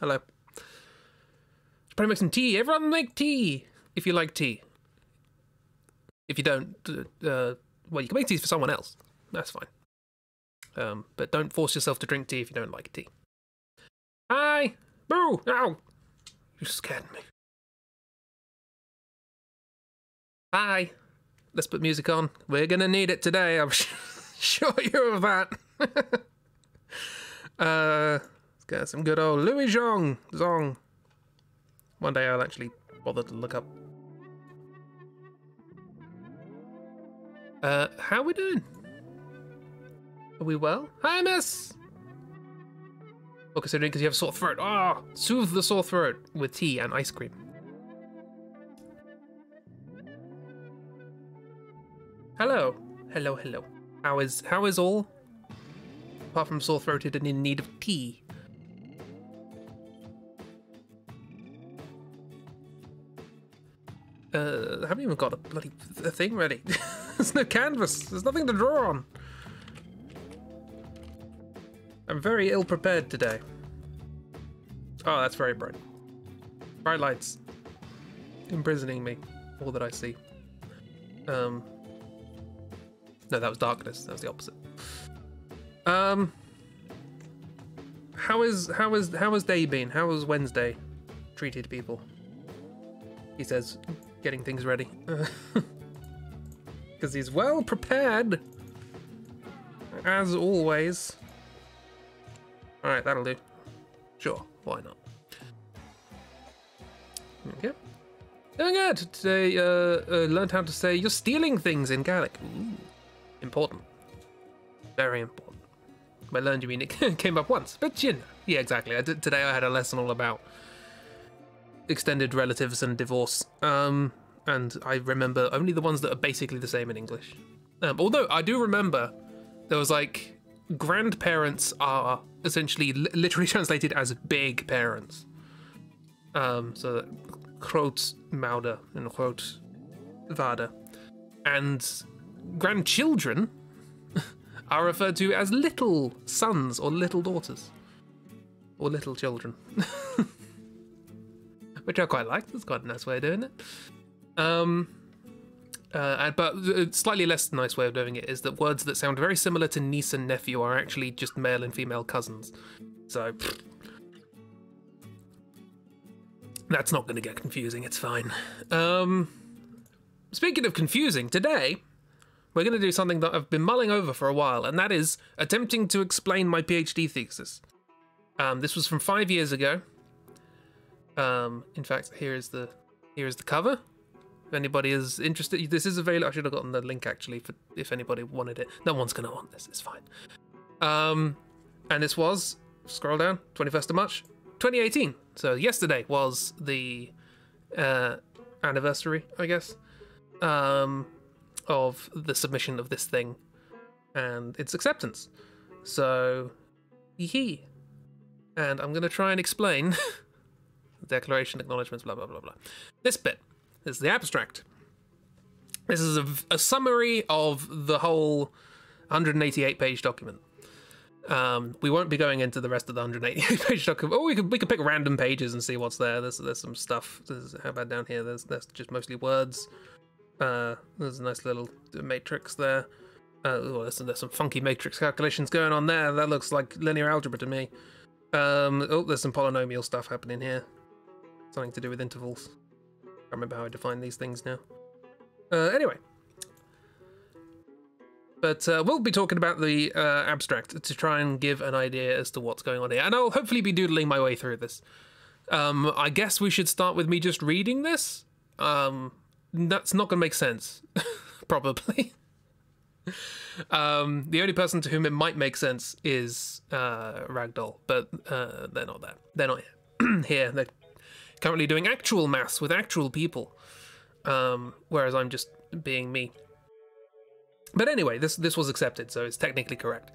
Hello. Should probably make some tea. Everyone make tea if you like tea. If you don't, well, you can make tea for someone else. That's fine. But don't force yourself to drink tea if you don't like tea. Hi! Boo! Ow! You scared me. Hi! Let's put music on. We're gonna need it today, I'm sure you of that. Let's get some good old Louis Zong. One day I'll actually bother to look up. How we doing? Are we well? Hi, miss! Well, considering because you have a sore throat. Ah, soothe the sore throat with tea and ice cream. Hello. Hello. How is all? Apart from sore-throated and in need of tea. I haven't even got a bloody thing ready. There's no canvas. There's nothing to draw on. I'm very ill-prepared today. Oh, that's very bright. Bright lights. Imprisoning me. All that I see. No, that was darkness. That was the opposite. How has day been? How has Wednesday treated people? He says, getting things ready. Because he's well prepared. As always. Alright, that'll do. Sure, why not? Okay. Doing good. Today, learned how to say you're stealing things in Gaelic. Ooh. Important. Very important. By learned you mean it came up once, but you know. Yeah, exactly. Today I had a lesson all about extended relatives and divorce. And I remember only the ones that are basically the same in English. Although I do remember there was like grandparents are essentially literally translated as big parents. So grootmoeder and grootvader. And grandchildren are referred to as little sons or little daughters. Or little children. Which I quite like. That's quite a nice way of doing it. But a slightly less nice way of doing it is that words that sound very similar to niece and nephew are actually just male and female cousins. So that's not going to get confusing, it's fine. Speaking of confusing, today we're going to do something that I've been mulling over for a while, and that is attempting to explain my PhD thesis. This was from 5 years ago. In fact, here is the cover. If anybody is interested, this is available. I should have gotten the link actually for if anybody wanted it. No one's going to want this. It's fine. And this was, scroll down, 21st of March, 2018. So yesterday was the anniversary, I guess, of the submission of this thing and its acceptance. So, hee. And I'm going to try and explain declaration, acknowledgements, blah, blah, blah, blah. This bit is the abstract. This is a summary of the whole 188-page document. We won't be going into the rest of the 188-page document. Oh, we could pick random pages and see what's there. There's some stuff. How about down here? There's just mostly words. There's a nice little matrix there. There's some funky matrix calculations going on there. That looks like linear algebra to me. There's some polynomial stuff happening here. Something to do with intervals. I can't remember how I define these things now. Anyway. But we'll be talking about the abstract to try and give an idea as to what's going on here. And I'll hopefully be doodling my way through this. I guess we should start with me just reading this. That's not going to make sense. Probably. The only person to whom it might make sense is Ragdoll, but they're not there. They're not here. They're currently doing actual maths with actual people, whereas I'm just being me. But anyway, this was accepted, so it's technically correct.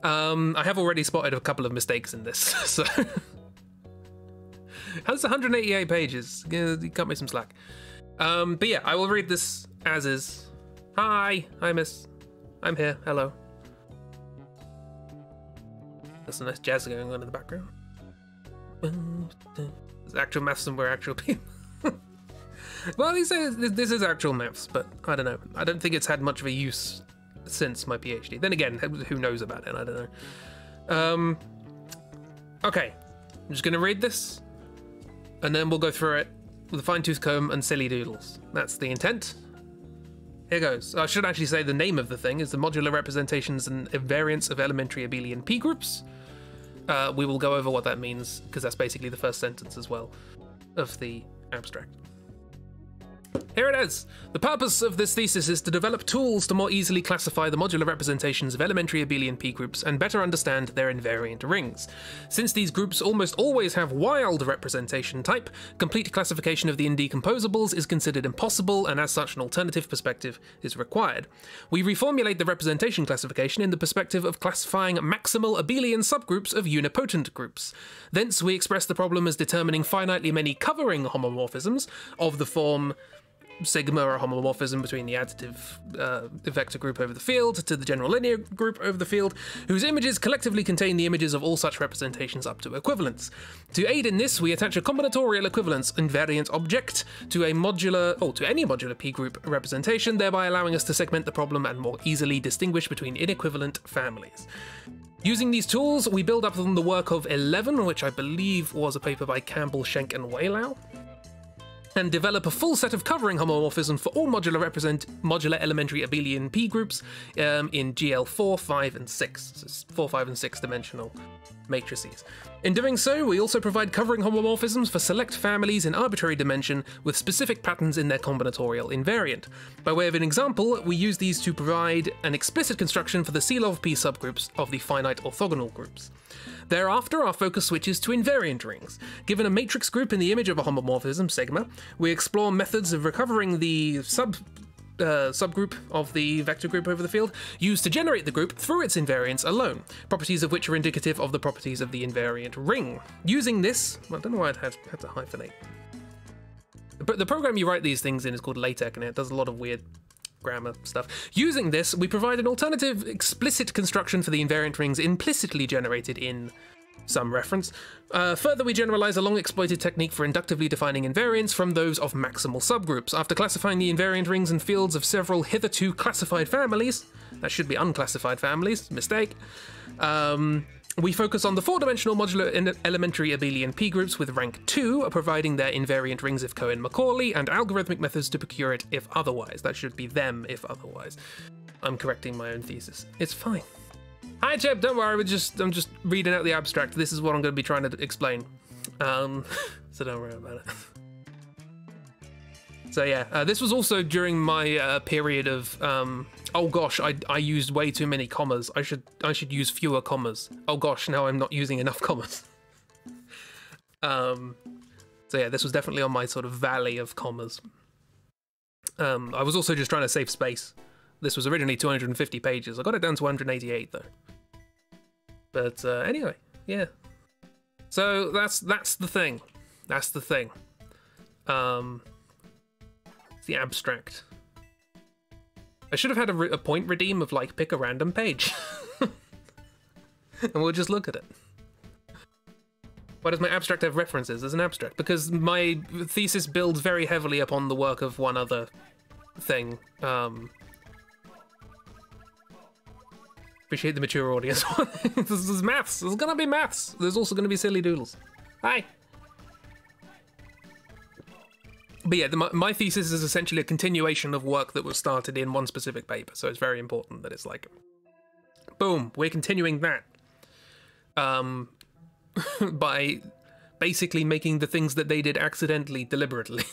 I have already spotted a couple of mistakes in this, so that's 188 pages. You cut me some slack. But yeah, I will read this as is. Hi, miss. I'm here. Hello. There's some nice jazz going on in the background. There's actual maths and we're actual people. Well, this is actual maths, but I don't know. I don't think it's had much of a use since my PhD. Then again, who knows about it? I don't know. Okay, I'm just going to read this, and then we'll go through it with a fine-tooth comb and silly doodles. That's the intent. Here goes. I should actually say the name of the thing is the modular representations and invariants of elementary abelian p-groups. We will go over what that means, because that's basically the first sentence as well of the abstract. Here it is. The purpose of this thesis is to develop tools to more easily classify the modular representations of elementary abelian p-groups and better understand their invariant rings. Since these groups almost always have wild representation type, complete classification of the indecomposables is considered impossible, and as such an alternative perspective is required. We reformulate the representation classification in the perspective of classifying maximal abelian subgroups of unipotent groups. Thence we express the problem as determining finitely many covering homomorphisms of the form sigma, or homomorphism between the additive vector group over the field to the general linear group over the field, whose images collectively contain the images of all such representations up to equivalence. To aid in this, we attach a combinatorial equivalence invariant object to any modular p-group representation, thereby allowing us to segment the problem and more easily distinguish between inequivalent families. Using these tools, we build up on the work of 11, which I believe was a paper by Campbell, Schenk, and Waylau, and develop a full set of covering homomorphism for all modular elementary abelian p-groups in GL4, 5, and 6. So it's 4, 5, and 6 dimensional matrices. In doing so, we also provide covering homomorphisms for select families in arbitrary dimension with specific patterns in their combinatorial invariant. By way of an example, we use these to provide an explicit construction for the C-log P subgroups of the finite orthogonal groups. Thereafter, our focus switches to invariant rings. Given a matrix group in the image of a homomorphism, sigma, we explore methods of recovering the subgroup of the vector group over the field used to generate the group through its invariants alone, properties of which are indicative of the properties of the invariant ring. Using this, I don't know why I had to hyphenate. But the program you write these things in is called LaTeX, and it does a lot of weird grammar stuff. Using this, we provide an alternative explicit construction for the invariant rings implicitly generated in some reference. Further, we generalize a long-exploited technique for inductively defining invariants from those of maximal subgroups. After classifying the invariant rings and fields of several hitherto classified families, that should be unclassified families, mistake, we focus on the four-dimensional modular elementary abelian p-groups with rank 2, providing their invariant rings if Cohen-Macaulay, and algorithmic methods to procure it if otherwise. That should be them if otherwise. I'm correcting my own thesis. It's fine. Hi, Chip, don't worry, I'm just reading out the abstract. This is what I'm going to be trying to explain. So don't worry about it. So yeah, this was also during my period of, oh gosh, I used way too many commas. I should use fewer commas. Oh gosh, now I'm not using enough commas. So yeah, this was definitely on my sort of valley of commas. I was also just trying to save space. This was originally 250 pages. I got it down to 188 though. But anyway, yeah. So that's the thing. That's the thing. It's the abstract. I should have had a point redeem of like pick a random page. And we'll just look at it. Why does my abstract have references as an abstract? Because my thesis builds very heavily upon the work of one other thing. Appreciate the mature audience. This is maths. There's gonna be maths. There's also gonna be silly doodles. Hi. But yeah, my thesis is essentially a continuation of work that was started in one specific paper, so it's very important that it's like, boom, we're continuing that. By basically making the things that they did accidentally, deliberately.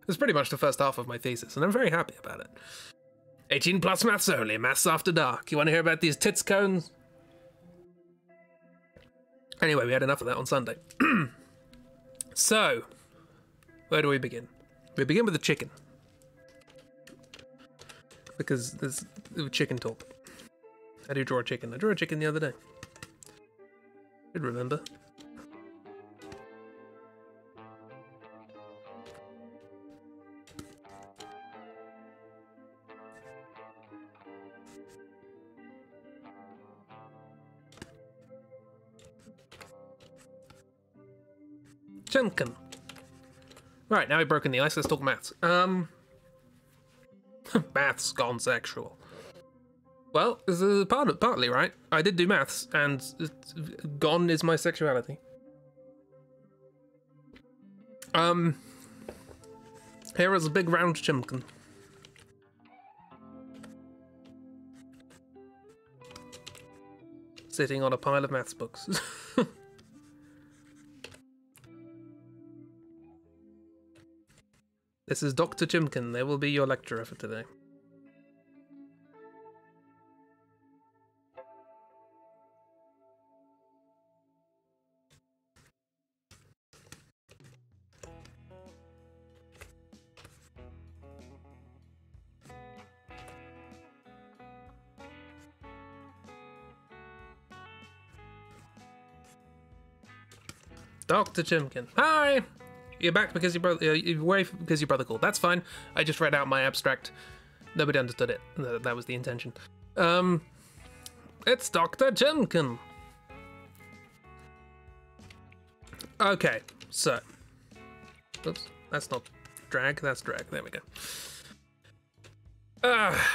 That's pretty much the first half of my thesis, and I'm very happy about it. 18 plus maths only, maths after dark. You want to hear about these tits cones? Anyway, we had enough of that on Sunday. So, where do we begin? We begin with the chicken. Because there's chicken talk. How do you draw a chicken? I drew a chicken the other day. Should remember. Chimkin. Right, now we've broken the ice, let's talk maths. Maths gone sexual. Well, this is partly right. I did do maths, and gone is my sexuality. Here is a big round chimkin. Sitting on a pile of maths books. This is Dr. Chimkin. They will be your lecturer for today. Dr. Chimkin. Hi! You're back because your brother. You're away because your brother called. That's fine. I just read out my abstract. Nobody understood it. That was the intention. It's Dr. Chimkin. Okay, so. Oops, that's not drag. That's drag. There we go.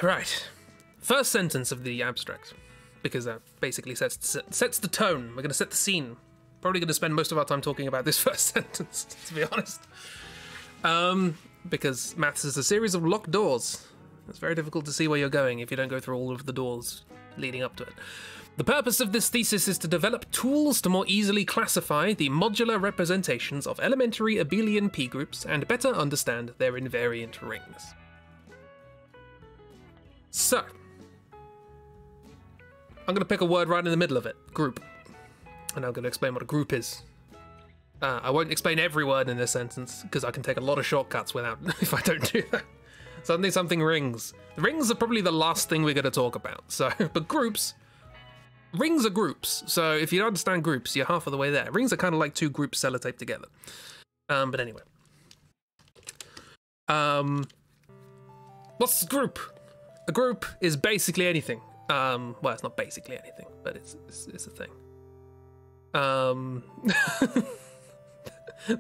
Right. First sentence of the abstract, because that basically sets the tone. We're gonna set the scene. Probably going to spend most of our time talking about this first sentence, to be honest. Because maths is a series of locked doors. It's very difficult to see where you're going if you don't go through all of the doors leading up to it. The purpose of this thesis is to develop tools to more easily classify the modular representations of elementary abelian p-groups and better understand their invariant rings. So, I'm going to pick a word right in the middle of it, group. And I'm going to explain what a group is. I won't explain every word in this sentence, because I can take a lot of shortcuts without if I don't do that. Suddenly something rings. The rings are probably the last thing we're going to talk about. So, but groups, rings are groups. So if you don't understand groups, you're half of the way there. Rings are kind of like two groups sellotaped together. But anyway. What's a group? A group is basically anything. Well, it's not basically anything, but it's a thing.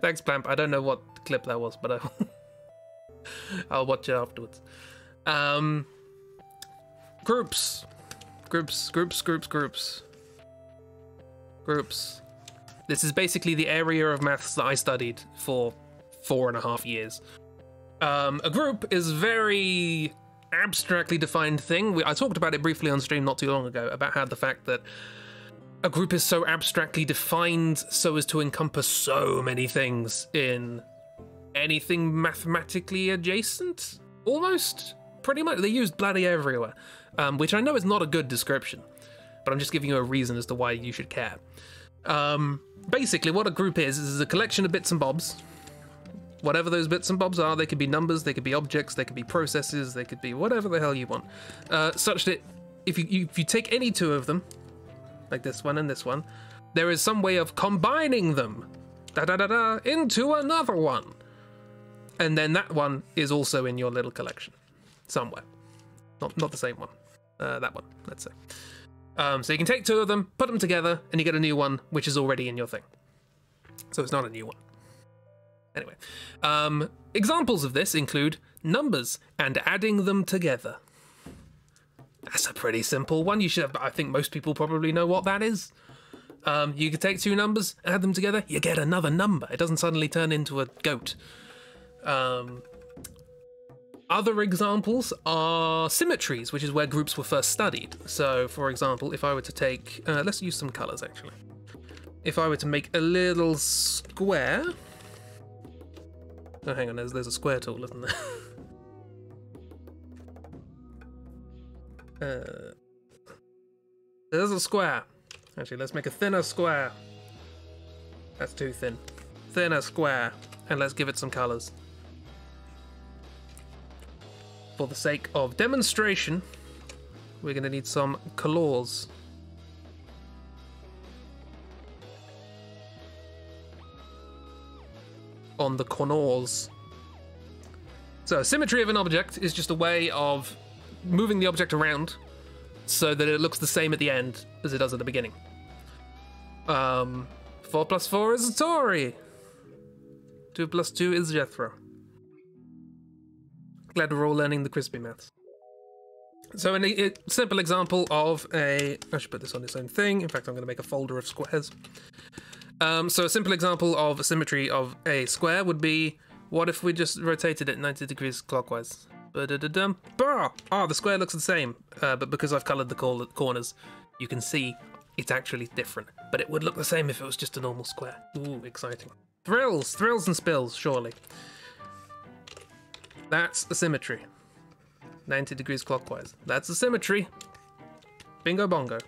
Thanks, Plamp. I don't know what clip that was, but I'll watch it afterwards. Groups. This is basically the area of maths that I studied for 4.5 years. A group is a very abstractly defined thing. I talked about it briefly on stream not too long ago, about how the fact that a group is so abstractly defined so as to encompass so many things in anything mathematically adjacent, almost, pretty much. They use bloody everywhere, which I know is not a good description, but I'm just giving you a reason as to why you should care. Basically, what a group is a collection of bits and bobs. Whatever those bits and bobs are, they could be numbers, they could be objects, they could be processes, they could be whatever the hell you want. Such that if you take any two of them, like this one and this one, there is some way of combining them into another one. And then that one is also in your little collection somewhere. Not the same one. That one, let's say. So you can take two of them, put them together, and you get a new one, which is already in your thing. So it's not a new one. Anyway, examples of this include numbers and adding them together. That's a pretty simple one. You should have, I think most people probably know what that is. You could take two numbers, add them together, you get another number. It doesn't suddenly turn into a goat. Other examples are symmetries, which is where groups were first studied. So, for example, if I were to take... let's use some colours, actually. If I were to make a little square... Oh, hang on, there's a square tool, isn't there? There's a square. Actually, let's make a thinner square. That's too thin. Thinner square. And let's give it some colours. For the sake of demonstration, we're going to need some colours. On the corners. So, symmetry of an object is just a way of moving the object around so that it looks the same at the end as it does at the beginning. 4 plus 4 is a Tory. 2 plus 2 is Jethro. Glad we're all learning the crispy maths. So a simple example of I should put this on its own thing. In fact, I'm going to make a folder of squares. So a simple example of a symmetry of a square would be, what if we just rotated it 90 degrees clockwise? The square looks the same, but because I've coloured the corners, you can see it's actually different. But it would look the same if it was just a normal square. Ooh, exciting. Thrills and spills, surely. That's a symmetry. 90 degrees clockwise. That's a symmetry. Bingo bongo.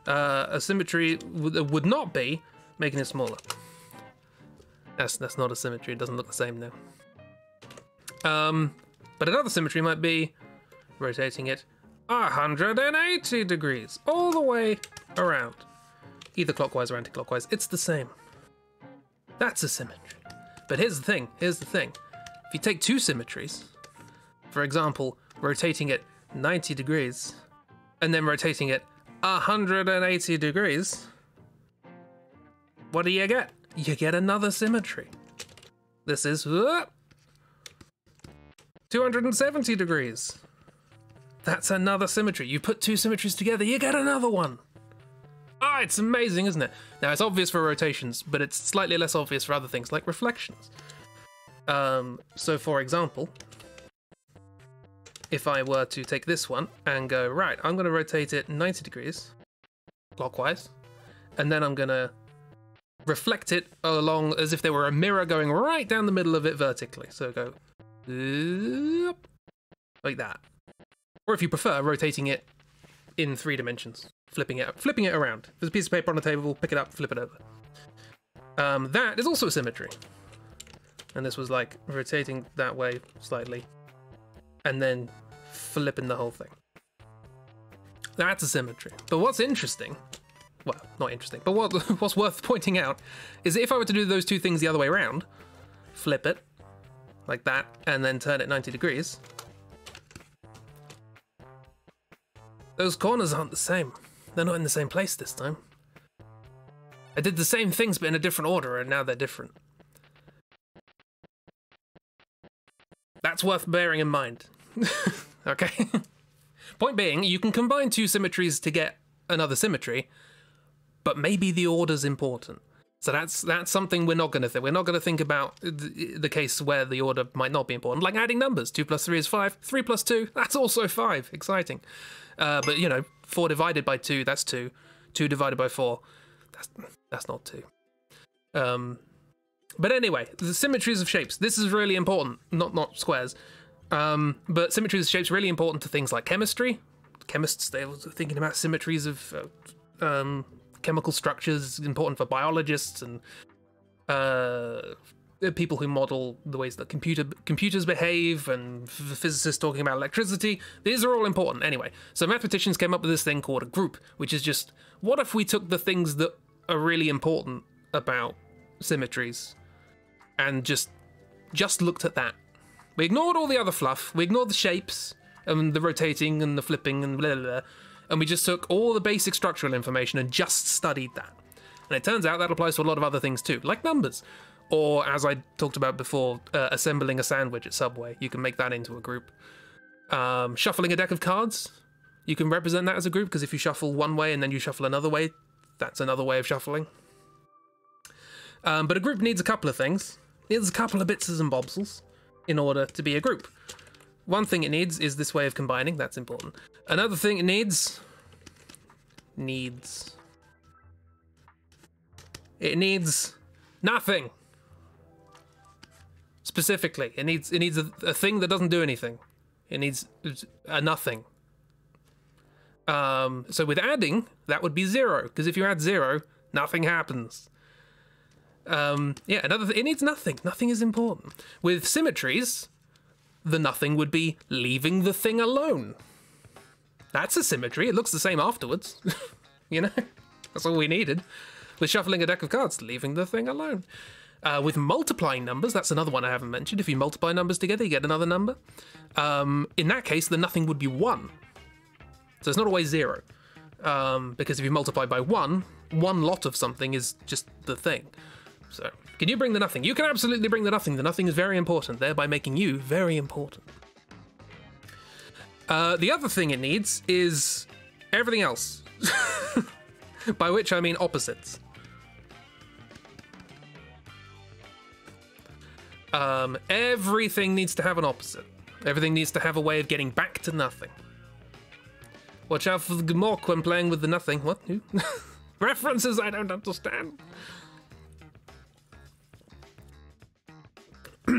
A symmetry would not be making it smaller. That's not a symmetry. It doesn't look the same now. But another symmetry might be rotating it 180 degrees all the way around. Either clockwise or anti-clockwise. It's the same. That's a symmetry. But here's the thing. If you take two symmetries, for example, rotating it 90 degrees and then rotating it 180 degrees, what do you get? You get another symmetry. This is 270 degrees. That's another symmetry. You put two symmetries together, you get another one. Ah, it's amazing, isn't it? Now, it's obvious for rotations, but it's slightly less obvious for other things, like reflections. So, for example, if I were to take this one and go, right, I'm going to rotate it 90 degrees clockwise, and then I'm going to reflect it along as if there were a mirror going right down the middle of it vertically. So go like that. Or if you prefer, rotating it in 3 dimensions, flipping it around. If there's a piece of paper on the table, pick it up, flip it over. That is also a symmetry. And this was like rotating that way slightly, and then flipping the whole thing. That's a symmetry. But what's interesting, well, not interesting, but what's worth pointing out is that if I were to do those two things the other way around, flip it like that, and then turn it 90 degrees, those corners aren't the same. They're not in the same place this time. I did the same things but in a different order, and now they're different. That's worth bearing in mind. Okay? Point being, you can combine two symmetries to get another symmetry, but maybe the order's important. So that's something we're not going to think. We're not going to think about the case where the order might not be important, like adding numbers. 2 plus 3 is 5. 3 plus 2, that's also 5. Exciting. But, 4 divided by 2, that's 2. 2 divided by 4, that's not 2. But anyway, the symmetries of shapes. This is really important, not squares. But symmetries of shapes really important to things like chemistry. Chemists, they're thinking about symmetries of chemical structures, important for biologists and people who model the ways that computers behave, and physicists talking about electricity. These are all important anyway. So mathematicians came up with this thing called a group, which is just, what if we took the things that are really important about symmetries and just looked at that? We ignored all the other fluff. We ignored the shapes and the rotating and the flipping and blah, blah, blah. And we just took all the basic structural information and just studied that. And it turns out that applies to a lot of other things too, like numbers. Or, as I talked about before, assembling a sandwich at Subway. You can make that into a group. Shuffling a deck of cards. You can represent that as a group, because if you shuffle one way and then you shuffle another way, that's another way of shuffling. But a group needs a couple of things. It needs a couple of bitses and bobsels in order to be a group. One thing it needs is this way of combining. That's important. Another thing it needs nothing. Specifically, it needs a thing that doesn't do anything. It needs a nothing. So with adding, that would be 0, because if you add 0, nothing happens. It needs nothing. Nothing is important. With symmetries, the nothing would be leaving the thing alone. That's a symmetry. It looks the same afterwards. That's all we needed. With shuffling a deck of cards, leaving the thing alone. With multiplying numbers, that's another one I haven't mentioned. If you multiply numbers together, you get another number. In that case, the nothing would be 1. So it's not always 0. Because if you multiply by 1, one lot of something is just the thing. So, can you bring the nothing? You can absolutely bring the nothing. The nothing is very important, thereby making you very important. The other thing it needs is everything else. By which I mean opposites. Everything needs to have an opposite. Everything needs to have a way of getting back to nothing. Watch out for the Gmork when playing with the nothing. What? Who? References I don't understand.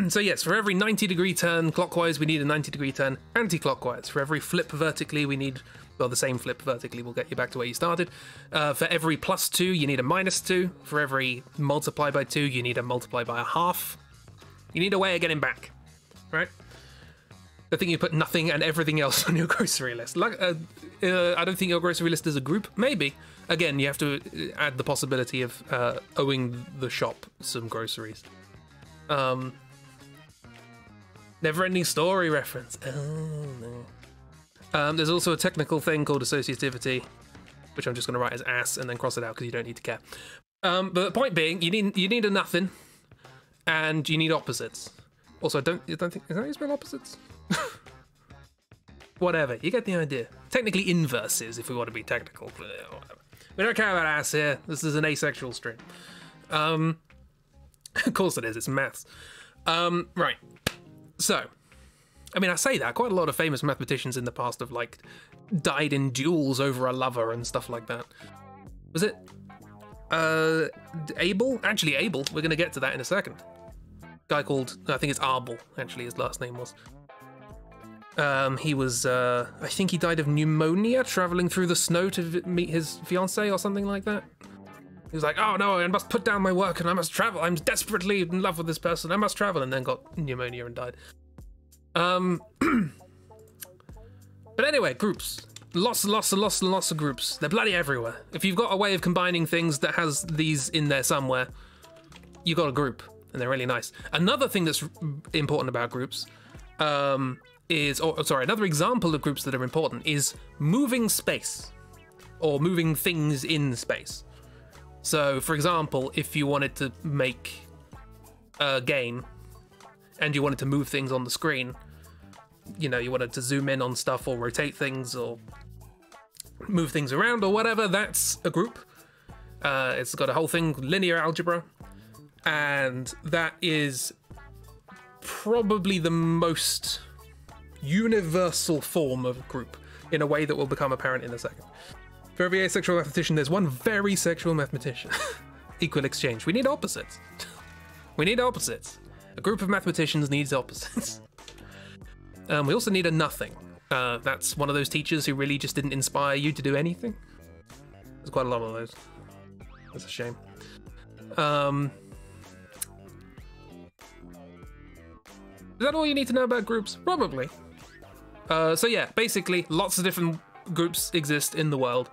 So yes, for every 90-degree turn clockwise, we need a 90-degree turn anti-clockwise. For every flip vertically, we need, well, the same flip vertically will get you back to where you started. For every +2, you need a -2. For every multiply by 2, you need a multiply by a half. You need a way of getting back, right? I think you put nothing and everything else on your grocery list. Like, I don't think your grocery list is a group. Maybe. Again, you have to add the possibility of owing the shop some groceries. Never-ending story reference. Oh, no. There's also a technical thing called associativity, which I'm just going to write as ass and then cross it out because you don't need to care. But the point being, you need a nothing, and you need opposites. Also, I don't think, is that how you spell opposites? Whatever, you get the idea. Technically inverses, if we want to be technical. Whatever. We don't care about ass here. This is an asexual string. Of course it is. It's maths. Right. So, I mean, I say that. Quite a lot of famous mathematicians in the past have, like, died in duels over a lover and stuff like that. Was it Abel? Actually, Abel. We're going to get to that in a second. Guy called, I think it's Arbel, actually, his last name was. He was, I think he died of pneumonia traveling through the snow to meet his fiancée or something like that. He was like, oh no, I must put down my work and I must travel. I'm desperately in love with this person. I must travel, and then got pneumonia and died. But anyway, groups. Lots of groups. They're bloody everywhere. If you've got a way of combining things that has these in there somewhere, you got a group, and they're really nice. Another thing that's important about groups another example of groups that are important is moving space, or moving things in space. So, for example, if you wanted to make a game and you wanted to move things on the screen, you know, you wanted to zoom in on stuff or rotate things or move things around or whatever, that's a group. It's got a whole thing, linear algebra, and that is probably the most universal form of group in a way that will become apparent in a second. For every asexual mathematician, there's one very sexual mathematician. Equal exchange. We need opposites. We need opposites. A group of mathematicians needs opposites. We also need a nothing. That's one of those teachers who really just didn't inspire you to do anything. There's quite a lot of those. That's a shame. Is that all you need to know about groups? Probably. So yeah, basically, lots of different groups exist in the world,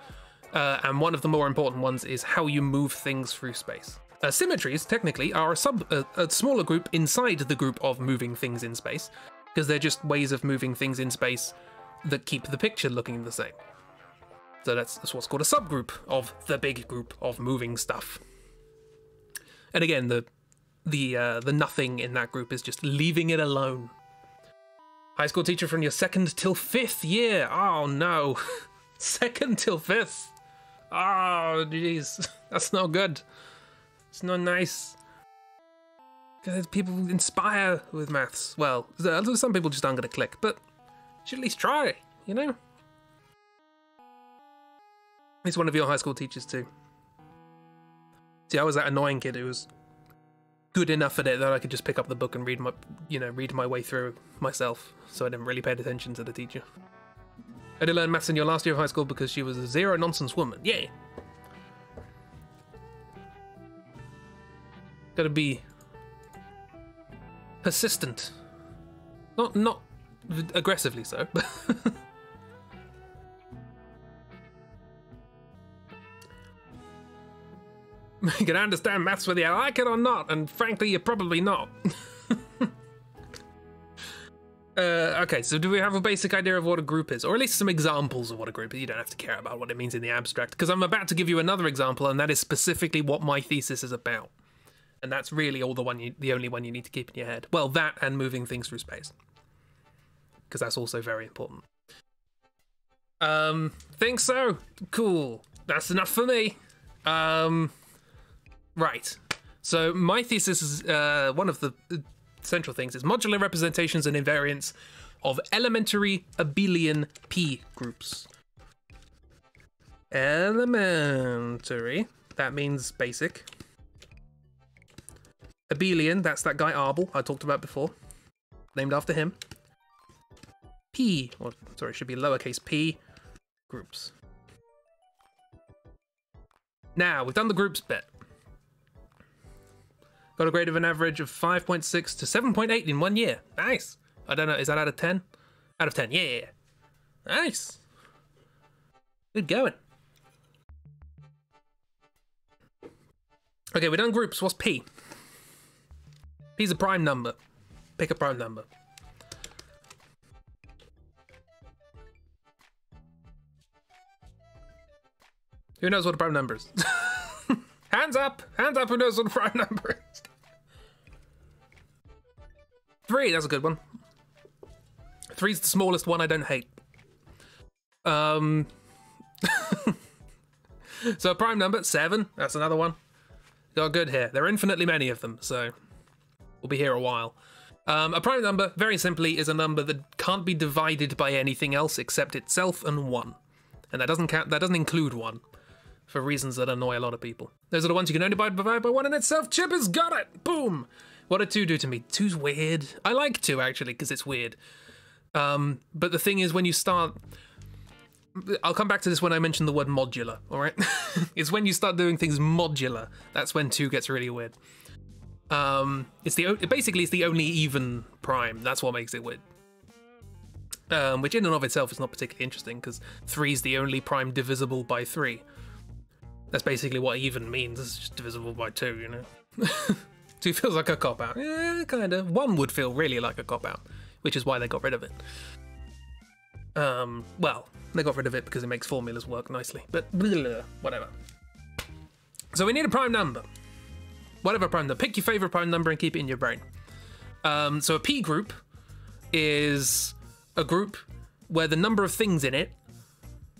and one of the more important ones is how you move things through space. Symmetries, technically, are a smaller group inside the group of moving things in space, because they're just ways of moving things in space that keep the picture looking the same. So that's what's called a subgroup of the big group of moving stuff. And again, the nothing in that group is just leaving it alone. High school teacher from your 2nd till 5th year. Oh no. 2nd till 5th. Oh jeez. That's not good. It's not nice. Because people inspire with maths. Well, some people just aren't going to click, but you should at least try, you know? He's one of your high school teachers too. See, I was that annoying kid who was good enough at it that I could just pick up the book and read my way through myself, so I didn't really pay attention to the teacher. I did learn maths in your last year of high school because she was a zero-nonsense woman. Yeah! Gotta be persistent. Not aggressively so, but you can understand maths whether you like it or not, and frankly, you're probably not. Okay, so do we have a basic idea of what a group is? Or at least some examples of what a group is? You don't have to care about what it means in the abstract, because I'm about to give you another example, and that is specifically what my thesis is about. And that's really the only one you need to keep in your head. Well, that and moving things through space, because that's also very important. Think so? Cool. That's enough for me. Right. So my thesis is one of the central things is modular representations and invariants of elementary abelian P groups. Elementary, that means basic. Abelian, that's that guy Arbel I talked about before, named after him. P, or sorry, it should be lowercase p groups. Now, we've done the groups bit. Got a grade of an average of 5.6 to 7.8 in 1 year. Nice. I don't know, is that out of 10? Out of 10, yeah. Nice. Good going. Okay, we've done groups. What's P? P's a prime number. Pick a prime number. Who knows what a prime number is? Hands up! Hands up who knows what a prime number is. 3, that's a good one. 3's the smallest one I don't hate. So a prime number, 7, that's another one. Got good here. There are infinitely many of them, so we'll be here a while. A prime number, very simply, is a number that can't be divided by anything else except itself and 1. And that doesn't count, that doesn't include 1. For reasons that annoy a lot of people. Those are the ones you can only divide by 1 in itself. Chip has got it! Boom! What did 2 do to me? 2's weird. I like 2, actually, because it's weird. But the thing is, when you start... I'll come back to this when I mention the word modular, alright? It's when you start doing things modular. That's when 2 gets really weird. Basically, it's the only even prime. That's what makes it weird. Which in and of itself is not particularly interesting, because 3's the only prime divisible by 3. That's basically what even means. It's just divisible by 2, you know? 2 feels like a cop-out. Yeah, kind of. 1 would feel really like a cop-out, which is why they got rid of it. Well, they got rid of it because it makes formulas work nicely, but whatever. So we need a prime number. Whatever prime number. Pick your favorite prime number and keep it in your brain. So a P group is a group where the number of things in it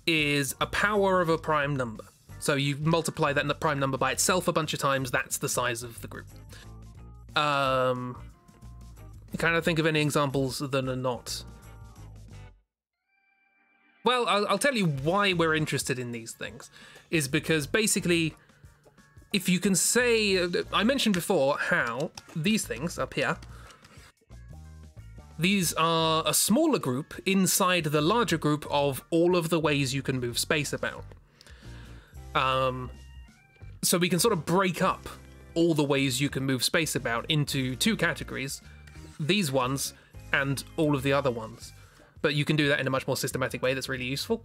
is a power of a prime number. So you multiply that prime number by itself a bunch of times, that's the size of the group. You kind of think of any examples that are not. Well, I'll tell you why we're interested in these things. Is because basically, if you can say... I mentioned before how these things up here, these are a smaller group inside the larger group of all of the ways you can move space about. So we can sort of break up all the ways you can move space about into 2 categories, these ones and all of the other ones. But you can do that in a much more systematic way that's really useful.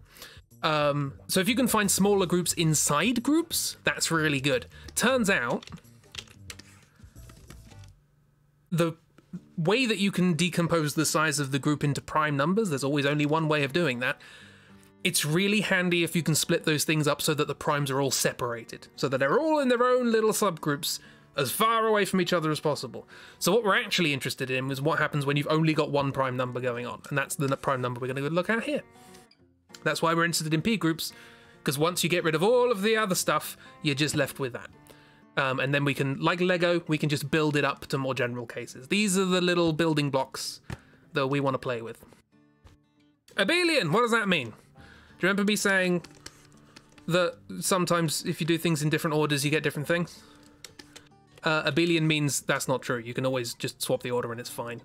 So if you can find smaller groups inside groups, that's really good. Turns out, the way that you can decompose the size of the group into prime numbers, there's always only one way of doing that. It's really handy if you can split those things up so that the primes are all separated, so that they're all in their own little subgroups as far away from each other as possible. So what we're actually interested in is what happens when you've only got one prime number going on, and that's the prime number we're going to look at here. That's why we're interested in P groups, because once you get rid of all of the other stuff, you're just left with that. And then we can, like Lego, we can just build it up to more general cases. These are the little building blocks that we want to play with. Abelian, what does that mean? Do you remember me saying that sometimes if you do things in different orders, you get different things? Abelian means that's not true. You can always just swap the order and it's fine.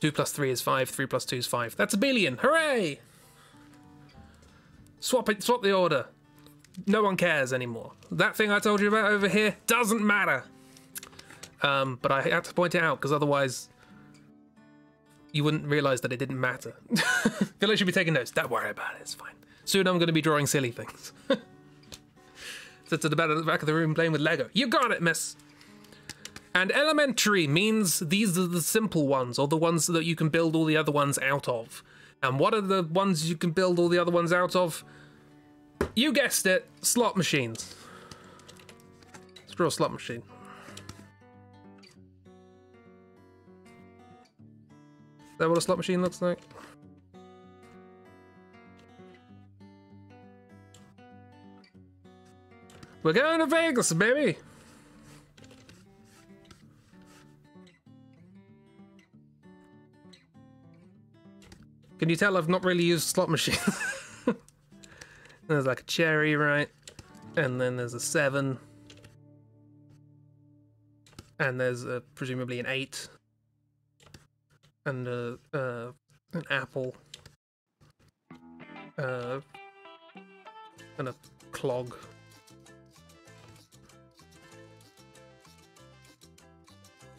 2 plus 3 is 5, 3 plus 2 is 5. That's abelian, hooray! Swap the order. No one cares anymore. That thing I told you about over here doesn't matter. But I had to point it out because otherwise you wouldn't realise that it didn't matter. I feel like you should be taking notes. Don't worry about it, it's fine. Soon I'm going to be drawing silly things. Sits at the back of the room playing with Lego. You got it, miss. And elementary means these are the simple ones, or the ones that you can build all the other ones out of. And what are the ones you can build all the other ones out of? You guessed it, slot machines. Let's draw a slot machine. that what a slot machine looks like? We're going to Vegas, baby! Can you tell I've not really used slot machines? There's like a cherry, right? And then there's a 7. And there's presumably an 8. And an apple. And a clog.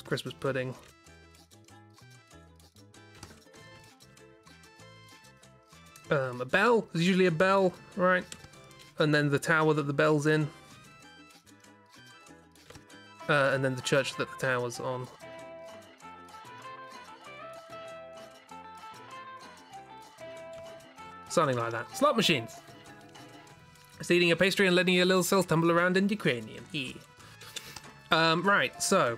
Christmas pudding. A bell. There's usually a bell, right? And then the tower that the bell's in. And then the church that the tower's on. Something like that. Slot machines. It's eating a pastry and letting your little cells tumble around in your cranium. Yeah. Right, so...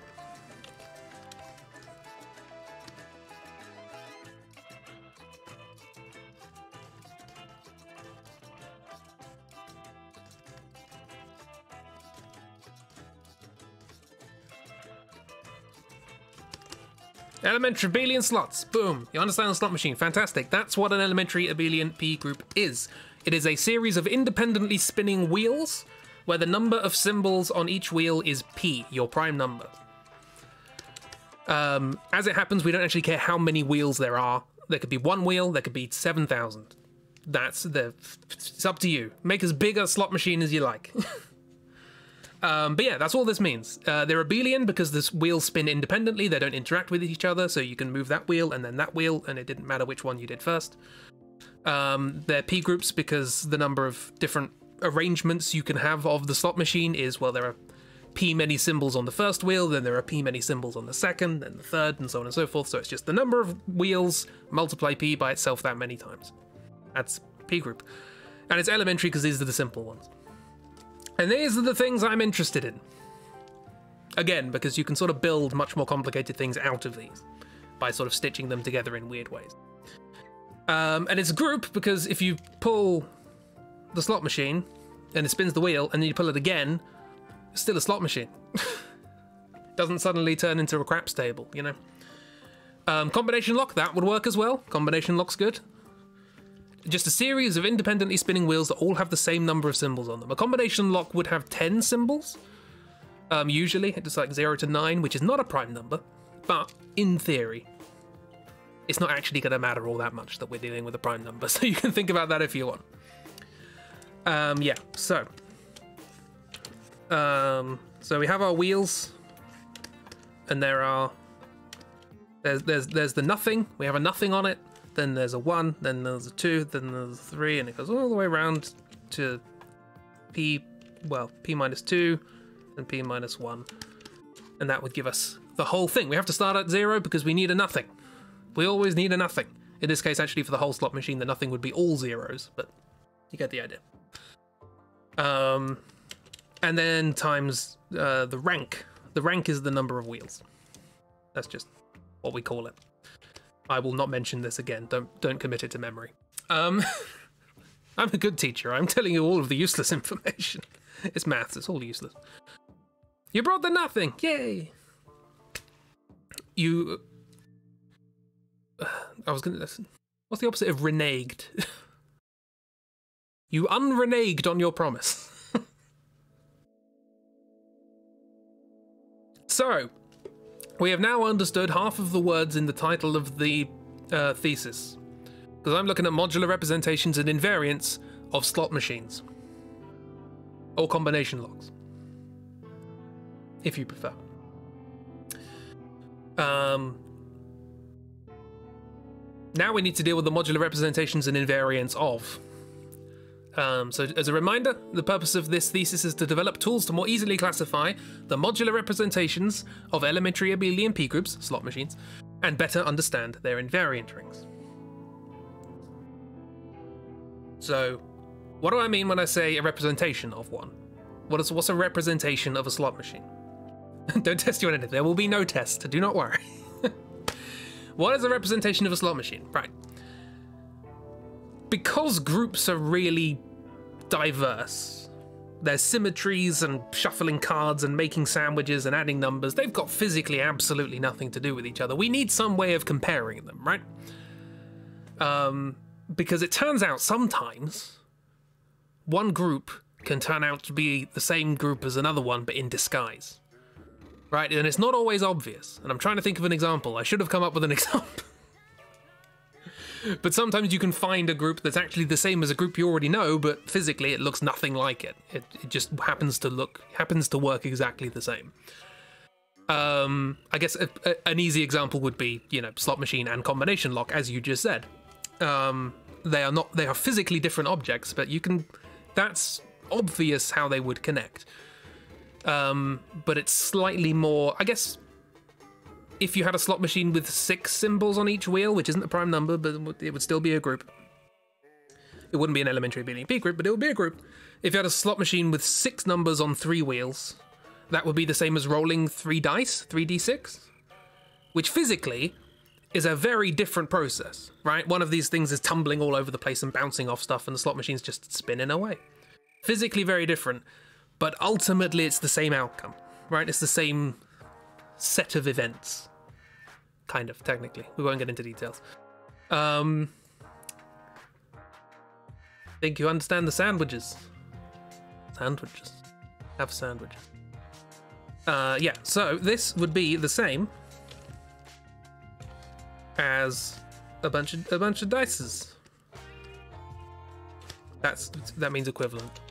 Elementary abelian slots. Boom. You understand the slot machine. Fantastic. That's what an elementary abelian P group is. It is a series of independently spinning wheels where the number of symbols on each wheel is P, your prime number. As it happens, we don't actually care how many wheels there are. There could be 1 wheel, there could be 7,000. It's up to you. Make as big a slot machine as you like. But yeah, that's all this means. They're abelian because the wheels spin independently. They don't interact with each other, so you can move that wheel and then that wheel, and it didn't matter which one you did first. They're P groups because the number of different arrangements you can have of the slot machine is, well, there are P many symbols on the first wheel, then there are P many symbols on the second, and the third, and so on and so forth. So it's just the number of wheels multiply P by itself that many times. That's P group. And it's elementary because these are the simple ones. And these are the things I'm interested in. Again, because you can sort of build much more complicated things out of these by sort of stitching them together in weird ways. And it's a group because if you pull the slot machine and it spins the wheel and then you pull it again, it's still a slot machine. Doesn't suddenly turn into a craps table, you know? Combination lock, that would work as well. Combination lock's good. Just a series of independently spinning wheels that all have the same number of symbols on them. A combination lock would have 10 symbols. Usually, it's like 0 to 9, which is not a prime number. But, in theory, it's not actually going to matter all that much that we're dealing with a prime number. So you can think about that if you want. Yeah, so. So we have our wheels. And there are... There's the nothing. We have a nothing on it. Then there's a 1, then there's a 2, then there's a 3, and it goes all the way around to P minus 2, and P minus 1. And that would give us the whole thing. We have to start at 0 because we need a nothing. We always need a nothing. In this case, actually, for the whole slot machine, the nothing would be all zeros, but you get the idea. And then times the rank. The rank is the number of wheels. That's just what we call it. I will not mention this again. Don't commit it to memory. I'm a good teacher. I'm telling you all of the useless information. It's maths. It's all useless. You brought the nothing. Yay. You... I was gonna... What's the opposite of reneged? You unreneged on your promise. So... we have now understood half of the words in the title of the thesis, because I'm looking at modular representations and invariants of slot machines, or combination locks, if you prefer. Now we need to deal with the modular representations and invariants of. So as a reminder, the purpose of this thesis is to develop tools to more easily classify the modular representations of elementary abelian P groups, slot machines, and better understand their invariant rings. So, what do I mean when I say a representation of one? What's a representation of a slot machine? Don't test you on anything. There will be no test. Do not worry. What is a representation of a slot machine? Right. Because groups are really diverse, there's symmetries and shuffling cards and making sandwiches and adding numbers. They've got physically absolutely nothing to do with each other. We need some way of comparing them, right? Because it turns out sometimes one group can turn out to be the same group as another one, but in disguise. Right? And it's not always obvious. And I'm trying to think of an example. I should have come up with an example. But sometimes you can find a group that's actually the same as a group you already know, but physically it looks nothing like it. It just happens to work exactly the same. I guess an easy example would be, you know, slot machine and combination lock, as you just said. They are physically different objects, but that's obvious how they would connect. But it's slightly more, I guess. If you had a slot machine with 6 symbols on each wheel, which isn't a prime number, but it would still be a group. It wouldn't be an elementary BNP group, but it would be a group. If you had a slot machine with 6 numbers on 3 wheels, that would be the same as rolling 3 dice, 3d6, which physically is a very different process, right? One of these things is tumbling all over the place and bouncing off stuff, and the slot machine's just spinning away. Physically very different, but ultimately it's the same outcome, right? It's the same set of events, kind of, technically. We won't get into details. Think you understand the sandwiches. Sandwiches. Have sandwiches. Yeah, so this would be the same as a bunch of dices. That means equivalent.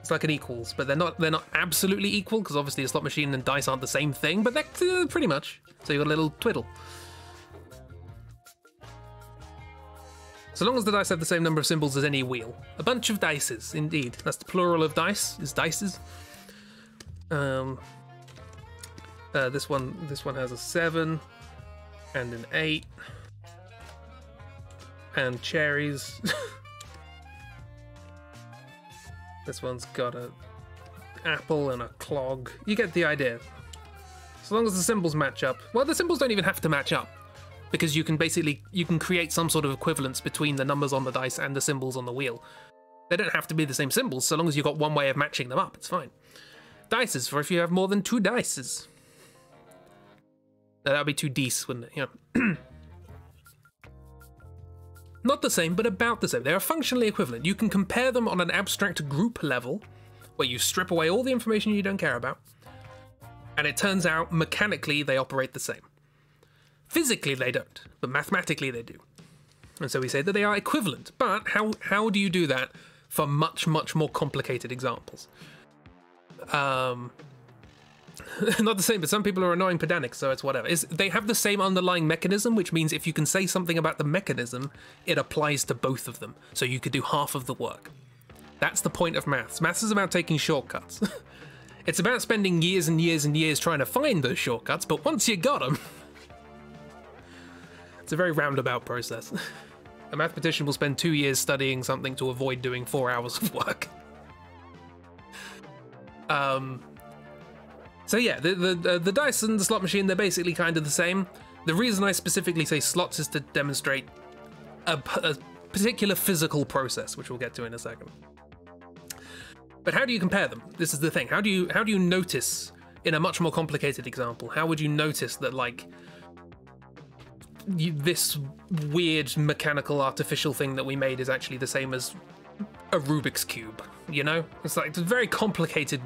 It's like an equals, but they're not absolutely equal, because obviously a slot machine and dice aren't the same thing, but they're pretty much. So you got a little twiddle. So long as the dice have the same number of symbols as any wheel. A bunch of dices, indeed. That's the plural of dice, is dices. This one has a 7 and an 8 and cherries. This one's got a apple and a clog. You get the idea. As long as the symbols match up. Well, the symbols don't even have to match up, because you can create some sort of equivalence between the numbers on the dice and the symbols on the wheel. They don't have to be the same symbols, so long as you've got one way of matching them up, it's fine. Dices, for if you have more than 2 dices. That would be 2 dice, wouldn't it? Yeah. Not the same, but about the same. They are functionally equivalent. You can compare them on an abstract group level, where you strip away all the information you don't care about, and it turns out mechanically they operate the same. Physically they don't, but mathematically they do. And so we say that they are equivalent. But how do you do that for much, much more complicated examples? Not the same, but some people are annoying pedantic, so it's whatever. They have the same underlying mechanism, which means if you can say something about the mechanism, it applies to both of them. So you could do half of the work. That's the point of maths. Maths is about taking shortcuts. It's about spending years and years and years trying to find those shortcuts, but once you got them, it's a very roundabout process. A mathematician will spend 2 years studying something to avoid doing 4 hours of work. So yeah, the dice and the slot machine, they're basically kind of the same. The reason I specifically say slots is to demonstrate a particular physical process, which we'll get to in a second. But how do you compare them? This is the thing. How do you notice, in a much more complicated example, how would you notice that, like, this weird mechanical artificial thing that we made is actually the same as a Rubik's Cube, you know? It's like very complicated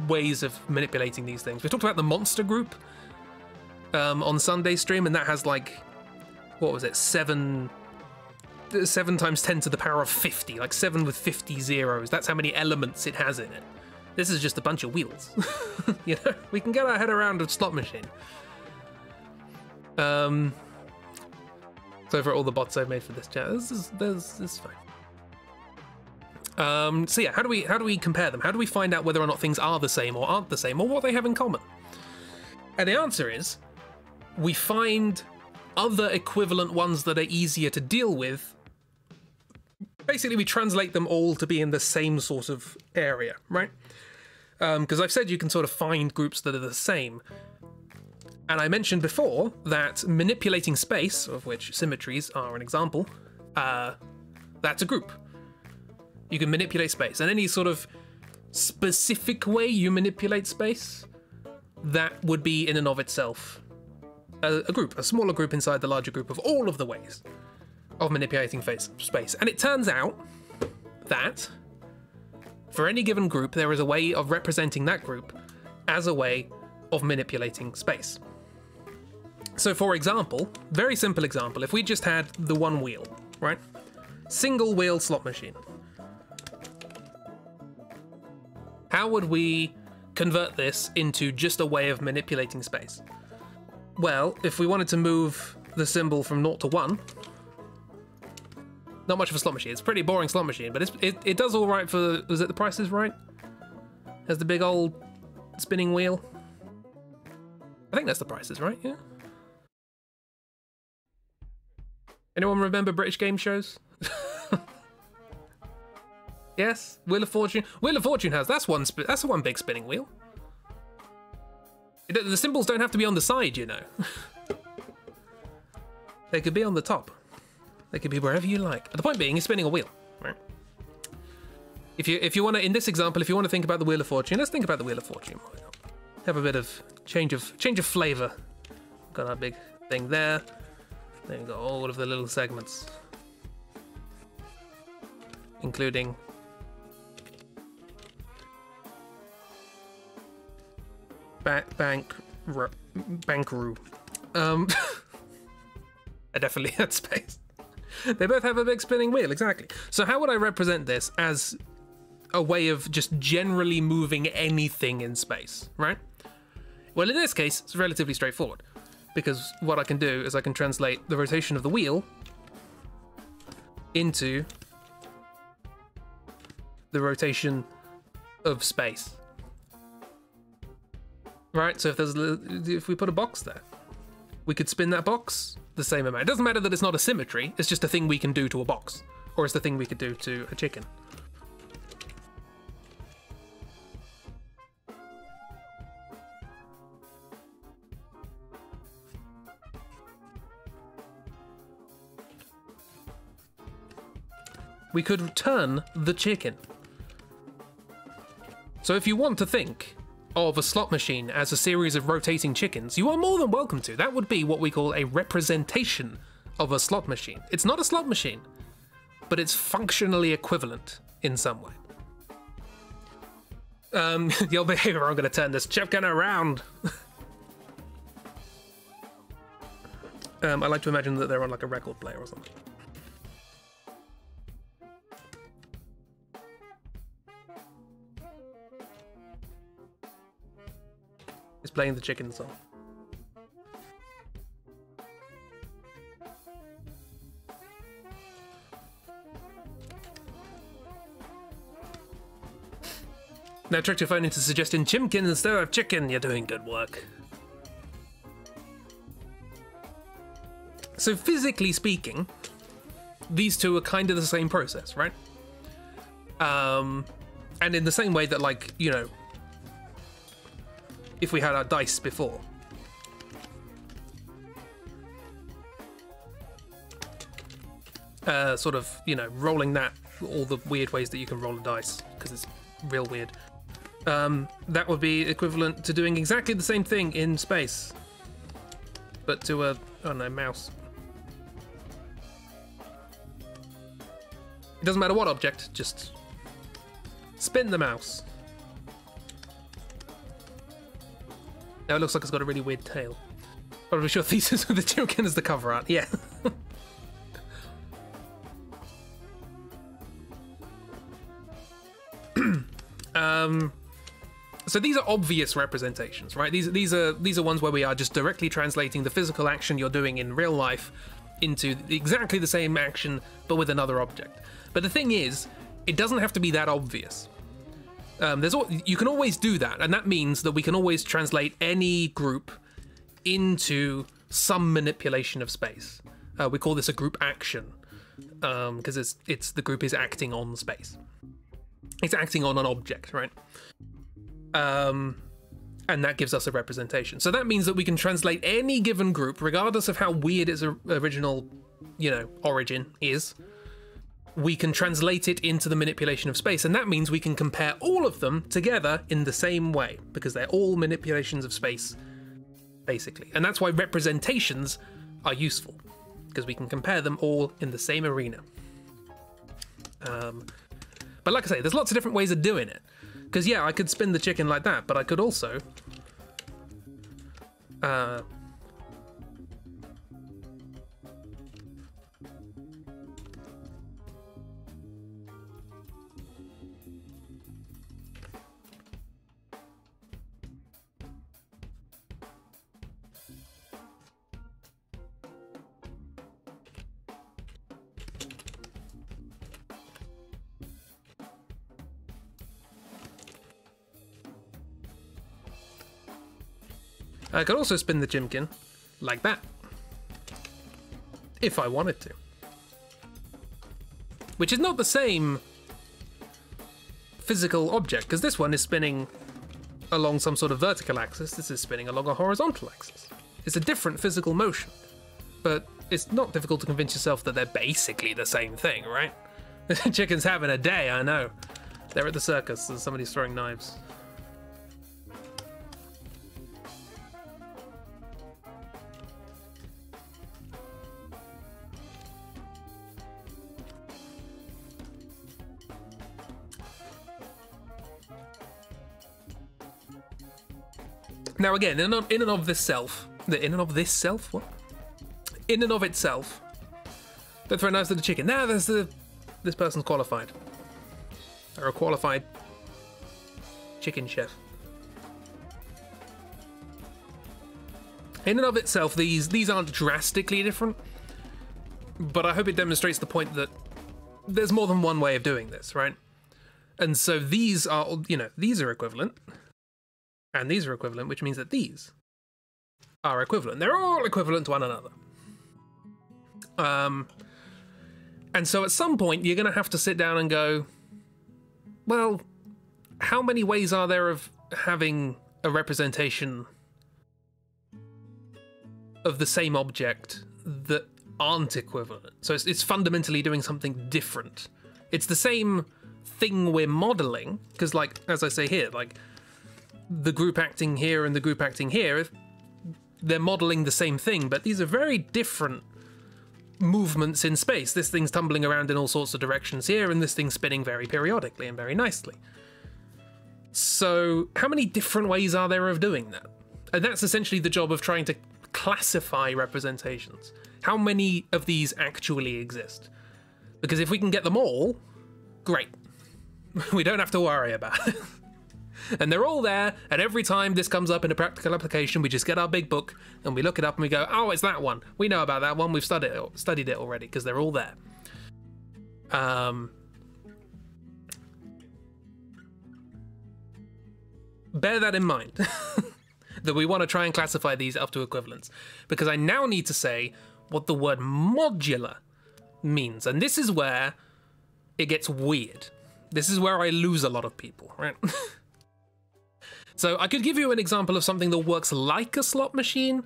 ways of manipulating these things. We talked about the monster group on Sunday's stream, and that has, like, what was it, 7 times 10 to the power of 50, like 7 with 50 zeros. That's how many elements it has in it. This is just a bunch of wheels. You know, we can get our head around a slot machine. So for all the bots I've made for this chat, this is fine. So yeah, how do we compare them? How do we find out whether or not things are the same or aren't the same, or what they have in common? And the answer is, we find other equivalent ones that are easier to deal with. Basically, we translate them all to be in the same sort of area, right? Because I've said you can sort of find groups that are the same. And I mentioned before that manipulating space, of which symmetries are an example, that's a group. You can manipulate space, and any sort of specific way you manipulate space, that would be in and of itself a group, a smaller group inside the larger group of all of the ways of manipulating space. And it turns out that for any given group, there is a way of representing that group as a way of manipulating space. So for example, very simple example, if we just had the one wheel, right? Single wheel slot machine. How would we convert this into just a way of manipulating space? Well, if we wanted to move the symbol from 0 to 1, not much of a slot machine. It's a pretty boring slot machine, but it does all right for, was it The Price is Right? Has the big old spinning wheel. I think that's The Price is Right, yeah? Anyone remember British game shows? Yes, Wheel of Fortune. Wheel of Fortune has, that's one big spinning wheel. The symbols don't have to be on the side, you know. They could be on the top. They could be wherever you like. But the point being, you're spinning a wheel, right? If you want to, in this example, if you want to think about the Wheel of Fortune, let's think about the Wheel of Fortune. Have a bit of change of flavour. Got our big thing there. Then we've got all of the little segments, including Bankaroo. I definitely had space. They both have a big spinning wheel, exactly. So how would I represent this as a way of just generally moving anything in space, right? Well, in this case, it's relatively straightforward, because what I can do is I can translate the rotation of the wheel into the rotation of space. Right, so if we put a box there, we could spin that box the same amount. It doesn't matter that it's not a symmetry, it's just a thing we can do to a box, or it's the thing we could do to a chicken. We could turn the chicken. So if you want to think of a slot machine as a series of rotating chickens, you are more than welcome to. That would be what we call a representation of a slot machine. It's not a slot machine, but it's functionally equivalent in some way. The old behavior, I'm going to turn this chicken around. I like to imagine that they're on like a record player or something. It's playing the chicken song. Now tricked your phone into suggesting chimkin instead of chicken. You're doing good work. So physically speaking, these two are kind of the same process, right? And in the same way that, like, you know, if we had our dice before, sort of, you know, rolling that, all the weird ways that you can roll a dice, because it's real weird. That would be equivalent to doing exactly the same thing in space, but to a, I don't know, mouse. It doesn't matter what object, just spin the mouse. Now it looks like it's got a really weird tail. Probably sure thesis with the chicken as the cover art, yeah. So these are obvious representations, right? These are ones where we are just directly translating the physical action you're doing in real life into exactly the same action, but with another object. But the thing is, it doesn't have to be that obvious. You can always do that, and that means that we can always translate any group into some manipulation of space. We call this a group action, because the group is acting on space. It's acting on an object, right? And that gives us a representation. So that means that we can translate any given group, regardless of how weird its original, origin is. We can translate it into the manipulation of space, and that means we can compare all of them together in the same way, because they're all manipulations of space, basically. And that's why representations are useful, because we can compare them all in the same arena. But like I say, there's lots of different ways of doing it. Because, yeah, I could spin the chicken like that, but I could also... I could also spin the chimkin like that, if I wanted to. Which is not the same physical object, because this one is spinning along some sort of vertical axis, this is spinning along a horizontal axis. It's a different physical motion, but it's not difficult to convince yourself that they're basically the same thing, right? The chicken's having a day, I know. They're at the circus and somebody's throwing knives. Now again, in and of this self, what? In and of itself, don't throw knives to the chicken. Now there's this person's qualified. They're a qualified chicken chef. In and of itself, these aren't drastically different, but I hope it demonstrates the point that there's more than one way of doing this, right? And so these are, these are equivalent. And these are equivalent, which means that these are equivalent. They're all equivalent to one another. And so at some point, you're going to have to sit down and go, well, how many ways are there of having a representation of the same object that aren't equivalent? So it's fundamentally doing something different. It's the same thing we're modeling, because, like, as I say here, like, the group acting here and the group acting here, they're modeling the same thing, but these are very different movements in space. This thing's tumbling around in all sorts of directions here, and this thing's spinning very periodically and very nicely. So how many different ways are there of doing that? And that's essentially the job of trying to classify representations. How many of these actually exist? Because if we can get them all, great. We don't have to worry about it. And they're all there, and every time this comes up in a practical application, we just get our big book, and we look it up, and we go, oh, it's that one. We know about that one. We've studied it already, because they're all there. Bear that in mind, that we want to try and classify these up to equivalence, because I now need to say what the word modular means, and this is where it gets weird. This is where I lose a lot of people, right? So I could give you an example of something that works like a slot machine,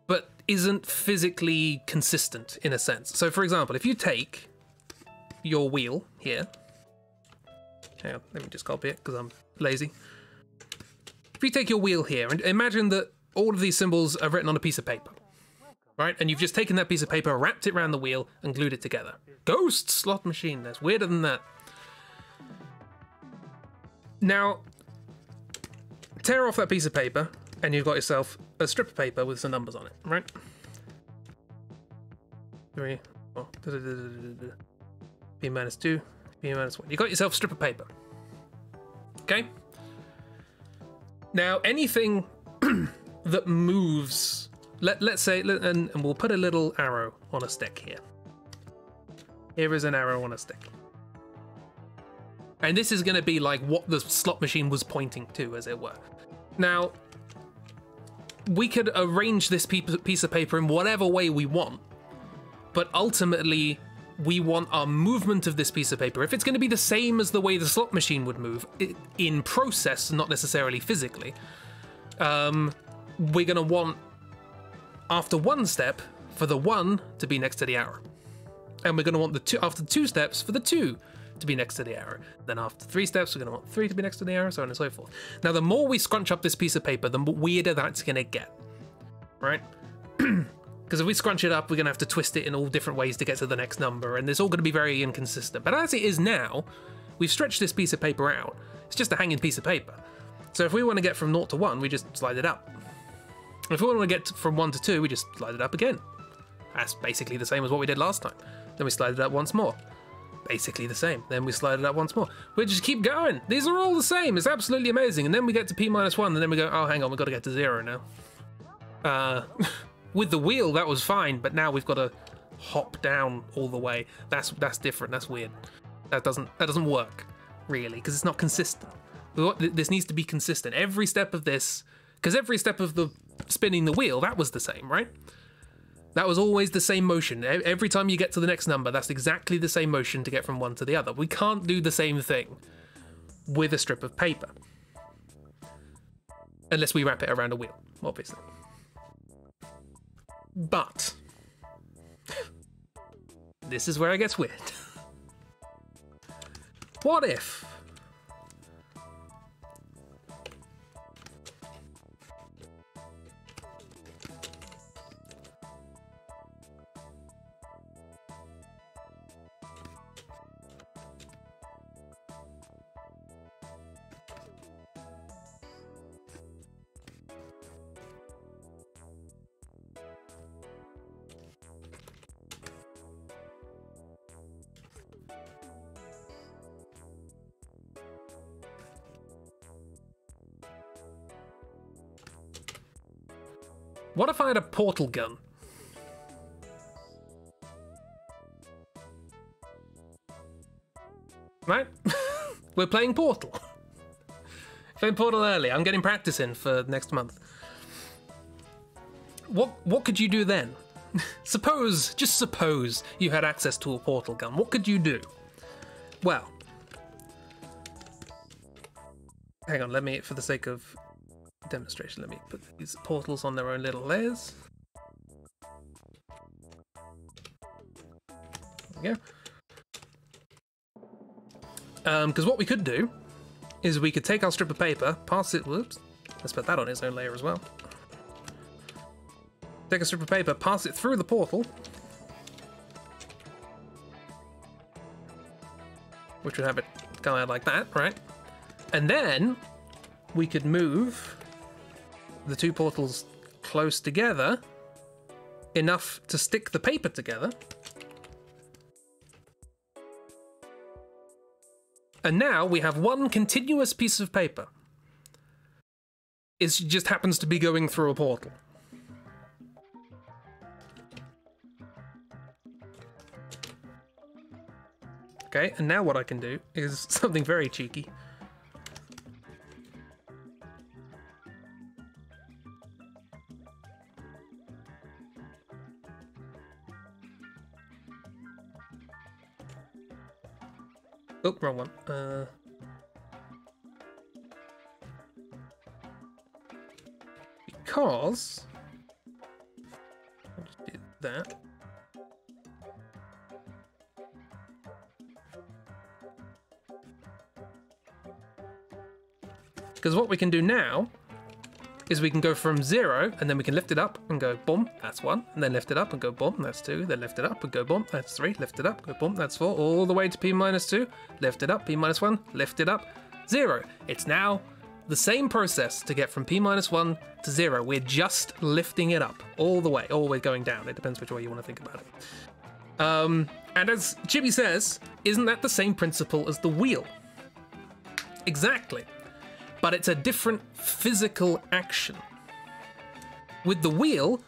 but isn't physically consistent in a sense. So for example, if you take your wheel here, hang on, let me just copy it because I'm lazy. If you take your wheel here and imagine that all of these symbols are written on a piece of paper, right? And you've just taken that piece of paper, wrapped it around the wheel and glued it together. Ghost slot machine, that's weirder than that. Now, tear off that piece of paper, and you've got yourself a strip of paper with some numbers on it, right? 3, 4, B minus 2, B minus 1. You got yourself a strip of paper. Okay? Now, anything that moves, let's say, and we'll put a little arrow on a stick here. Here is an arrow on a stick. And this is going to be like what the slot machine was pointing to, as it were. Now, we could arrange this piece of paper in whatever way we want, but ultimately, we want our movement of this piece of paper, if it's going to be the same as the way the slot machine would move, in process, not necessarily physically, we're going to want, after one step, for the 1 to be next to the arrow. And we're going to want the 2, after 2 steps, for the 2 to be next to the arrow. Then after 3 steps, we're going to want 3 to be next to the arrow, so on and so forth. Now, the more we scrunch up this piece of paper, the weirder that's going to get, right? Because if we scrunch it up, we're going to have to twist it in all different ways to get to the next number, and it's all going to be very inconsistent. But as it is now, we've stretched this piece of paper out. It's just a hanging piece of paper. So if we want to get from 0 to 1, we just slide it up. If we want to get from 1 to 2, we just slide it up again. That's basically the same as what we did last time. Then we slide it up once more. Basically the same. Then we slide it up once more. We just keep going. These are all the same. It's absolutely amazing. And then we get to p-1, and then we go, oh, hang on, we've got to get to 0 now. With the wheel, that was fine, but now we've got to hop down all the way. That's different. That's weird. That doesn't work, really, because it's not consistent. This needs to be consistent. Every step of this, because every step of the spinning the wheel, that was the same, right? That was always the same motion. Every time you get to the next number, that's exactly the same motion to get from one to the other. We can't do the same thing with a strip of paper. Unless we wrap it around a wheel, obviously. But this is where it gets weird. What if I had a portal gun? Right? We're playing Portal. Playing Portal early. I'm getting practice in for next month. What could you do then? Just suppose you had access to a portal gun. What could you do? Well, hang on, let me, for the sake of demonstration, let me put these portals on their own little layers. There we go. Because what we could do is we could take our strip of paper, pass it, whoops, let's put that on its own layer as well. Take a strip of paper, pass it through the portal, which would have it go out like that, right? And then we could move the two portals close together enough to stick the paper together. And now we have one continuous piece of paper. It just happens to be going through a portal. Okay, and now what I can do is something very cheeky. Oh, wrong one. Because I'll just do that. Because what we can do now is we can go from 0, and then we can lift it up and go boom, that's 1, and then lift it up and go boom, that's 2, then lift it up and go boom, that's 3, lift it up, go boom, that's 4, all the way to p-2, lift it up, p-1, lift it up, 0. It's now the same process to get from p-1 to 0. We're just lifting it up all the way going down. It depends which way you want to think about it. And as Chibi says, isn't that the same principle as the wheel? Exactly. But it's a different physical action. With the wheel,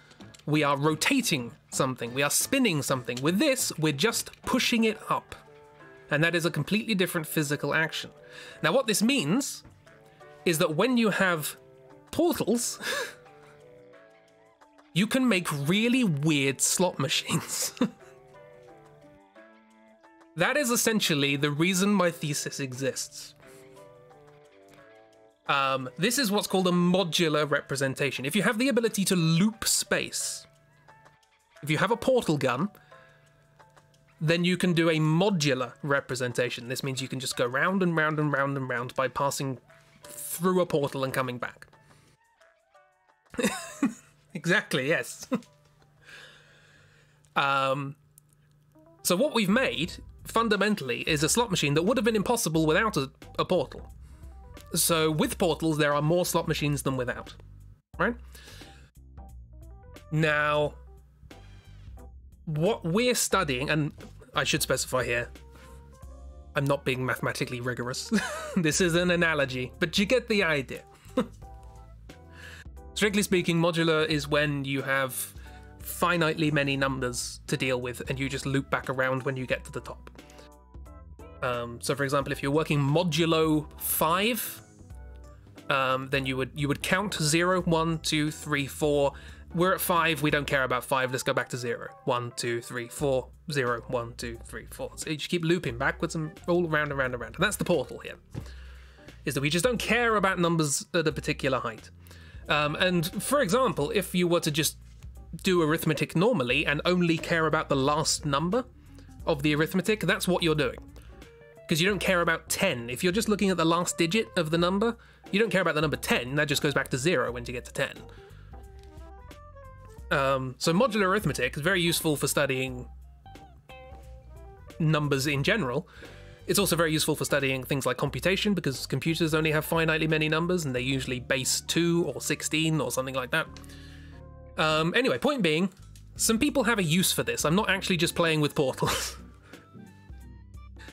we are rotating something, we are spinning something. With this, we're just pushing it up. And that is a completely different physical action. Now, what this means is that when you have portals, you can make really weird slot machines. That is essentially the reason my thesis exists. This is what's called a modular representation. If you have the ability to loop space, if you have a portal gun, then you can do a modular representation. This means you can just go round and round and round and round by passing through a portal and coming back. Exactly, yes. So what we've made, fundamentally, is a slot machine that would have been impossible without a portal. So with portals, there are more slot machines than without, right? Now, what we're studying, and I should specify here, I'm not being mathematically rigorous. This is an analogy, but you get the idea. Strictly speaking, modular is when you have finitely many numbers to deal with and you just loop back around when you get to the top. So for example, if you're working modulo 5, then you would count 0, 1, 2, 3, 4. We're at 5, we don't care about 5, let's go back to 0. 1, 2, 3, 4, 0, 1, 2, 3, 4. So you just keep looping backwards and all around and around and around. And that's the portal here. Is that we just don't care about numbers at a particular height. And for example, if you were to just do arithmetic normally and only care about the last number of the arithmetic, that's what you're doing. Because you don't care about 10. If you're just looking at the last digit of the number, you don't care about the number 10, that just goes back to 0 when you get to 10. So modular arithmetic is very useful for studying numbers in general. It's also very useful for studying things like computation, because computers only have finitely many numbers, and they're usually base 2 or 16 or something like that. Anyway, point being, some people have a use for this. I'm not actually just playing with portals.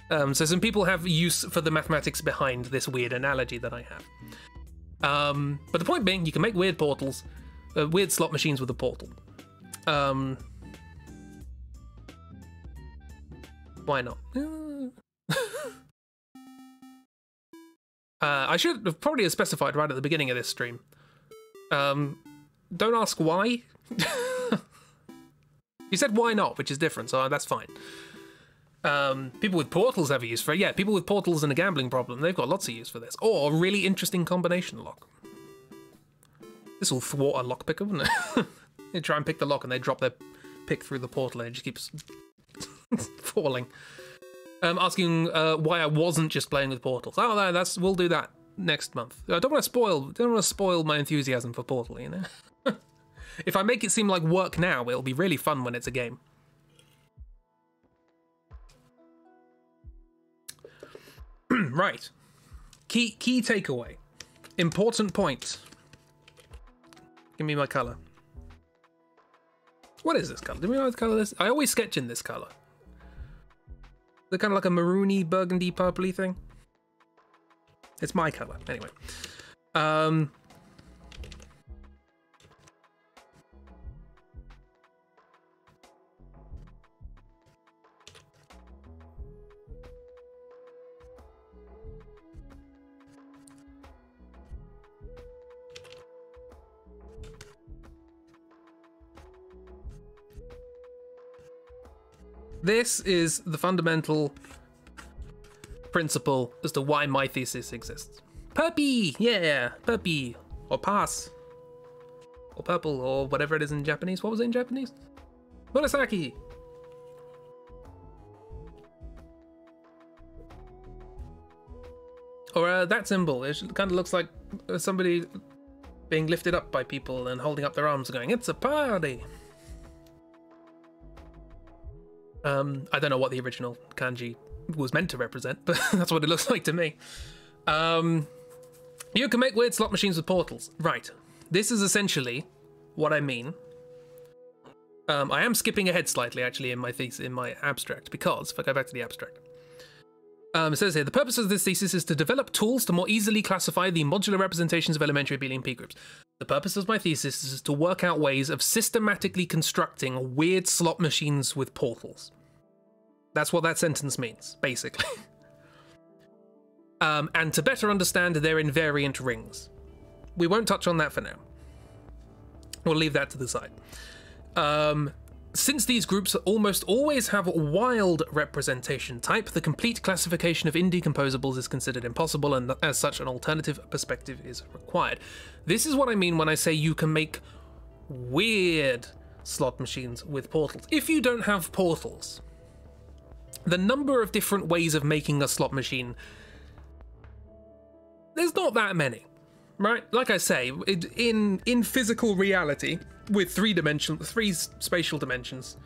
So some people have use for the mathematics behind this weird analogy that I have. But the point being, you can make weird portals, weird slot machines with a portal. Why not? I should have probably specified right at the beginning of this stream. Don't ask why. You said why not, which is different, so that's fine. People with portals have a use for it. Yeah, people with portals and a gambling problem, they've got lots of use for this. Or a really interesting combination lock. This will thwart a lockpicker, wouldn't it? They try and pick the lock and they drop their pick through the portal and it just keeps falling. Asking why I wasn't just playing with portals. Oh, no, we'll do that next month. I don't want to spoil my enthusiasm for Portal, you know. If I make it seem like work now, it'll be really fun when it's a game. Right. Key takeaway. Important point. Give me my color. What is this color? Do we know what color this is? I always sketch in this color. They're kind of like a maroony, burgundy, purpley thing. It's my color, anyway. This is the fundamental principle as to why my thesis exists. Puppy! Yeah, puppy. Or pass. Or purple, or whatever it is in Japanese. What was it in Japanese? Murasaki! Or that symbol. It kind of looks like somebody being lifted up by people and holding up their arms and going, "It's a party!" I don't know what the original kanji was meant to represent, but that's what it looks like to me. You can make weird slot machines with portals. Right. This is essentially what I mean. I am skipping ahead slightly, actually, in my abstract, because, if I go back to the abstract, it says here, the purpose of this thesis is to develop tools to more easily classify the modular representations of elementary abelian p-groups. The purpose of my thesis is to work out ways of systematically constructing weird slot machines with portals. That's what that sentence means, basically. And to better understand their invariant rings. We won't touch on that for now. We'll leave that to the side. Since these groups almost always have a wild representation type, the complete classification of indecomposables is considered impossible, and as such an alternative perspective is required. This is what I mean when I say you can make weird slot machines with portals. If you don't have portals, the number of different ways of making a slot machine, there's not that many, right? Like I say, in physical reality, with three spatial dimensions,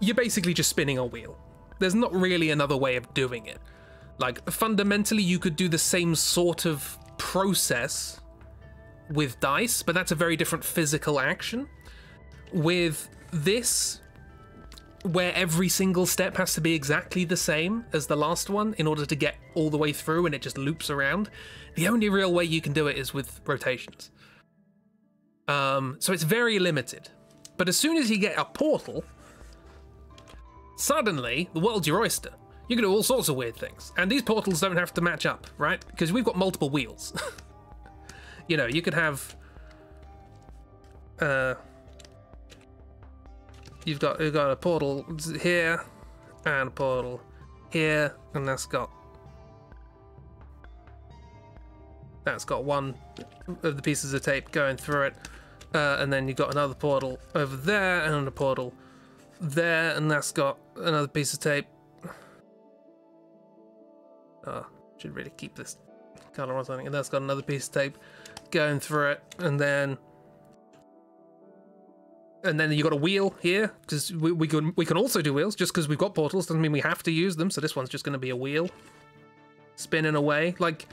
you're basically just spinning a wheel. There's not really another way of doing it. Like, fundamentally, you could do the same sort of process with dice, but that's a very different physical action. With this, where every single step has to be exactly the same as the last one in order to get all the way through and it just loops around, the only real way you can do it is with rotations. So it's very limited. But as soon as you get a portal, suddenly the world's your oyster. You can do all sorts of weird things. And these portals don't have to match up, right? Because we've got multiple wheels. You know, you could have... You've got a portal here, and a portal here, and that's got one of the pieces of tape going through it. And then you've got another portal over there, and a portal there, and that's got another piece of tape. Oh, should really keep this color or something. And that's got another piece of tape going through it, and then you got a wheel here, because we can also do wheels. Just because we've got portals doesn't mean we have to use them. So this one's just going to be a wheel spinning away. Like,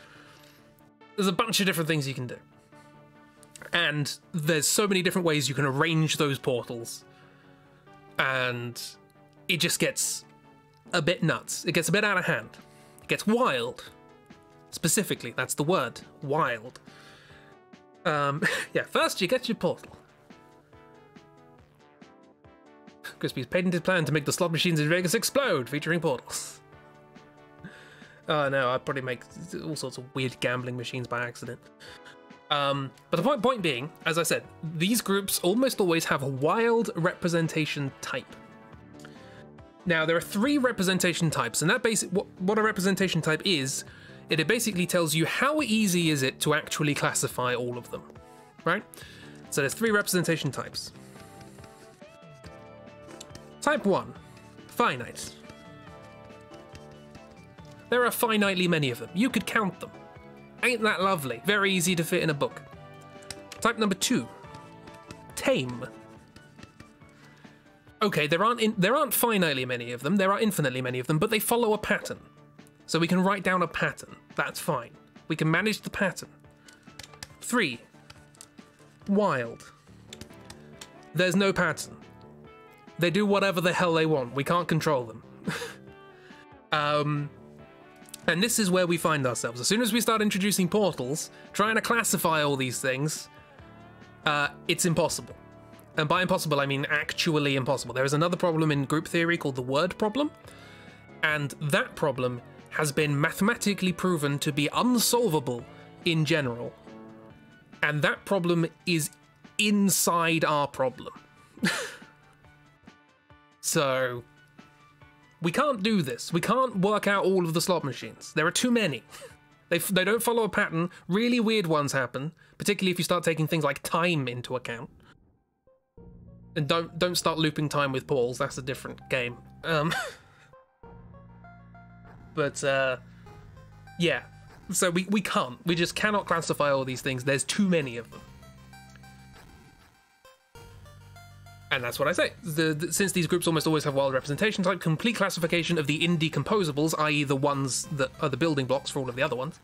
there's a bunch of different things you can do. And there's so many different ways you can arrange those portals. And it just gets a bit nuts. It gets a bit out of hand. It gets wild. Specifically, that's the word. Wild. Yeah, first you get your portal. Crispy's patented plan to make the slot machines in Vegas explode, featuring portals. Oh no, I'd probably make all sorts of weird gambling machines by accident. But the point being, as I said, these groups almost always have a wild representation type. Now, there are 3 representation types, and that what a representation type is, it basically tells you how easy is it to actually classify all of them, right? So there's 3 representation types. Type 1, finite. There are finitely many of them. You could count them. Ain't that lovely? Very easy to fit in a book. Type number 2, tame. Okay, there aren't finitely many of them, there are infinitely many of them, but they follow a pattern. So we can write down a pattern. That's fine. We can manage the pattern. 3, wild. There's no pattern. They do whatever the hell they want. We can't control them. And this is where we find ourselves. As soon as we start introducing portals, trying to classify all these things, it's impossible. And by impossible, I mean actually impossible. There is another problem in group theory called the word problem, and that problem has been mathematically proven to be unsolvable in general. And that problem is inside our problem. So, we can't do this. We can't work out all of the slot machines. There are too many. They don't follow a pattern. Really weird ones happen, particularly if you start taking things like time into account. And don't start looping time with balls. That's a different game. But yeah. So we can't. We just cannot classify all these things. There's too many of them. And that's what I say. Since these groups almost always have wild representation type, complete classification of the indecomposables, i.e. the ones that are the building blocks for all of the other ones,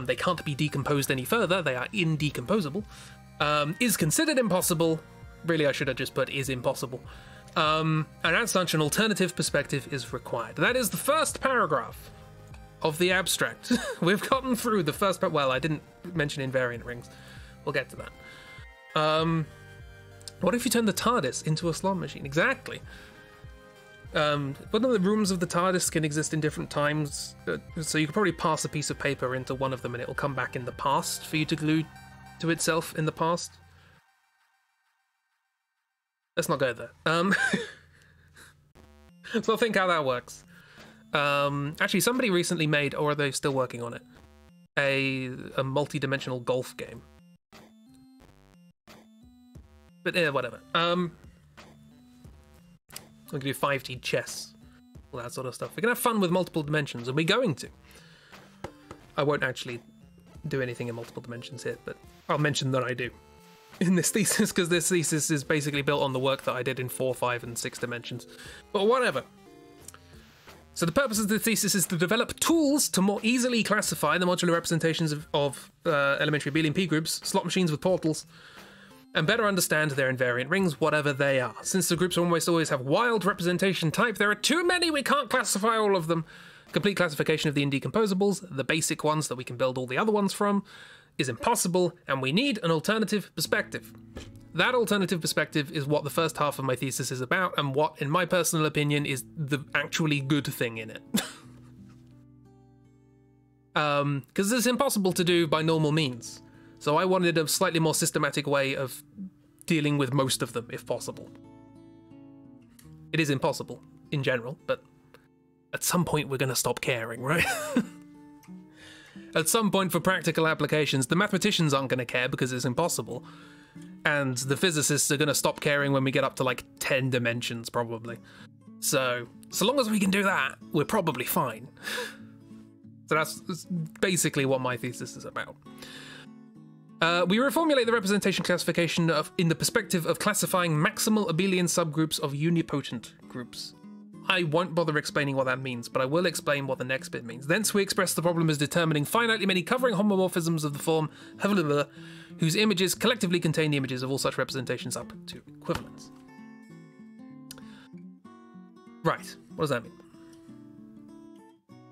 they can't be decomposed any further, they are indecomposable, is considered impossible. Really, I should have just put is impossible. And as such, an alternative perspective is required. That is the first paragraph of the abstract. We've gotten through the first part. Well, I didn't mention invariant rings. We'll get to that. What if you turn the TARDIS into a slot machine? Exactly. One of the rooms of the TARDIS can exist in different times, so you could probably pass a piece of paper into one of them and it will come back in the past for you to glue to itself in the past. Let's not go there. Let's not think how that works. Actually, somebody recently made, or are they still working on it, a multi-dimensional golf game. But whatever. I'm gonna do 5D chess, all that sort of stuff. We're gonna have fun with multiple dimensions, and we're going to. I won't actually do anything in multiple dimensions here, but I'll mention that I do in this thesis, because this thesis is basically built on the work that I did in 4, 5, and 6 dimensions. But whatever. So the purpose of the thesis is to develop tools to more easily classify the modular representations of elementary abelian p-groups, slot machines with portals, and better understand their invariant rings, whatever they are. Since the groups almost always have wild representation type, there are too many, we can't classify all of them. Complete classification of the indecomposables, the basic ones that we can build all the other ones from, is impossible, and we need an alternative perspective. That alternative perspective is what the first half of my thesis is about, and what, in my personal opinion, is the actually good thing in it. Because it's impossible to do by normal means. So I wanted a slightly more systematic way of dealing with most of them, if possible. It is impossible, in general, but at some point we're going to stop caring, right? At some point, for practical applications, the mathematicians aren't going to care because it's impossible. And the physicists are going to stop caring when we get up to like 10 dimensions, probably. So long as we can do that, we're probably fine. So that's basically what my thesis is about. We reformulate the representation classification in the perspective of classifying maximal abelian subgroups of unipotent groups. I won't bother explaining what that means, but I will explain what the next bit means. Thence we express the problem as determining finitely many covering homomorphisms of the form whose images collectively contain the images of all such representations up to equivalence. Right, what does that mean?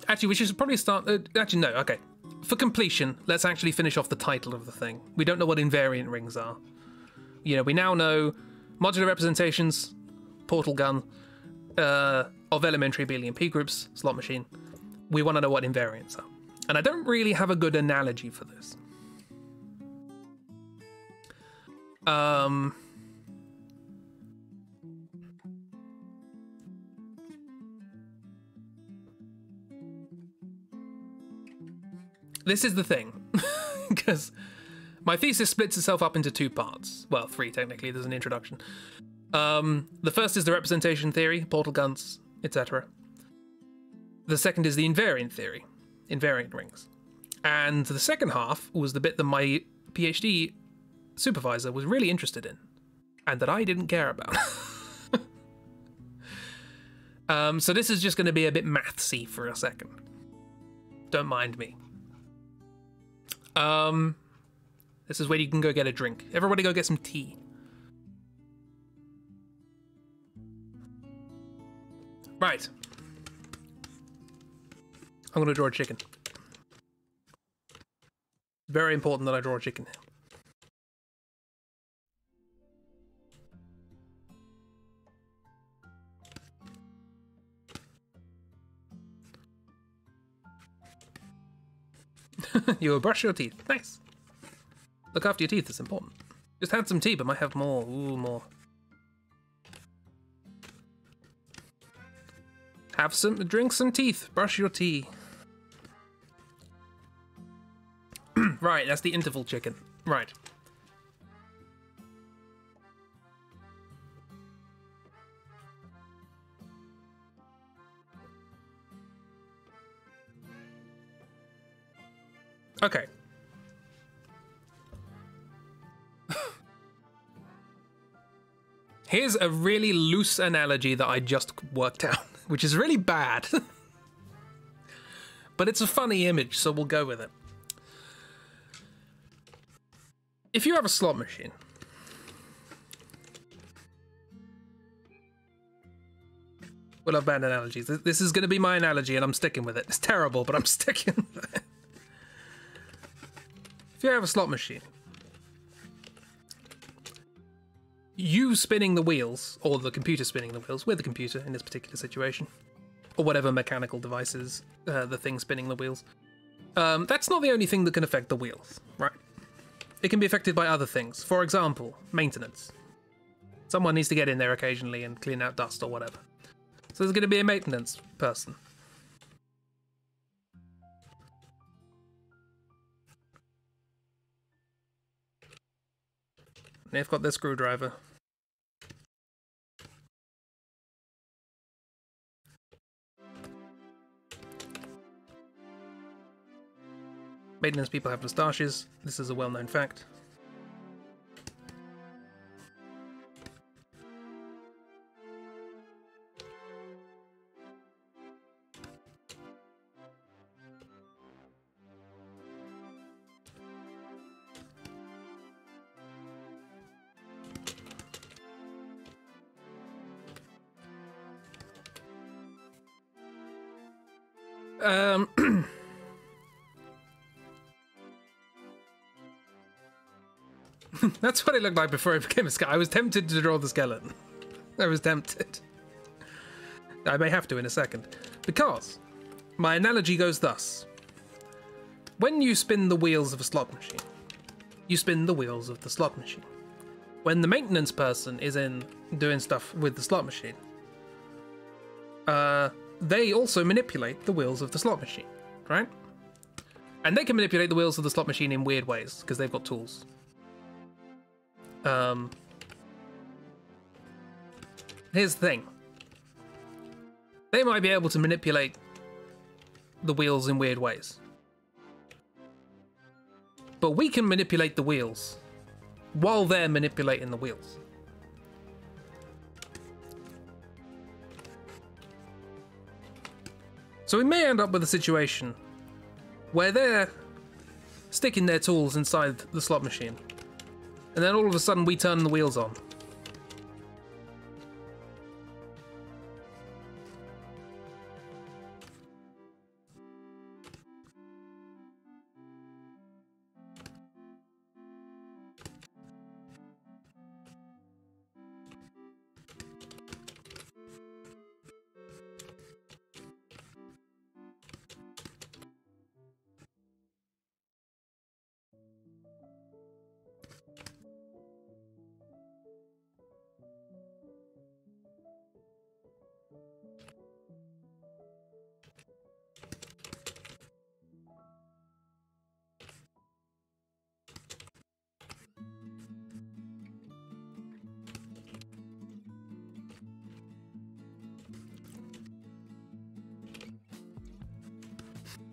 Actually, we should probably start... actually, no, okay. For completion, let's actually finish off the title of the thing. We don't know what invariant rings are. You know, we now know modular representations, portal gun, of elementary abelian p-groups, slot machine. We want to know what invariants are. And I don't really have a good analogy for this. This is the thing, because my thesis splits itself up into 2 parts. Well, 3 technically, there's an introduction. The first is the representation theory, portal guns, etc. The second is the invariant theory, invariant rings. And the second half was the bit that my PhD supervisor was really interested in, and that I didn't care about. So this is just going to be a bit mathsy for a second. Don't mind me. This is where you can go get a drink. Everybody go get some tea. Right. I'm going to draw a chicken. Very important that I draw a chicken here. You will brush your teeth. Nice. Look after your teeth, it's important. Just had some tea, but might have more. Ooh, more. Drink some teeth. Brush your tea. Right, that's the interval chicken. Right. Okay. Here's a really loose analogy that I just worked out, which is really bad. But it's a funny image, so we'll go with it. If you have a slot machine, we'll have bad analogies. This is going to be my analogy, and I'm sticking with it. It's terrible, but I'm sticking with it. If you have a slot machine, you spinning the wheels, or the computer spinning the wheels, with the computer in this particular situation, or whatever mechanical device is the thing spinning the wheels, that's not the only thing that can affect the wheels, right? It can be affected by other things. For example, maintenance. Someone needs to get in there occasionally and clean out dust or whatever. So there's going to be a maintenance person. They've got their screwdriver. Maintenance people have moustaches. This is a well-known fact. That's what it looked like before it became a skeleton. I was tempted to draw the skeleton. I was tempted. I may have to in a second. Because my analogy goes thus. When you spin the wheels of a slot machine, you spin the wheels of the slot machine. When the maintenance person is in doing stuff with the slot machine, they also manipulate the wheels of the slot machine, right? And they can manipulate the wheels of the slot machine in weird ways, because they've got tools. Here's the thing. They might be able to manipulate the wheels in weird ways. But we can manipulate the wheels while they're manipulating the wheels. So we may end up with a situation where they're sticking their tools inside the slot machine, and then all of a sudden we turn the wheels on.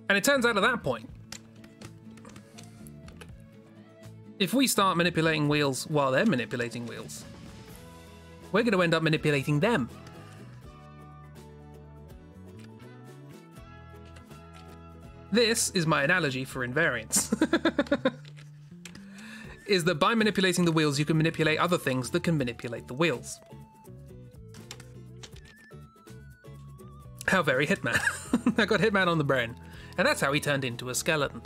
And it turns out at that point, if we start manipulating wheels while they're manipulating wheels, we're going to end up manipulating them. This is my analogy for invariance. Is that by manipulating the wheels, you can manipulate other things that can manipulate the wheels. How very Hitman. I got Hitman on the brain. And that's how he turned into a skeleton.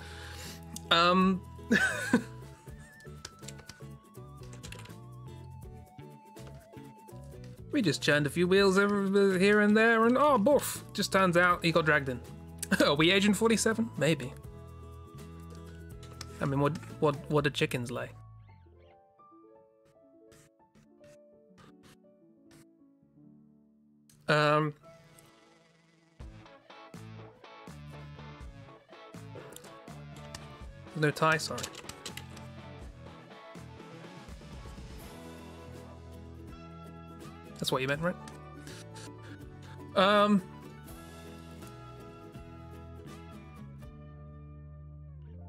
We just churned a few wheels here and there, and oh, boof! Just turns out he got dragged in. Are we Agent 47? Maybe. I mean, what do chickens lay? No tie, sorry. That's what you meant, right?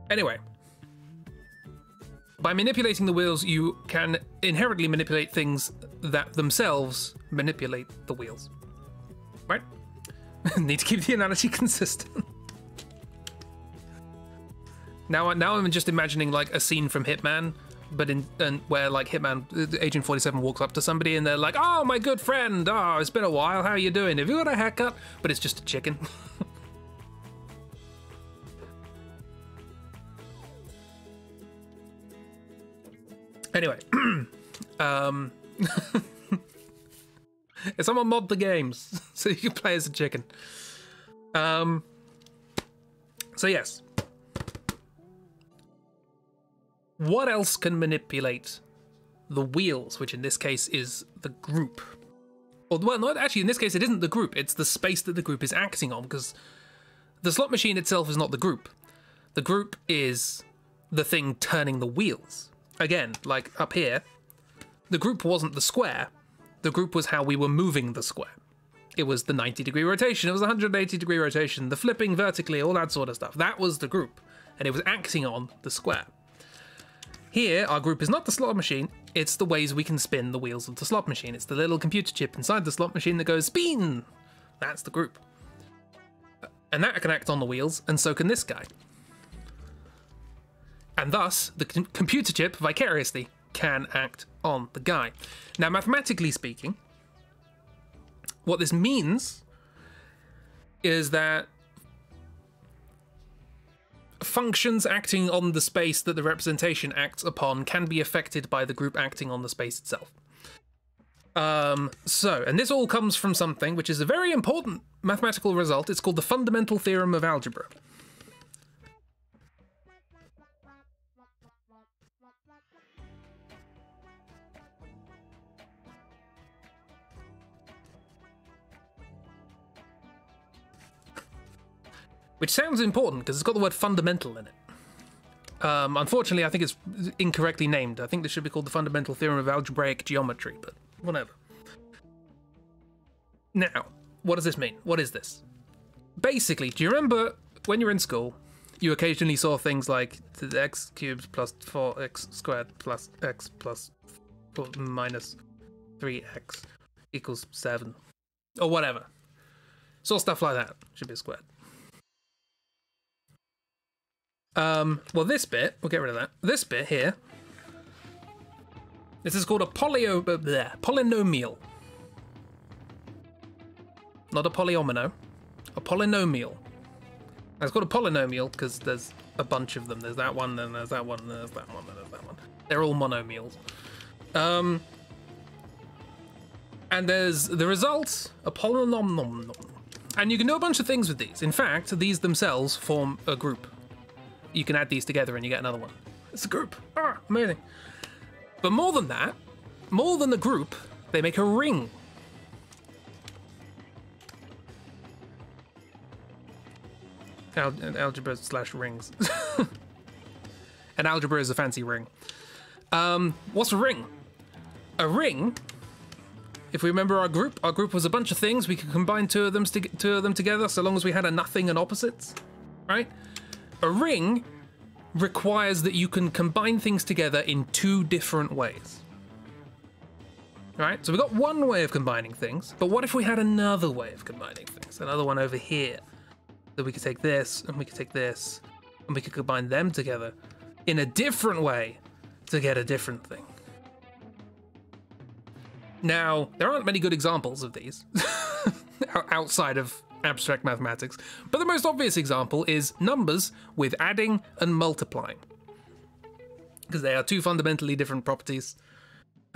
Anyway. By manipulating the wheels, you can inherently manipulate things that themselves manipulate the wheels. Right? Need to keep the analogy consistent. Now I'm just imagining like a scene from Hitman, but where like Hitman, Agent 47 walks up to somebody and they're like, "Oh, my good friend, oh, it's been a while, how are you doing? Have you got a haircut?" But it's just a chicken. Anyway, someone mod the games so you can play as a chicken. So yes. What else can manipulate the wheels, which in this case is the group. Or, well, not actually, in this case, it isn't the group. It's the space that the group is acting on, because the slot machine itself is not the group. The group is the thing turning the wheels. Again, like up here, the group wasn't the square. The group was how we were moving the square. It was the 90-degree rotation. It was the 180-degree rotation, the flipping vertically, all that sort of stuff. That was the group, and it was acting on the square. Here, our group is not the slot machine. It's the ways we can spin the wheels of the slot machine. It's the little computer chip inside the slot machine that goes spin. That's the group. And that can act on the wheels, and so can this guy. And thus, the computer chip vicariously can act on the guy. Now, mathematically speaking, what this means is that functions acting on the space that the representation acts upon can be affected by the group acting on the space itself. And this all comes from something which is a very important mathematical result. It's called the fundamental theorem of algebra. Which sounds important because it's got the word fundamental in it. Unfortunately, I think it's incorrectly named. I think this should be called the fundamental theorem of algebraic geometry, but whatever. Now, what does this mean? What is this? Basically, do you remember when you were in school, you occasionally saw things like x cubed plus 4x squared plus x plus minus 3x equals 7, or whatever. Saw stuff like that. Should be squared. Well, this bit, we'll get rid of that. This bit here, this is called a polynomial. Not a polyomino, a polynomial. And it's called a polynomial because there's a bunch of them. There's that one, then there's that one, then there's that one, then there's that one. They're all monomials. And there's the result, a polynomial. And you can do a bunch of things with these. In fact, these themselves form a group. You can add these together and you get another one. It's a group. Ah, amazing. But more than that, more than the group, they make a ring. Algebra slash rings. And algebra is a fancy ring. What's a ring? A ring, if we remember our group was a bunch of things. We could combine two of them together so long as we had a nothing and opposites, right? A ring requires that you can combine things together in two different ways. Right? So we've got one way of combining things, but what if we had another way of combining things? Another one over here. So we could take this, and we could take this, and we could combine them together in a different way to get a different thing. Now, there aren't many good examples of these outside of abstract mathematics, but the most obvious example is numbers with adding and multiplying, because they are two fundamentally different properties,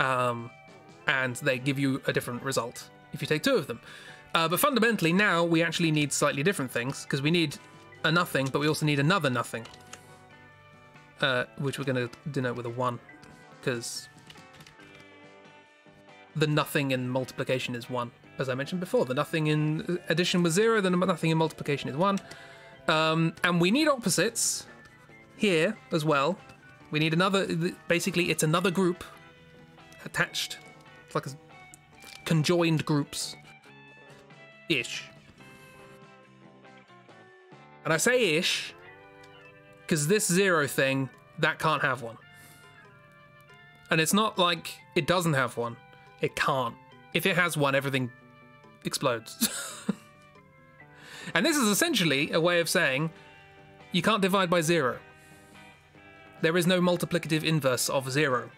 and they give you a different result if you take two of them. But fundamentally now we actually need slightly different things, because we need a nothing, but we also need another nothing, which we're going to denote with a 1, because the nothing in multiplication is 1. As I mentioned before, the nothing in addition was 0, the nothing in multiplication is 1. And we need opposites here as well. We need another, basically it's another group attached. It's like a conjoined groups-ish. And I say ish, because this 0 thing, that can't have one. And it's not like it doesn't have one. It can't. If it has one, everything explodes. And this is essentially a way of saying you can't divide by 0. There is no multiplicative inverse of 0.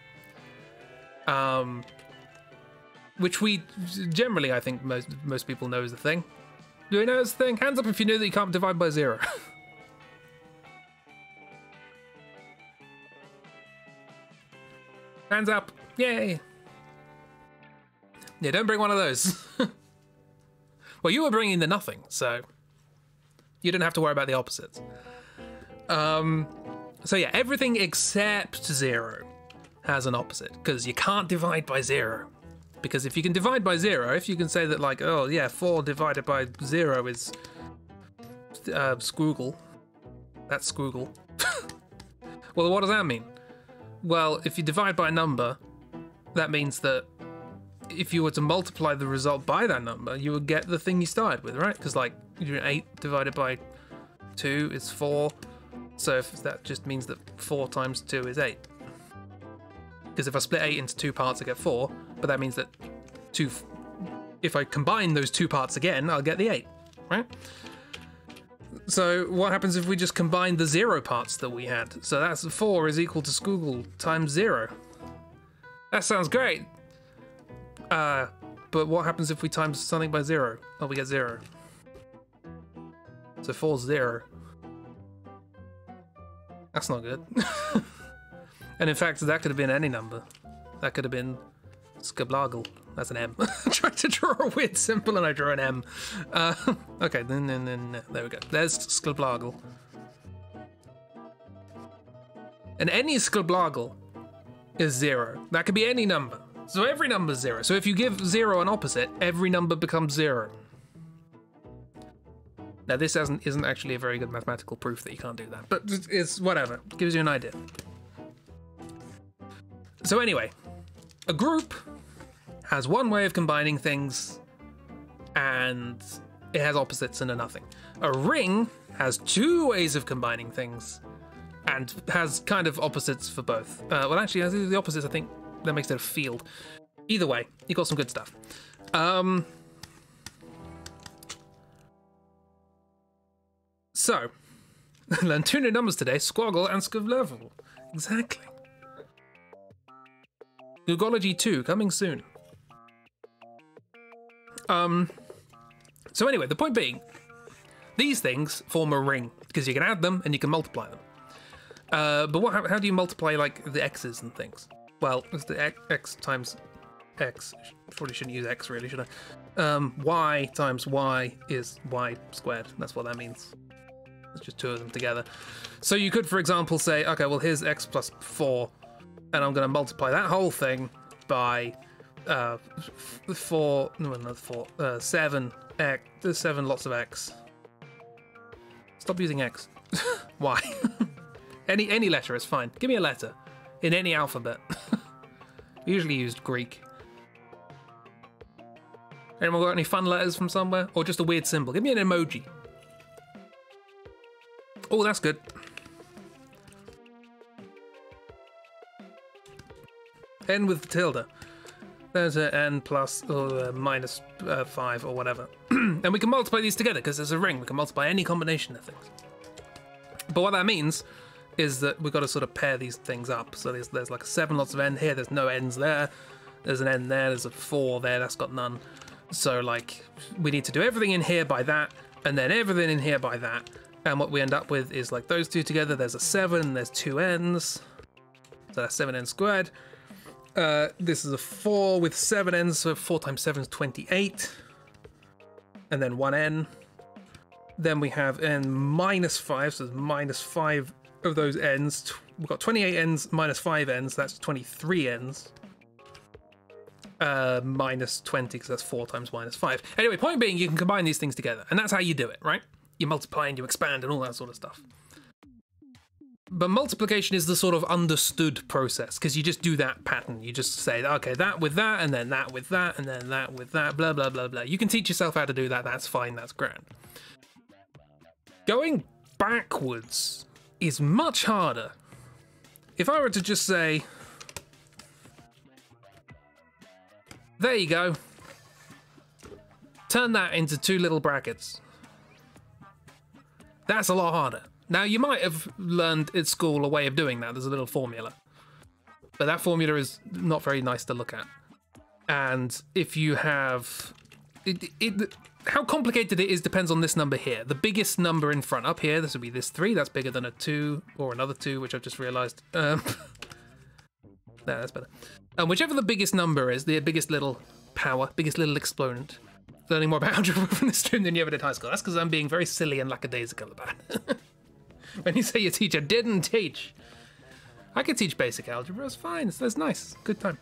Which we generally, I think most people know is the thing. Do we know it's the thing? Hands up if you knew that you can't divide by 0. Hands up. Yay. Yeah, don't bring one of those. Well, you were bringing the nothing, so you didn't have to worry about the opposites. So yeah, everything except 0 has an opposite, because you can't divide by 0. Because if you can divide by 0, if you can say that, like, oh yeah, 4 divided by 0 is Scroogle. That's Scroogle. Well, what does that mean? Well, if you divide by a number, that means that if you were to multiply the result by that number, you would get the thing you started with, right? Because, like, 8 divided by 2 is 4. So if that just means that 4 times 2 is 8. Because if I split 8 into 2 parts, I get 4. But that means that if I combine those 2 parts again, I'll get the 8, right? So what happens if we just combine the 0 parts that we had? So that's 4 is equal to Scroogle times 0. That sounds great. But what happens if we times something by 0? Oh, we get 0. So 4's 0. That's not good. And in fact, that could have been any number. That could have been Skablagle. That's an M. I tried to draw a weird symbol and I drew an M. Okay, then there we go. There's Skablagle. And any Skablagle is 0. That could be any number. So every number is 0. So if you give 0 an opposite, every number becomes 0. Now this isn't actually a very good mathematical proof that you can't do that, but it's whatever. It gives you an idea. So anyway, a group has one way of combining things, and it has opposites and a nothing. A ring has 2 ways of combining things, and has kind of opposites for both. Well, actually, the opposites, I think, that makes it a field. Either way, you got some good stuff. So, learn 2 new numbers today, Squoggle and Skavlevel. Exactly. Googology 2, coming soon. So anyway, the point being, these things form a ring, because you can add them and you can multiply them. But how do you multiply, like, the x's and things? Well, it's the x times x. Probably shouldn't use x, really, should I? Y times y is y squared. That's what that means. It's just 2 of them together. So you could, for example, say, okay, well, here's x plus 4, and I'm going to multiply that whole thing by 7 x. There's 7 lots of x. Stop using x. Why? Any letter is fine. Give me a letter in any alphabet. Usually used Greek. Anyone got any fun letters from somewhere? Or just a weird symbol? Give me an emoji. Oh, that's good. N with tilde. There's an n plus or minus 5 or whatever. And we can multiply these together because there's a ring. We can multiply any combination of things. But what that means is that we've got to sort of pair these things up. So there's like 7 lots of n here. There's no n's there. There's an n there. There's a 4 there. That's got none. So like we need to do everything in here by that, and then everything in here by that. And what we end up with is like those 2 together. There's a 7. There's 2 n's. So that's 7n squared. This is a 4 with 7 n's. So 4 times 7 is 28. And then 1 n. Then we have n minus 5. So there's minus 5 of those n's. We've got 28 n's minus 5 n's. That's 23 n's. Minus 20 because that's 4 times minus 5. Anyway, point being, you can combine these things together. And that's how you do it, right? You multiply and you expand and all that sort of stuff. But multiplication is the sort of understood process, because you just do that pattern. You just say, okay, that with that, and then that with that, and then that with that, blah, blah, blah, blah. You can teach yourself how to do that. That's fine. That's grand. Going backwards is much harder. If I were to just say, there you go, turn that into 2 little brackets. That's a lot harder. Now, you might have learned at school a way of doing that. There's a little formula. But that formula is not very nice to look at. And if you have... how complicated it is depends on this number here. The biggest number in front up here, this would be this 3. That's bigger than a 2 or another 2, which I've just realised. No, that's better. And whichever the biggest number is, the biggest little power, biggest little exponent. Learning more about algebra from this stream than you ever did in high school. That's because I'm being very silly and lackadaisical about it. When you say your teacher didn't teach. I could teach basic algebra. It's fine. That's nice. Good time.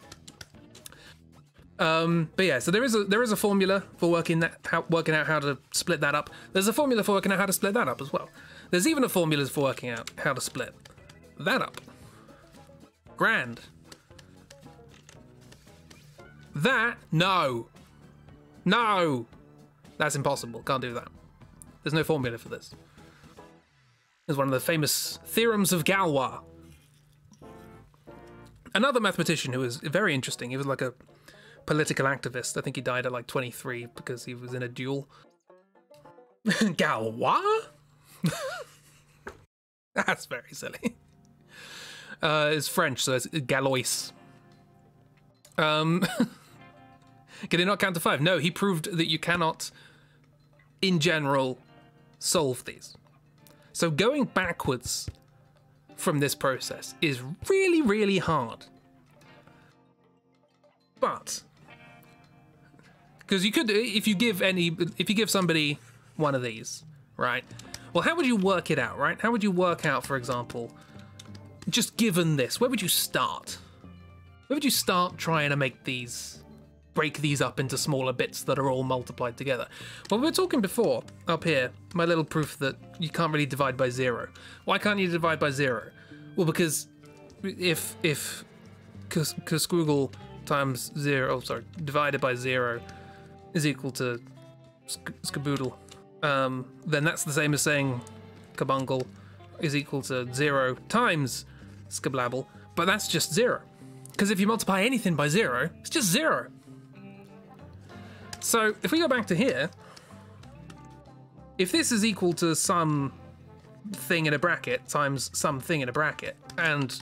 But yeah, so there is a formula for working out how to split that up. There's a formula for working out how to split that up as well. There's even a formula for working out how to split that up. Grand. That, no. That's impossible. Can't do that. There's no formula for this. It's one of the famous theorems of Galois. Another mathematician who was very interesting. He was like a political activist. I think he died at like 23 because he was in a duel. Galois? That's very silly. It's French, so it's Galois. Can it not count to 5? No, he proved that you cannot, in general, solve these. So going backwards from this process is really, really hard. But because you could, if you give somebody one of these, right? Well, how would you work it out, right? How would you work out, for example, just given this, where would you start? Where would you start trying to break these up into smaller bits that are all multiplied together? Well, we were talking before, up here, my little proof that you can't really divide by 0. Why can't you divide by 0? Well, because if squiggle times 0, divided by 0 is equal to skaboodle, then that's the same as saying kabungle is equal to 0 times skablabble, but that's just 0. Because if you multiply anything by 0, it's just 0. So if we go back to here, if this is equal to some thing in a bracket times some thing in a bracket, and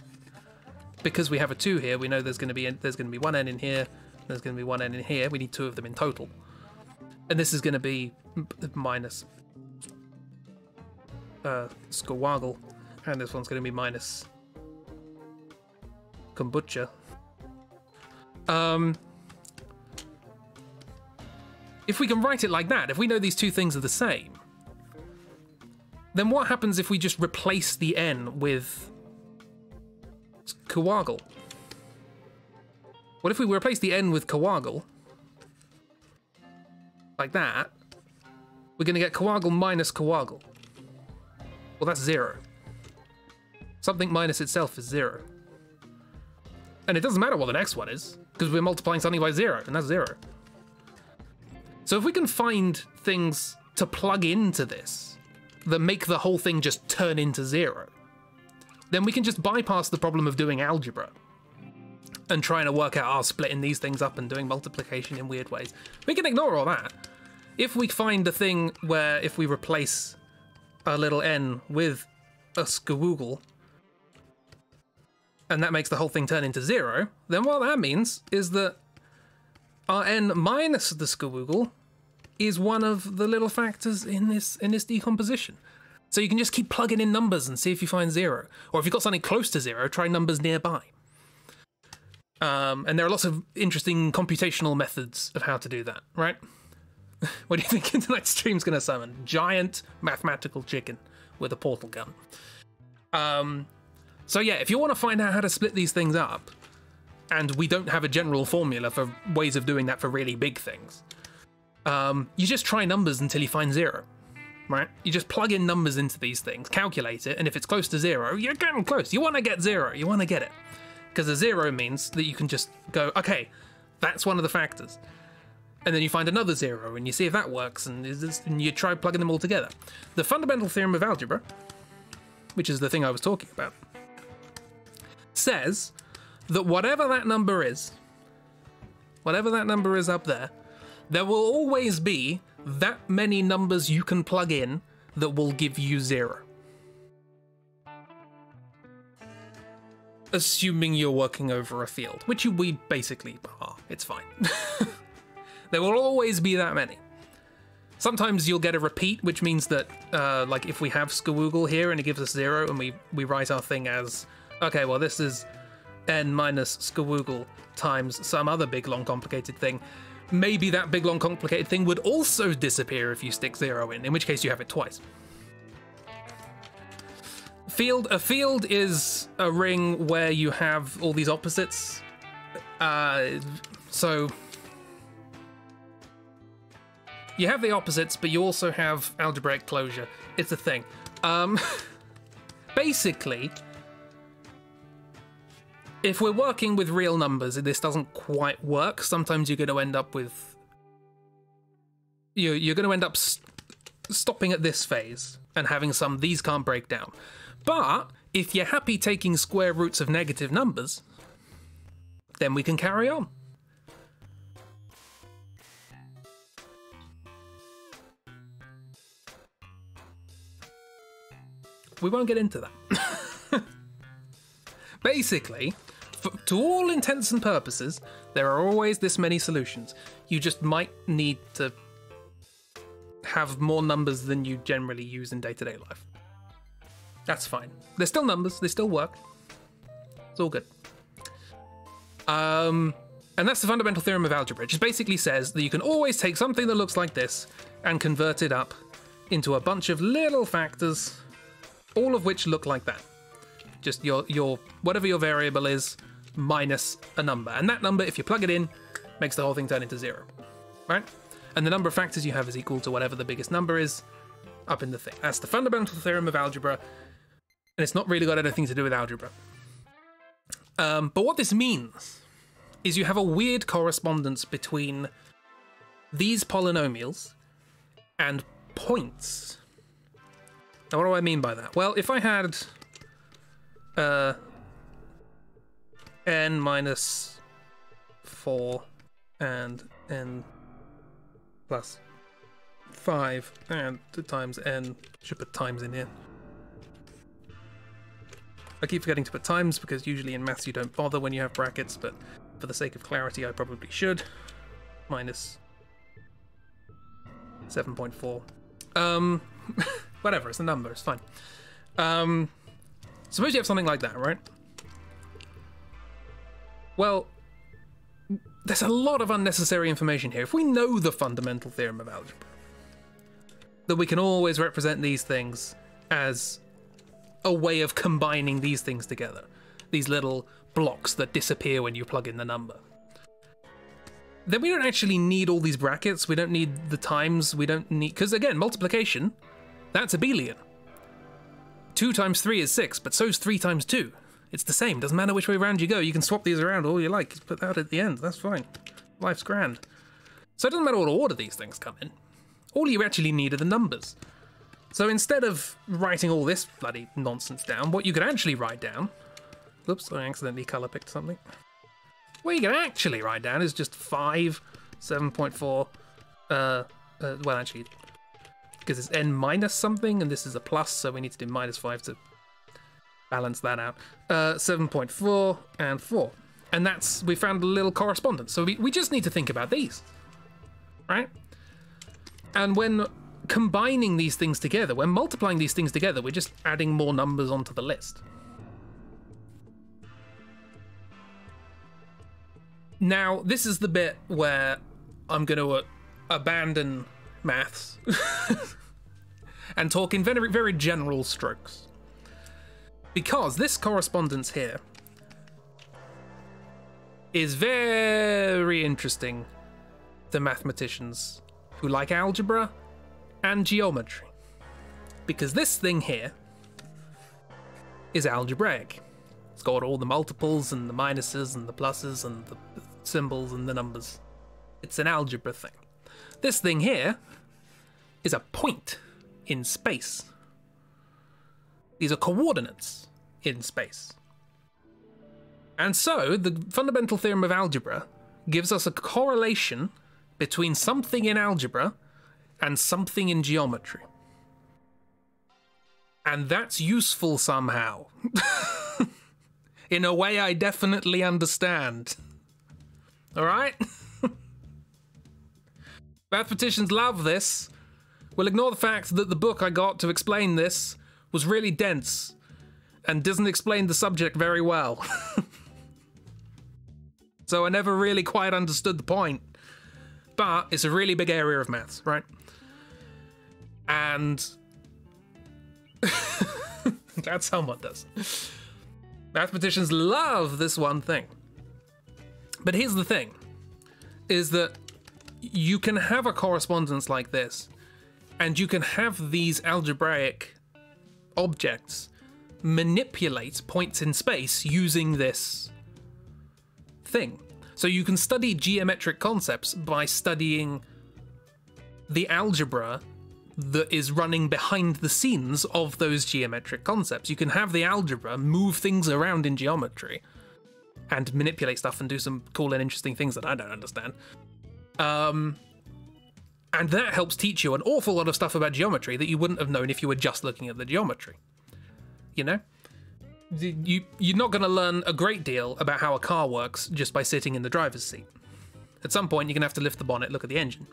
because we have a 2 here, we know there's going to be one n in here, there's going to be one n in here. We need 2 of them in total, and this is going to be minus skawaggle, and this one's going to be minus kombucha. If we can write it like that, if we know these two things are the same, then what happens if we just replace the n with kawaggle? What if we replace the n with kawaggle? Like that. We're going to get kawaggle minus kawaggle. Well, that's 0. Something minus itself is 0. And it doesn't matter what the next one is, because we're multiplying something by 0, and that's 0. So if we can find things to plug into this that make the whole thing just turn into 0, then we can just bypass the problem of doing algebra and trying to work out splitting these things up and doing multiplication in weird ways. We can ignore all that. If we find a thing where if we replace a little n with a skawoogle, and that makes the whole thing turn into 0, then what that means is that our n minus the skawoogle is one of the little factors in this decomposition. So you can just keep plugging in numbers and see if you find 0. Or if you've got something close to 0, try numbers nearby. And there are lots of interesting computational methods of how to do that, right? What do you think tonight's stream's going to summon? Giant mathematical chicken with a portal gun. So yeah, if you want to find out how to split these things up, and we don't have a general formula for ways of doing that for really big things, you just try numbers until you find 0, right? You just plug in numbers into these things, calculate it, and if it's close to 0, you're getting close. You want to get 0, you want to get it. Because a 0 means that you can just go, okay, that's one of the factors. And then you find another 0, and you see if that works, and you try plugging them all together. The fundamental theorem of algebra, which is the thing I was talking about, says that whatever that number is up there will always be that many numbers you can plug in that will give you 0. Assuming you're working over a field, which we basically are. It's fine. There will always be that many. Sometimes you'll get a repeat, which means that, like if we have skawoogle here and it gives us 0, and we write our thing as, okay, well this is n minus skawoogle times some other big long complicated thing. Maybe that big long complicated thing would also disappear if you stick 0 in which case you have it twice. A field is a ring where you have all these opposites. So you have the opposites, but you also have algebraic closure. It's a thing. Basically, if we're working with real numbers, this doesn't quite work. Sometimes you're going to end up with... You're going to end up stopping at this phase and having some these can't break down. But if you're happy taking square roots of negative numbers, then we can carry on. We won't get into that. Basically, to all intents and purposes, there are always this many solutions. You just might need to have more numbers than you generally use in day-to-day life. That's fine. They're still numbers, they still work. It's all good. And that's the fundamental theorem of algebra. It just basically says that you can always take something that looks like this and convert it up into a bunch of little factors, all of which look like that. Just your whatever your variable is minus a number. And that number, if you plug it in, makes the whole thing turn into 0. Right? And the number of factors you have is equal to whatever the biggest number is up in the thing. That's the fundamental theorem of algebra. And it's not really got anything to do with algebra. But what this means is you have a weird correspondence between these polynomials and points. Now, what do I mean by that? Well, if I had n minus 4 and n plus 5 and times n, should put times in here. I keep forgetting to put times because usually in maths you don't bother when you have brackets, but for the sake of clarity I probably should. Minus 7.4. Whatever, it's a number, it's fine. Suppose you have something like that, right? Well, there's a lot of unnecessary information here. If we know the fundamental theorem of algebra, then we can always represent these things as a way of combining these things together. These little blocks that disappear when you plug in the number. Then we don't actually need all these brackets, we don't need the times, we don't need... Because again, multiplication, that's abelian. 2 times 3 is 6, but so's 3 times 2. It's the same, doesn't matter which way around you go, you can swap these around all you like, just put that at the end, that's fine. Life's grand. So it doesn't matter what order these things come in. All you actually need are the numbers. So instead of writing all this bloody nonsense down, what you could actually write down... Oops, I accidentally colour picked something. What you can actually write down is just 5, 7.4, well actually, because it's n minus something, and this is a plus, so we need to do minus 5 to balance that out. 7.4 and 4. And that's, we found a little correspondence. So we just need to think about these, right? And when combining these things together, when multiplying these things together, we're just adding more numbers onto the list. Now, this is the bit where I'm going to abandon maths and talk in very, very general strokes. Because this correspondence here is very interesting to mathematicians who like algebra and geometry. Because this thing here is algebraic. It's got all the multiples and the minuses and the pluses and the symbols and the numbers. It's an algebra thing. This thing here is a point in space. These are coordinates in space. And so the fundamental theorem of algebra gives us a correlation between something in algebra and something in geometry. And that's useful somehow. In a way I definitely understand. Alright? Mathematicians love this. We'll ignore the fact that the book I got to explain this was really dense and doesn't explain the subject very well. So I never really quite understood the point. But it's a really big area of maths, right? And Glad someone does. Mathematicians love this one thing. But here's the thing, is that you can have a correspondence like this, and you can have these algebraic objects manipulate points in space using this thing. So you can study geometric concepts by studying the algebra that is running behind the scenes of those geometric concepts. You can have the algebra move things around in geometry and manipulate stuff and do some cool and interesting things that I don't understand. And that helps teach you an awful lot of stuff about geometry that you wouldn't have known if you were just looking at the geometry. You know? You're not going to learn a great deal about how a car works just by sitting in the driver's seat. At some point, you're going to have to lift the bonnet, look at the engine.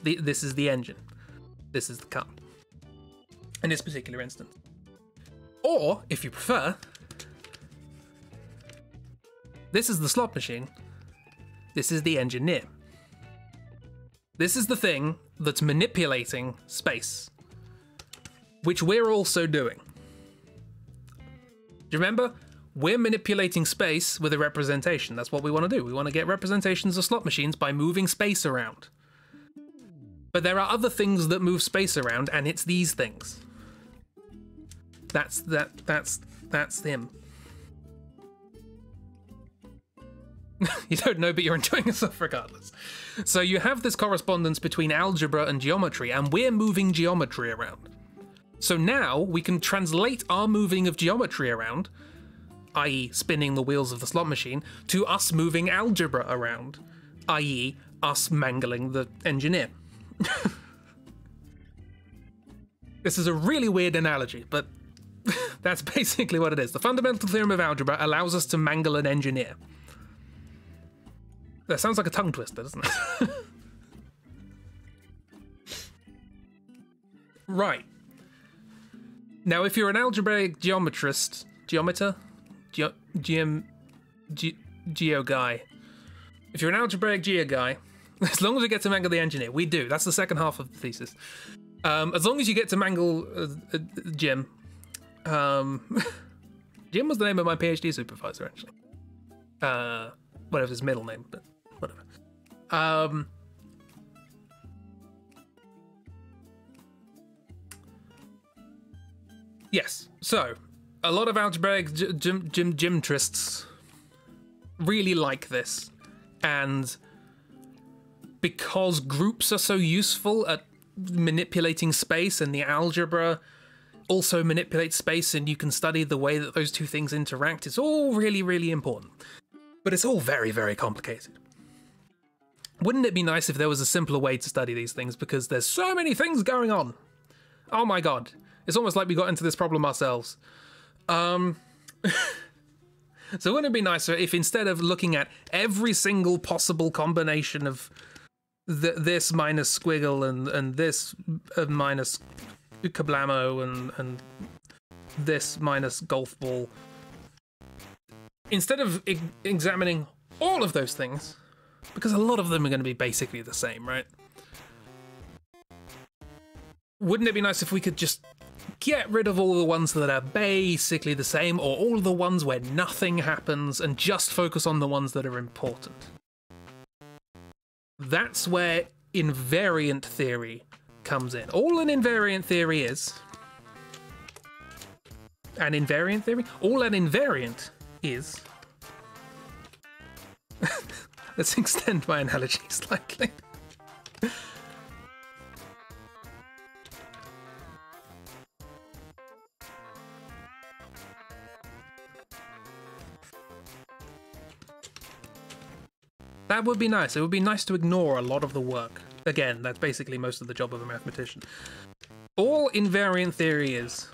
This is the engine. This is the car. In this particular instance. Or, if you prefer, this is the slot machine. This is the engineer. This is the thing that's manipulating space, which we're also doing. Do you remember? We're manipulating space with a representation. That's what we want to do. We want to get representations of slot machines by moving space around. But there are other things that move space around, and it's these things. That's him. You don't know, but you're enjoying yourself regardless. So you have this correspondence between algebra and geometry, and we're moving geometry around. So now we can translate our moving of geometry around, i.e. spinning the wheels of the slot machine, to us moving algebra around, i.e. us mangling the engineer. This is a really weird analogy, but that's basically what it is. The fundamental theorem of algebra allows us to mangle an engineer. That sounds like a tongue twister, doesn't it? Right. Now, if you're an algebraic geometrist, geo guy. If you're an algebraic geo guy, as long as we get to mangle the engineer, we do. That's the second half of the thesis. As long as you get to mangle Jim. Jim was the name of my PhD supervisor, actually. Whatever his middle name, but whatever. Yes, so a lot of algebraic geometrists really like this, and because groups are so useful at manipulating space, and the algebra also manipulates space, and you can study the way that those two things interact, it's all really, really important. But it's all very, very complicated. Wouldn't it be nice if there was a simpler way to study these things, because there's so many things going on? Oh my god. It's almost like we got into this problem ourselves. So wouldn't it be nicer if instead of looking at every single possible combination of this minus squiggle and this minus kablamo and this minus golf ball, instead of examining all of those things, because a lot of them are going to be basically the same, right? Wouldn't it be nice if we could just get rid of all the ones that are basically the same, or all the ones where nothing happens, and just focus on the ones that are important? That's where invariant theory comes in. All an invariant theory is... An invariant theory? All an invariant is... Let's extend my analogy slightly. That would be nice. It would be nice to ignore a lot of the work. Again, that's basically most of the job of a mathematician. All invariant theory is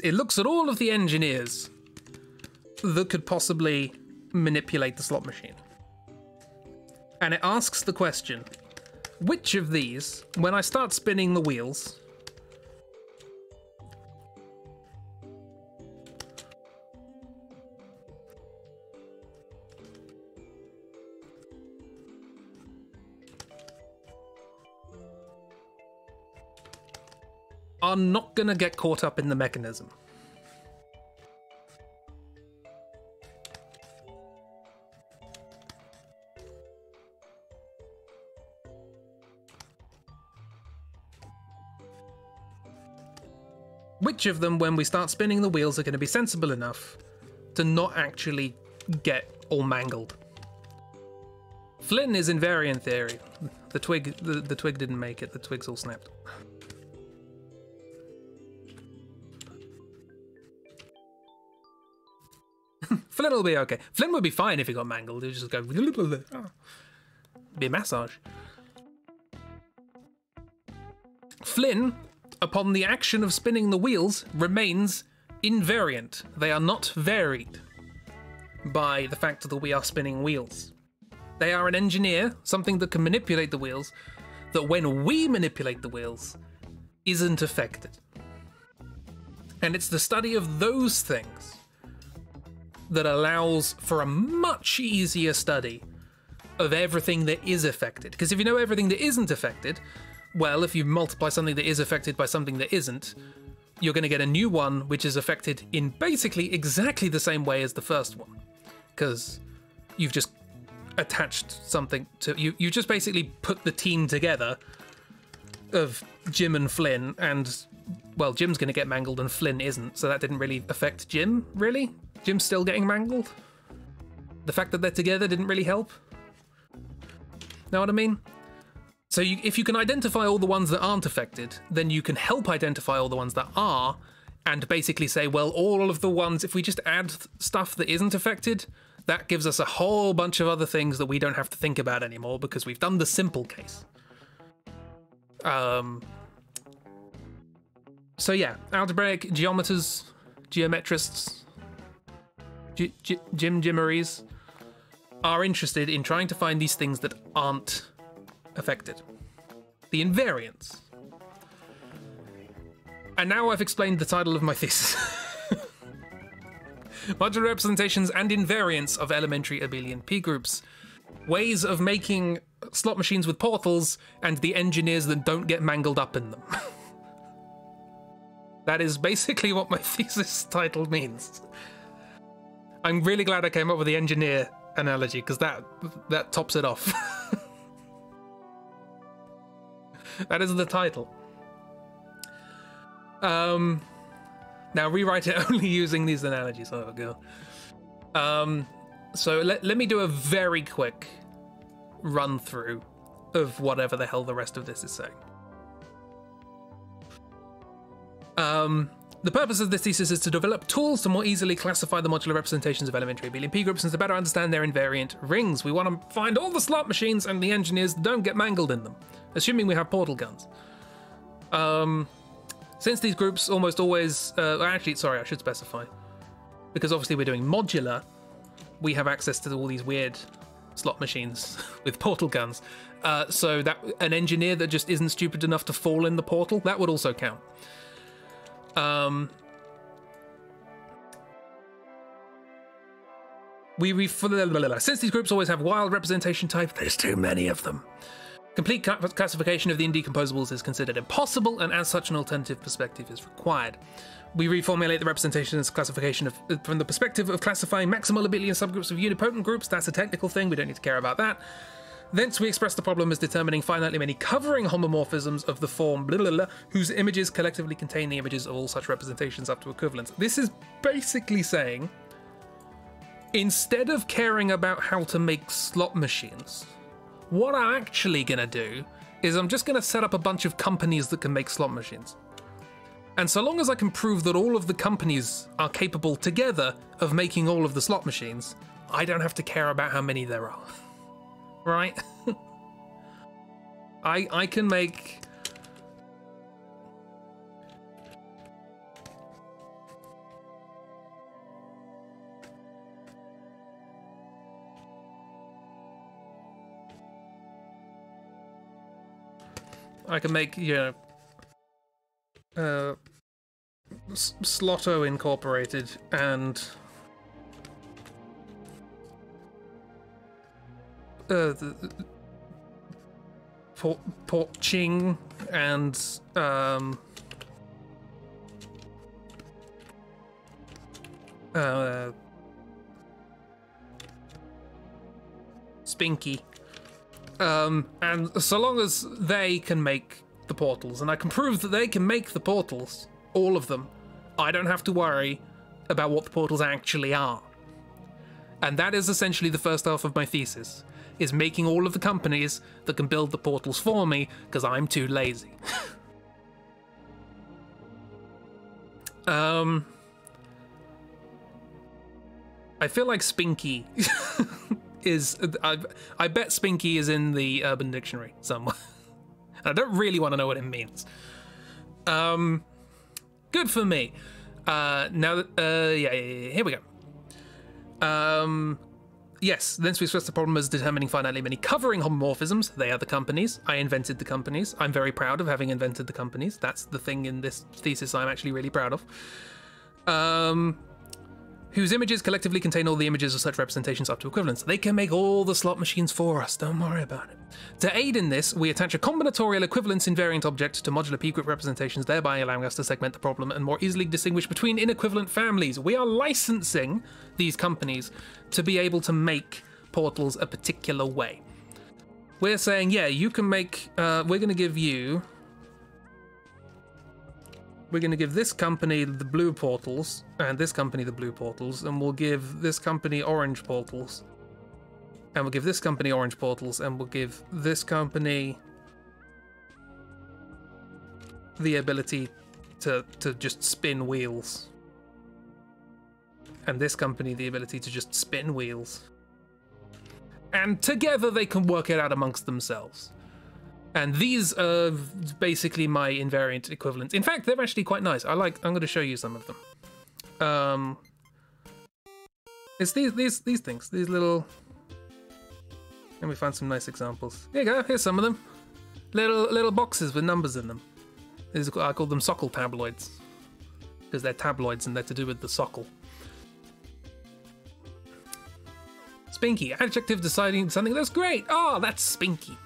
it looks at all of the engineers that could possibly manipulate the slot machine. And it asks the question, which of these, when I start spinning the wheels, are not gonna get caught up in the mechanism? Which of them, when we start spinning the wheels, are going to be sensible enough to not actually get all mangled? Flynn is invariant theory. The twig didn't make it. The twigs all snapped. Flynn will be okay. Flynn would be fine if he got mangled. He would just go... Be a massage. Flynn, upon the action of spinning the wheels, remains invariant. They are not varied by the fact that we are spinning wheels. They are an engineer, something that can manipulate the wheels, that when we manipulate the wheels, isn't affected. And it's the study of those things that allows for a much easier study of everything that is affected. Because if you know everything that isn't affected, well, if you multiply something that is affected by something that isn't, you're going to get a new one which is affected in basically exactly the same way as the first one. Because you've just attached something to... You just basically put the team together of Jim and Flynn, and, well, Jim's going to get mangled and Flynn isn't, so that didn't really affect Jim, really? Jim's still getting mangled? The fact that they're together didn't really help? Know what I mean? So if you can identify all the ones that aren't affected, then you can help identify all the ones that are, and basically say, well, all of the ones, if we just add stuff that isn't affected, that gives us a whole bunch of other things that we don't have to think about anymore because we've done the simple case. So yeah, algebraic geometers, geometrists, Jimmeries are interested in trying to find these things that aren't affected. The invariants. And now I've explained the title of my thesis. Modular representations and invariants of elementary abelian p-groups. Ways of making slot machines with portals and the engineers that don't get mangled up in them. That is basically what my thesis title means. I'm really glad I came up with the engineer analogy, because that tops it off. That is the title. Now rewrite it only using these analogies. Oh god. So let me do a very quick run through of whatever the hell the rest of this is saying. The purpose of this thesis is to develop tools to more easily classify the modular representations of elementary abelian p-groups and to better understand their invariant rings. We want to find all the slot machines and the engineers that don't get mangled in them, assuming we have portal guns. Since these groups almost always... actually, sorry, I should specify. Because obviously we're doing modular, we have access to all these weird slot machines with portal guns. So that an engineer that just isn't stupid enough to fall in the portal, that would also count. Since these groups always have wild representation type, there's too many of them. Complete classification of the indecomposables is considered impossible, and as such an alternative perspective is required. We reformulate the representation as classification from the perspective of classifying maximal abelian subgroups of unipotent groups. That's a technical thing, we don't need to care about that. Thence we express the problem as determining finitely many covering homomorphisms of the form blah, blah, blah, whose images collectively contain the images of all such representations up to equivalence. This is basically saying, instead of caring about how to make slot machines, what I'm actually going to do is I'm just going to set up a bunch of companies that can make slot machines. And so long as I can prove that all of the companies are capable together of making all of the slot machines, I don't have to care about how many there are. Right? I can make... I can make, you know, Slotto Incorporated and Port Ching and Spinky. And so long as they can make the portals, and I can prove that they can make the portals, all of them, I don't have to worry about what the portals actually are. And that is essentially the first half of my thesis, is making all of the companies that can build the portals for me, because I'm too lazy. I feel like Spinky is... I bet Spinky is in the Urban Dictionary somewhere. I don't really want to know what it means. Good for me. Now that... yeah, here we go. Yes, then we stress the problem as determining finitely many covering homomorphisms. They are the companies. I invented the companies. I'm very proud of having invented the companies. That's the thing in this thesis I'm actually really proud of. Whose images collectively contain all the images of such representations up to equivalence. They can make all the slot machines for us, don't worry about it. To aid in this, we attach a combinatorial equivalence invariant object to modular p-group representations, thereby allowing us to segment the problem and more easily distinguish between inequivalent families. We are licensing these companies to be able to make portals a particular way. We're saying, yeah, you can make, we're going to give you... We're going to give this company the blue portals, and this company the blue portals, and we'll give this company orange portals. And we'll give this company orange portals, and we'll give this company the ability to just spin wheels. And this company the ability to just spin wheels. And together they can work it out amongst themselves. And these are basically my invariant equivalents. In fact, they're actually quite nice. I'm going to show you some of them. It's these things, these little... Let me find some nice examples. Here you go, here's some of them. Little boxes with numbers in them. I call them sockle tabloids. Because they're tabloids and they're to do with the sockle. Spinky, adjective deciding something that's great. Oh, that's spinky.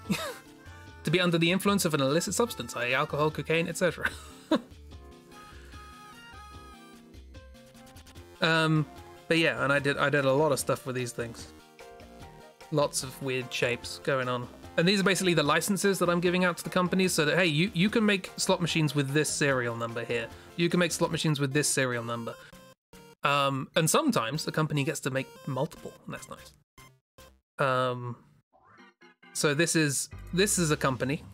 To be under the influence of an illicit substance, i.e. alcohol, cocaine, etc. But yeah, and I did a lot of stuff with these things. Lots of weird shapes going on. And these are basically the licenses that I'm giving out to the companies so that, hey, you can make slot machines with this serial number here. You can make slot machines with this serial number. And sometimes a company gets to make multiple, and that's nice. So this is a company.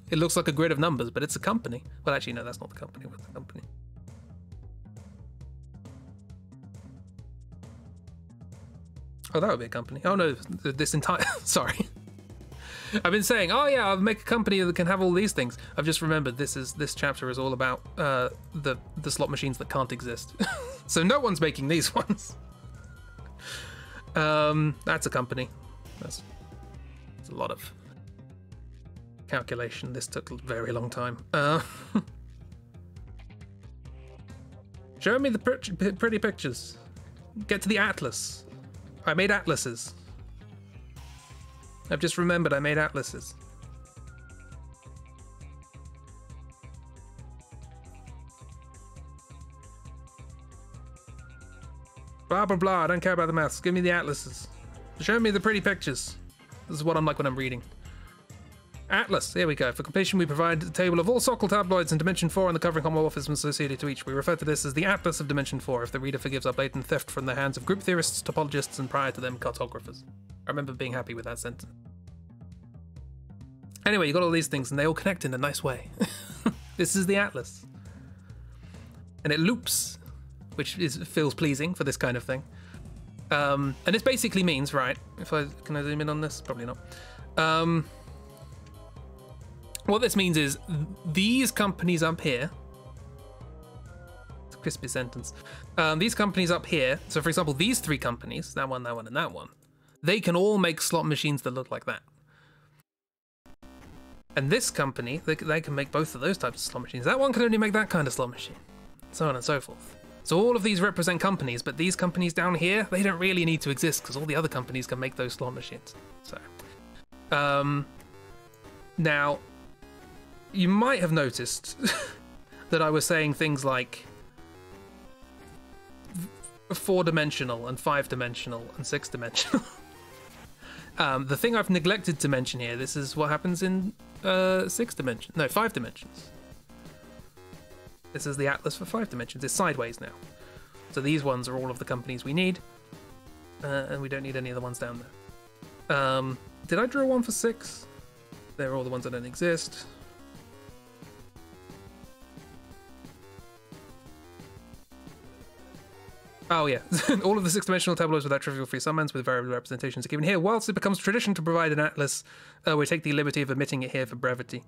It looks like a grid of numbers, but it's a company. Well, actually, no, that's not the company. What's the company? Oh, that would be a company. Oh no, this entire... Sorry. I've been saying, oh yeah, I'll make a company that can have all these things. I've just remembered this chapter is all about the slot machines that can't exist. So no one's making these ones. That's a company. That's a lot of calculation. This took a very long time. Show me the pretty pictures. Get to the atlas. I made atlases. I've just remembered I made atlases. Blah blah blah, I don't care about the maths. Give me the atlases. Show me the pretty pictures. This is what I'm like when I'm reading. Atlas, here we go. For completion, we provide a table of all sockle tabloids in Dimension 4 and the covering homomorphisms associated to each. We refer to this as the Atlas of Dimension 4, if the reader forgives our blatant theft from the hands of group theorists, topologists, and prior to them, cartographers. I remember being happy with that sentence. Anyway, you got all these things, and they all connect in a nice way. This is the Atlas. And it loops, which feels pleasing for this kind of thing. And it basically means, right, can I zoom in on this? Probably not. What this means is these companies up here, it's a crispy sentence, these companies up here, so for example, these three companies, that one, and that one, they can all make slot machines that look like that. And this company, they can make both of those types of slot machines. That one can only make that kind of slot machine. So on and so forth. So all of these represent companies, but these companies down here, they don't really need to exist because all the other companies can make those slot machines. So, now, you might have noticed that I was saying things like 4-dimensional and 5-dimensional and 6-dimensional. The thing I've neglected to mention here, this is what happens in 5 dimensions. This is the atlas for 5 dimensions. It's sideways now. So these ones are all of the companies we need. And we don't need any of the ones down there. Did I draw one for 6? They're all the ones that don't exist. Oh yeah, all of the 6-dimensional tableaus without trivial free summands with variable representations are given here. Whilst it becomes tradition to provide an atlas, we take the liberty of omitting it here for brevity.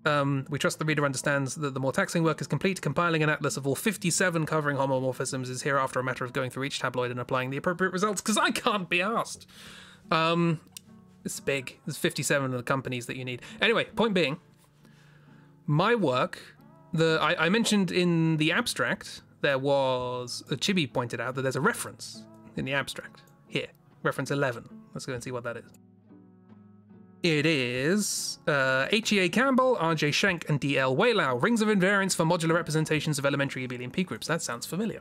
We trust the reader understands that the more taxing work is complete. Compiling an atlas of all 57 covering homomorphisms is hereafter a matter of going through each tabloid and applying the appropriate results, because I can't be asked. It's big. There's 57 of the companies that you need. Anyway, point being, my work, I mentioned in the abstract, there was, Chibi pointed out that there's a reference in the abstract. Here, reference 11. Let's go and see what that is. It is H.E.A. Campbell, R.J. Schenk, and D.L. Waylau, rings of invariance for modular representations of elementary abelian p-groups. That sounds familiar.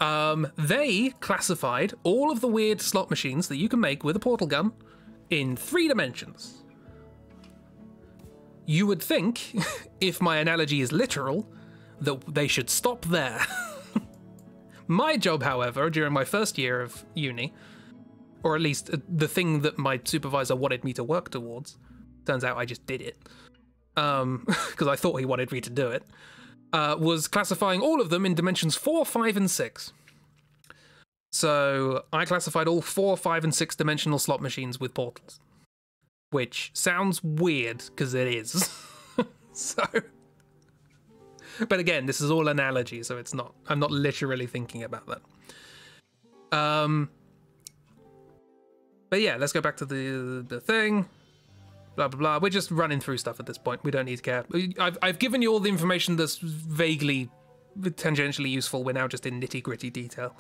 They classified all of the weird slot machines that you can make with a portal gun in 3 dimensions. You would think, if my analogy is literal, that they should stop there. My job, however, during my first year of uni, or at least the thing that my supervisor wanted me to work towards, turns out I just did it, because I thought he wanted me to do it, was classifying all of them in dimensions 4, 5, and 6. So I classified all 4, 5, and 6-dimensional slot machines with portals, which sounds weird, because it is. So... But again, this is all analogy, so I'm not literally thinking about that. But yeah, let's go back to the thing. Blah, blah, blah. We're just running through stuff at this point. We don't need to care. I've given you all the information that's vaguely, tangentially useful. We're now just in nitty-gritty detail.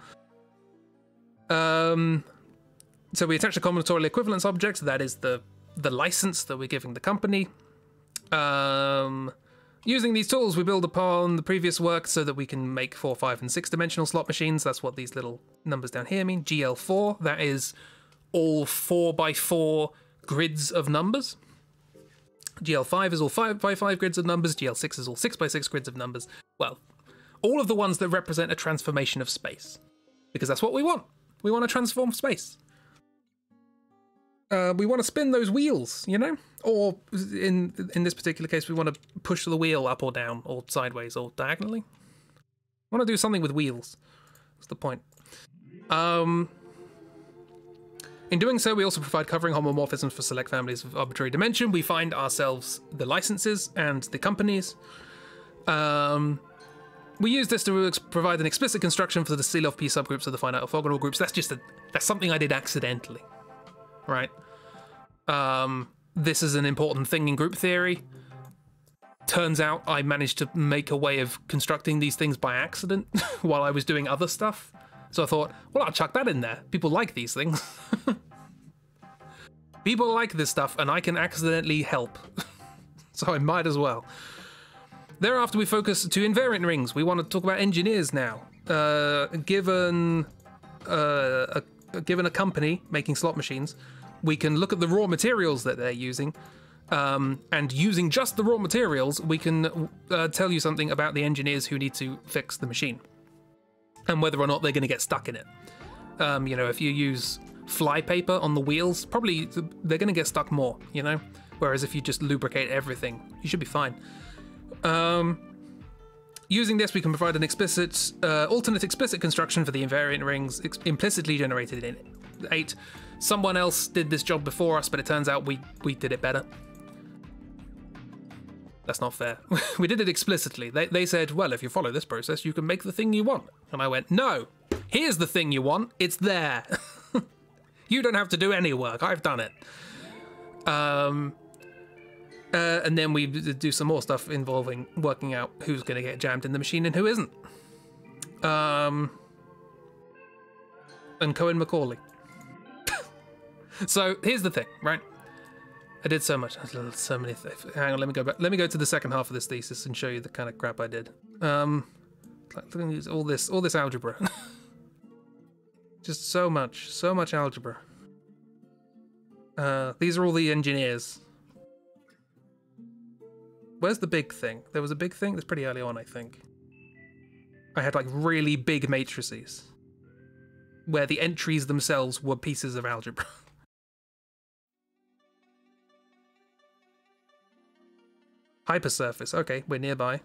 So we attach a combinatorial equivalence object. That is the license that we're giving the company. Using these tools, we build upon the previous work so that we can make 4, 5, and 6-dimensional slot machines. That's what these little numbers down here mean. GL4, that is all 4x4 grids of numbers. GL5 is all 5x5 grids of numbers. GL6 is all 6x6 grids of numbers. Well, all of the ones that represent a transformation of space. Because that's what we want. We want to transform space. We want to spin those wheels, you know? Or, in this particular case, we want to push the wheel up or down, or sideways, or diagonally. We want to do something with wheels. That's the point. In doing so, we also provide covering homomorphisms for select families of arbitrary dimension. We find ourselves the licenses and the companies. We use this to provide an explicit construction for the Selov P subgroups of the finite orthogonal groups. That's something I did accidentally. Right. This is an important thing in group theory. Turns out I managed to make a way of constructing these things by accident while I was doing other stuff. So I thought, well, I'll chuck that in there. People like these things. People like this stuff, and I can accidentally help. So I might as well. Thereafter, we focus to invariant rings. We want to talk about engineers now. Given a company making slot machines, we can look at the raw materials that they're using, and using just the raw materials, we can tell you something about the engineers who need to fix the machine, and whether or not they're going to get stuck in it. You know, if you use fly paper on the wheels, probably they're going to get stuck more, you know? Whereas if you just lubricate everything, you should be fine. Using this, we can provide an explicit, alternate explicit construction for the invariant rings implicitly generated in 8. Someone else did this job before us, but it turns out we did it better. That's not fair. We did it explicitly. They said, well, if you follow this process, you can make the thing you want. And I went, no, here's the thing you want. It's there. You don't have to do any work. I've done it. And then we do some more stuff involving working out who's going to get jammed in the machine and who isn't. And Cohen Macaulay. So here's the thing, right? I did so much, so many things. Hang on, let me go back. Let me go to the second half of this thesis and show you the kind of crap I did. All this algebra. Just so much algebra. These are all the engineers. Where's the big thing? There was a big thing that's pretty early on, I think. I had like really big matrices where the entries themselves were pieces of algebra. Hypersurface. Okay, we're nearby.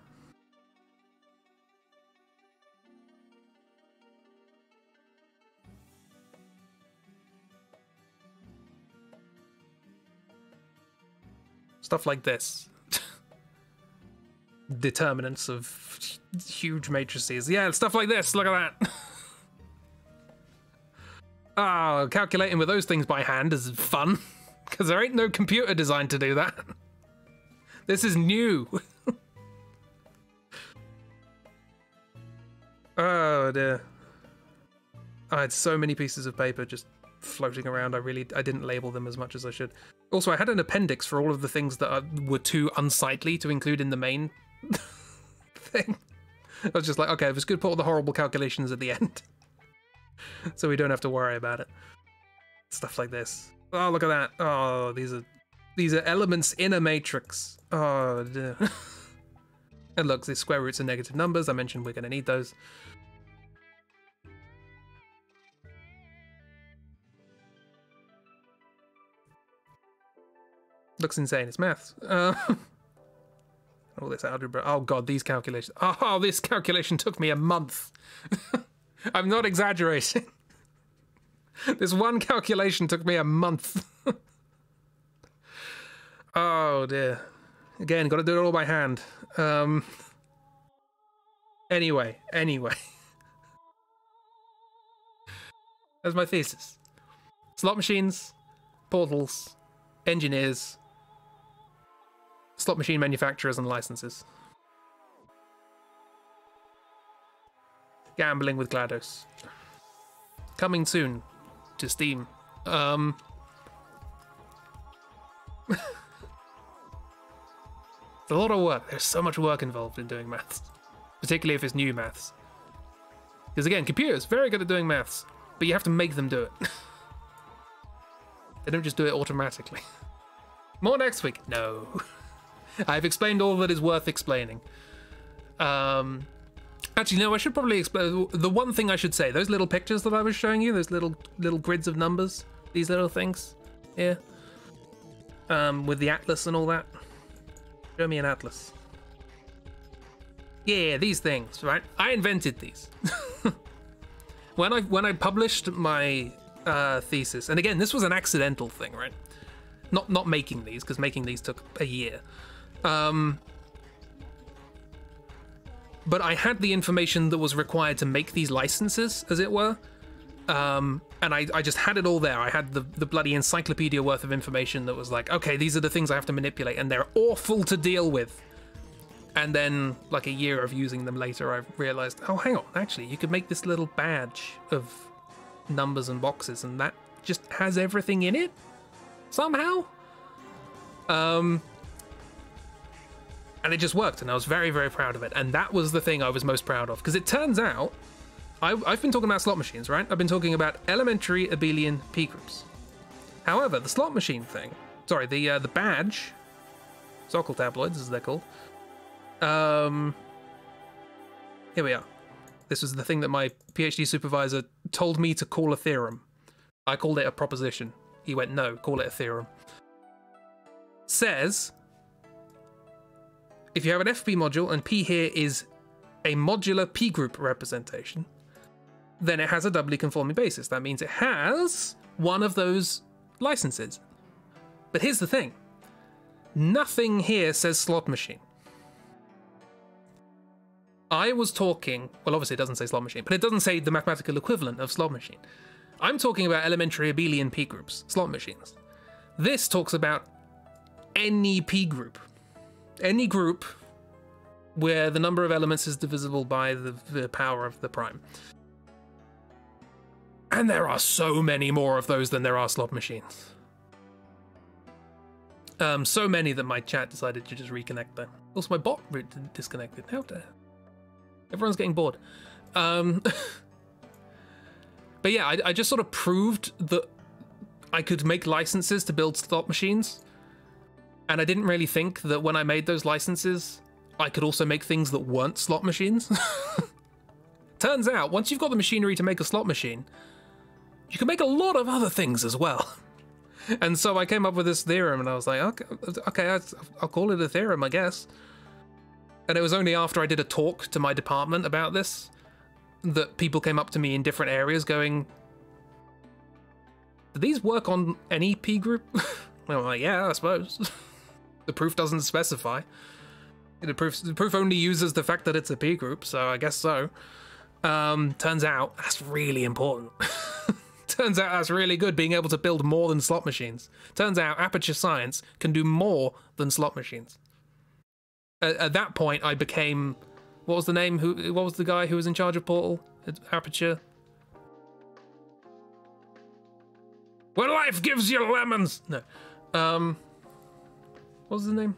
Stuff like this. Determinants of huge matrices. Yeah, stuff like this. Look at that. Oh, calculating with those things by hand is fun. Because there ain't no computer designed to do that. This is new. Oh dear. I had so many pieces of paper just floating around. I didn't label them as much as I should. Also, I had an appendix for all of the things that were too unsightly to include in the main thing. I was just like, okay, it was good to put all the horrible calculations at the end. So we don't have to worry about it. Stuff like this. Oh, look at that. Oh, these are elements in a matrix. Oh, dear. And look, the square roots are negative numbers. I mentioned we're going to need those. Looks insane. It's maths. All this algebra. Oh god, these calculations. Oh, this calculation took me a month. I'm not exaggerating. This one calculation took me a month. Oh dear. Again, got to do it all by hand. Anyway. That's my thesis. Slot machines, portals, engineers, slot machine manufacturers and licenses. Gambling with GLaDOS. Coming soon to Steam. It's a lot of work. There's so much work involved in doing maths. Particularly if it's new maths. Because again, computers, very good at doing maths. But you have to make them do it. They don't just do it automatically. More next week. No. I've explained all that is worth explaining. Actually, no, I should probably explain. The one thing I should say, those little pictures that I was showing you, those little grids of numbers, these little things here, with the atlas and all that. Show me an atlas. Yeah, these things, right? I invented these. When I published my thesis, and again, this was an accidental thing, right? Not making these, because making these took a year. But I had the information that was required to make these licenses, as it were. And I just had it all there. I had the bloody encyclopedia worth of information that was like, okay, these are the things I have to manipulate, and they're awful to deal with. And then, like a year of using them later, I realized, oh, hang on, actually, you could make this little badge of numbers and boxes, and that just has everything in it somehow. And it just worked, and I was very, very proud of it. And that was the thing I was most proud of, because it turns out, I've been talking about slot machines, right? I've been talking about elementary abelian P groups. However, the slot machine thing, sorry, the badge, Sokal tabloids as they're called, here we are. This was the thing that my PhD supervisor told me to call a theorem. I called it a proposition. He went, no, call it a theorem. Says, if you have an FP module and P here is a modular P group representation, then it has a doubly conforming basis. That means it has one of those licenses. But here's the thing. Nothing here says slot machine. I was talking, well, obviously it doesn't say slot machine, but it doesn't say the mathematical equivalent of slot machine. I'm talking about elementary abelian P groups, slot machines. This talks about any P group. Any group where the number of elements is divisible by the power of the prime. And there are so many more of those than there are slot machines. So many that my chat decided to just reconnect there. Also, my bot disconnected. How dare. Everyone's getting bored. But yeah, I just sort of proved that I could make licenses to build slot machines. And I didn't really think that when I made those licenses, I could also make things that weren't slot machines. Turns out, once you've got the machinery to make a slot machine, you can make a lot of other things as well. And so I came up with this theorem, and I was like, okay, I'll call it a theorem, I guess. And it was only after I did a talk to my department about this that people came up to me in different areas going, do these work on any P group? And I'm like, yeah, I suppose. The proof doesn't specify. The proof only uses the fact that it's a P group, so I guess so. Turns out that's really important. Turns out that's really good, being able to build more than slot machines. Turns out Aperture Science can do more than slot machines. At that point, I became... What was the name? What was the guy who was in charge of Portal at Aperture? When life gives you lemons! No. What was the name?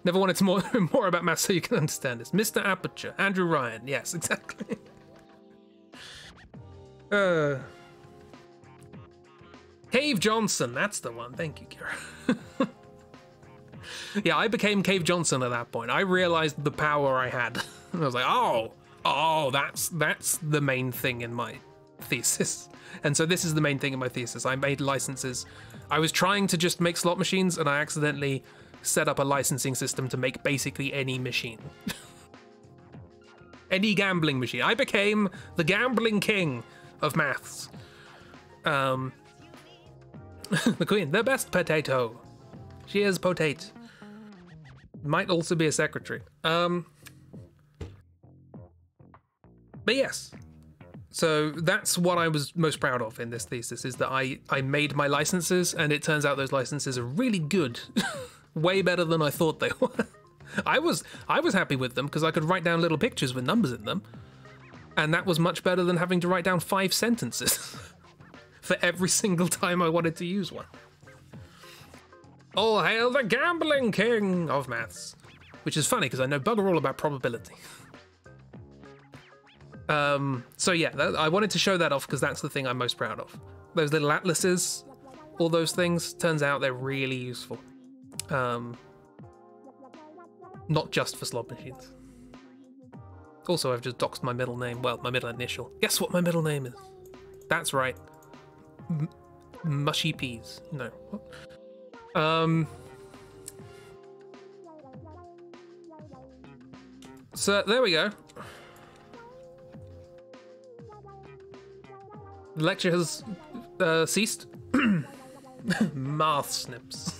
Never wanted to more about maths so you can understand this. Mr. Aperture. Andrew Ryan. Yes, exactly. Cave Johnson. That's the one. Thank you, Kira. Yeah, I became Cave Johnson at that point. I realized the power I had. And I was like, oh, that's the main thing in my thesis. And so this is the main thing in my thesis. I made licenses. I was trying to just make slot machines, and I accidentally set up a licensing system to make basically any machine. Any gambling machine. I became the gambling king of maths. The queen, the best potato. She is potate. Might also be a secretary. But yes. So that's what I was most proud of in this thesis, is that I made my licenses, and it turns out those licenses are really good. Way better than I thought they were. I was happy with them because I could write down little pictures with numbers in them. And that was much better than having to write down 5 sentences for every single time I wanted to use one. All hail the gambling king of maths. Which is funny because I know bugger all about probability. So yeah, I wanted to show that off because that's the thing I'm most proud of. Those little atlases, all those things, turns out they're really useful. Not just for slot machines. Also, I've just doxed my middle name. Well, my middle initial. Guess what my middle name is? That's right. Mushy peas. No. So, there we go. The lecture has ceased. Parsnips.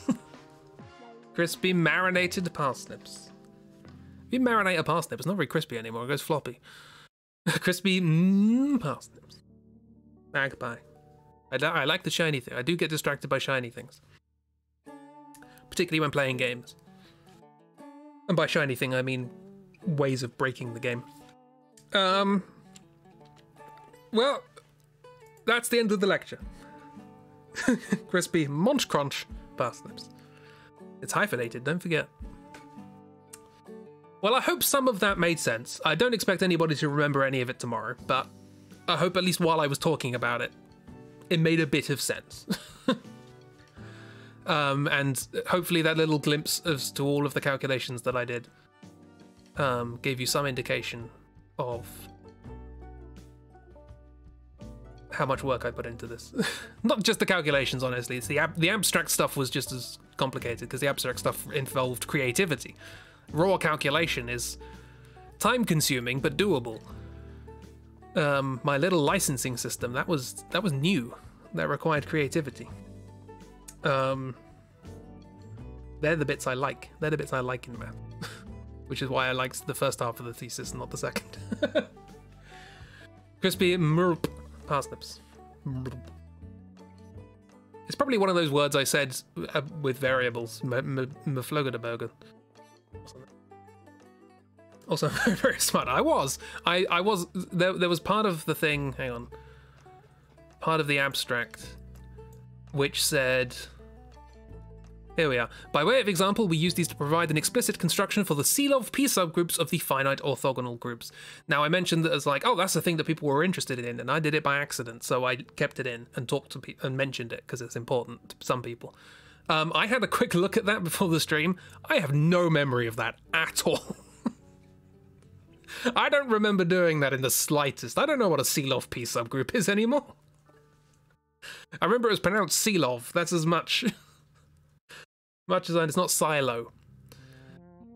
Crispy marinated parsnips. If you marinate a parsnip, it's not very crispy anymore, it goes floppy. Crispy parsnips. Magpie. I like the shiny thing. I do get distracted by shiny things. Particularly when playing games. And by shiny thing, I mean ways of breaking the game. Well, that's the end of the lecture. Crispy munch crunch parsnips. It's hyphenated, don't forget. Well, I hope some of that made sense. I don't expect anybody to remember any of it tomorrow, but I hope at least while I was talking about it, it made a bit of sense. And hopefully that little glimpse as to all of the calculations that I did gave you some indication of how much work I put into this. Not just the calculations, honestly. It's the abstract stuff was just as complicated because the abstract stuff involved creativity. Raw calculation is time-consuming but doable. My little licensing system, that was new. That required creativity. They're the bits I like. They're the bits I like in math. Which is why I liked the first half of the thesis and not the second. Crispy parsnips. It's probably one of those words I said with variables. Mflogedebergen. Also, very smart. I was. There was part of the thing. Hang on. Part of the abstract, which said. Here we are. By way of example, we use these to provide an explicit construction for the Selov P subgroups of the finite orthogonal groups. Now, I mentioned that as like, oh, that's the thing that people were interested in, and I did it by accident, so I kept it in and talked to people and mentioned it because it's important to some people. I had a quick look at that before the stream. I have no memory of that at all. I don't remember doing that in the slightest. I don't know what a Selov P subgroup is anymore. I remember it was pronounced Selov. That's as much. Much as it's not silo.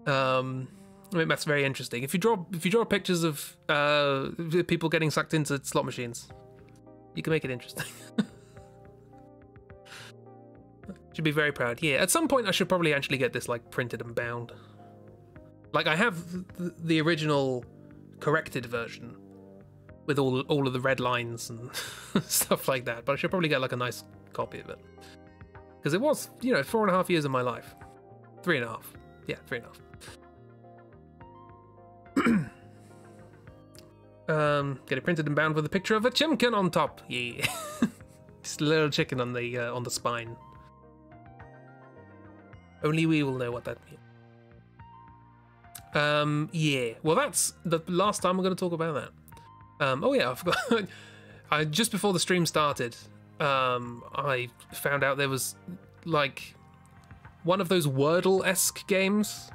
I mean, that's very interesting. If you draw pictures of people getting sucked into slot machines, you can make it interesting. Should be very proud. Yeah, at some point I should probably actually get this like printed and bound. Like I have the original corrected version with all of the red lines and stuff like that, but I should probably get like a nice copy of it. Because it was, 4.5 years of my life. 3.5. Yeah, 3.5. Get it printed and bound with a picture of a chimkin on top. Yeah. Just a little chicken on the spine. Only we will know what that means. Yeah. Well, that's the last time we're going to talk about that. Oh yeah, I forgot. Just before the stream started, I found out there was like one of those Wordle-esque games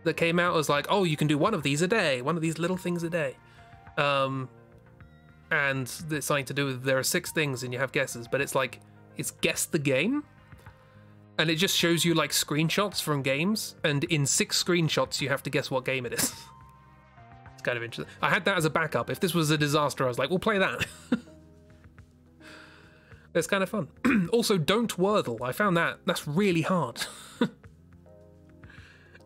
that came out as like, oh, you can do one of these a day, one of these little things a day. And it's something to do with there are 6 things and you have guesses, but it's like, it's guess the game. And it just shows you like screenshots from games, and in 6 screenshots you have to guess what game it is. It's kind of interesting. I had that as a backup. If this was a disaster, I was like, we'll play that. It's kind of fun. Also, don't Wordle. I found that's really hard.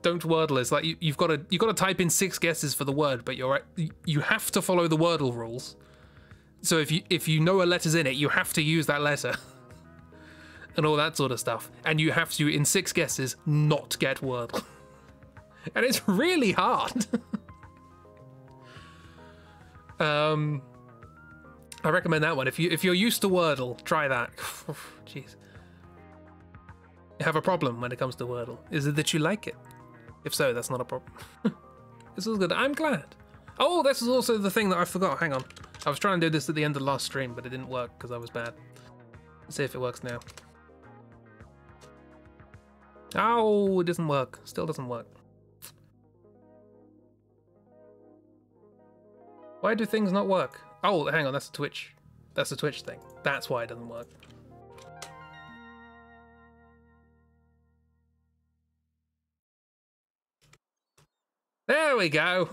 Don't Wordle is like you've got to type in 6 guesses for the word, but you have to follow the Wordle rules. So if you know a letter's in it, you have to use that letter. And all that sort of stuff. And you have to, in 6 guesses, not get Wordle. And it's really hard. I recommend that one. If you're used to Wordle, try that. Jeez. You have a problem when it comes to Wordle. Is it that you like it? If so, that's not a problem. This was good. I'm glad. Oh, this is also the thing that I forgot. Hang on. I was trying to do this at the end of the last stream, but it didn't work because I was bad. Let's see if it works now. Oh, it doesn't work. Still doesn't work. Why do things not work? Oh, hang on, that's a Twitch. That's a Twitch thing. That's why it doesn't work. There we go.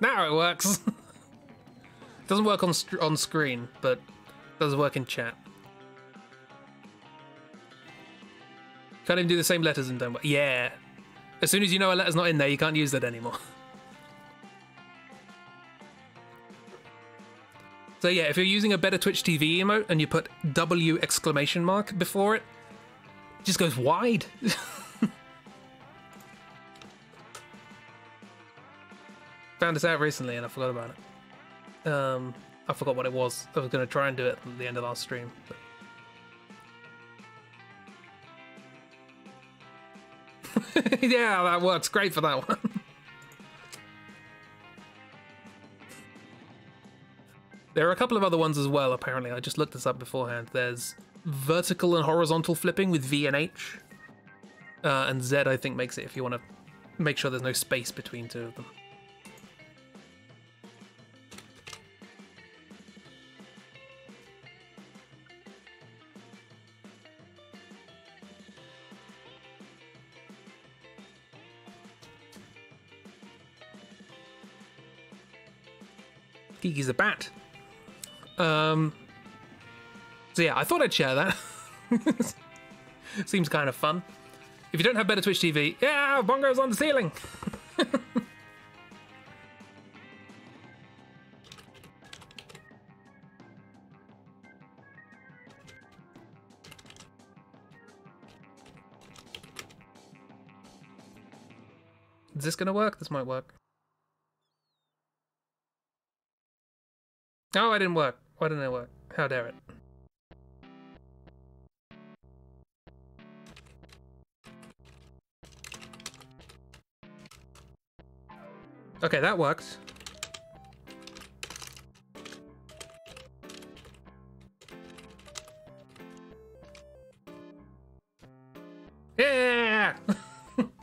Now it works. It doesn't work on screen, but it does work in chat. Can't even do the same letters and don't work. Yeah. As soon as you know a letter's not in there, you can't use that anymore. So yeah, if you're using a better Twitch TV emote and you put W exclamation mark before it, it just goes wide. Found this out recently and I forgot about it. I forgot what it was. I was going to try and do it at the end of last stream. But... yeah, that works great for that one. There are a couple of other ones as well, apparently. I just looked this up beforehand. There's vertical and horizontal flipping with V and H. And Z, I think, makes it if you want to make sure there's no space between 2 of them. Kiki's a bat. So yeah, I thought I'd share that. Seems kind of fun. If you don't have better Twitch TV, yeah, bongos on the ceiling. Is this gonna work? This might work. Oh, it didn't work. Why didn't it work? How dare it? Okay, that worked. Yeah!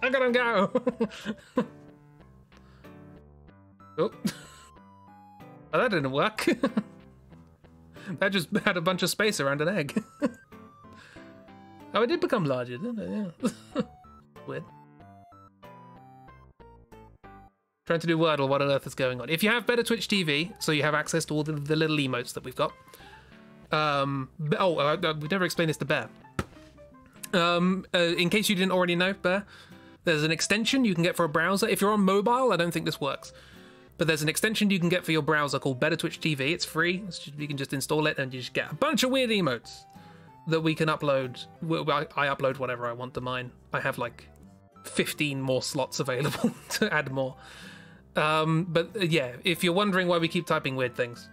I gotta go! Oh. Oh, that didn't work. That just had a bunch of space around an egg. Oh, it did become larger, didn't it? Yeah. Weird. Trying to do Wordle, what on earth is going on? If you have better Twitch TV, so you have access to all the little emotes that we've got. We've never explained this to Bear. In case you didn't already know, Bear, there's an extension you can get for a browser. If you're on mobile, I don't think this works. But there's an extension you can get for your browser called Better Twitch TV. It's free. You can just install it and you just get a bunch of weird emotes that we can upload. I upload whatever I want to mine. I have like 15 more slots available to add more. But yeah, if you're wondering why we keep typing weird things,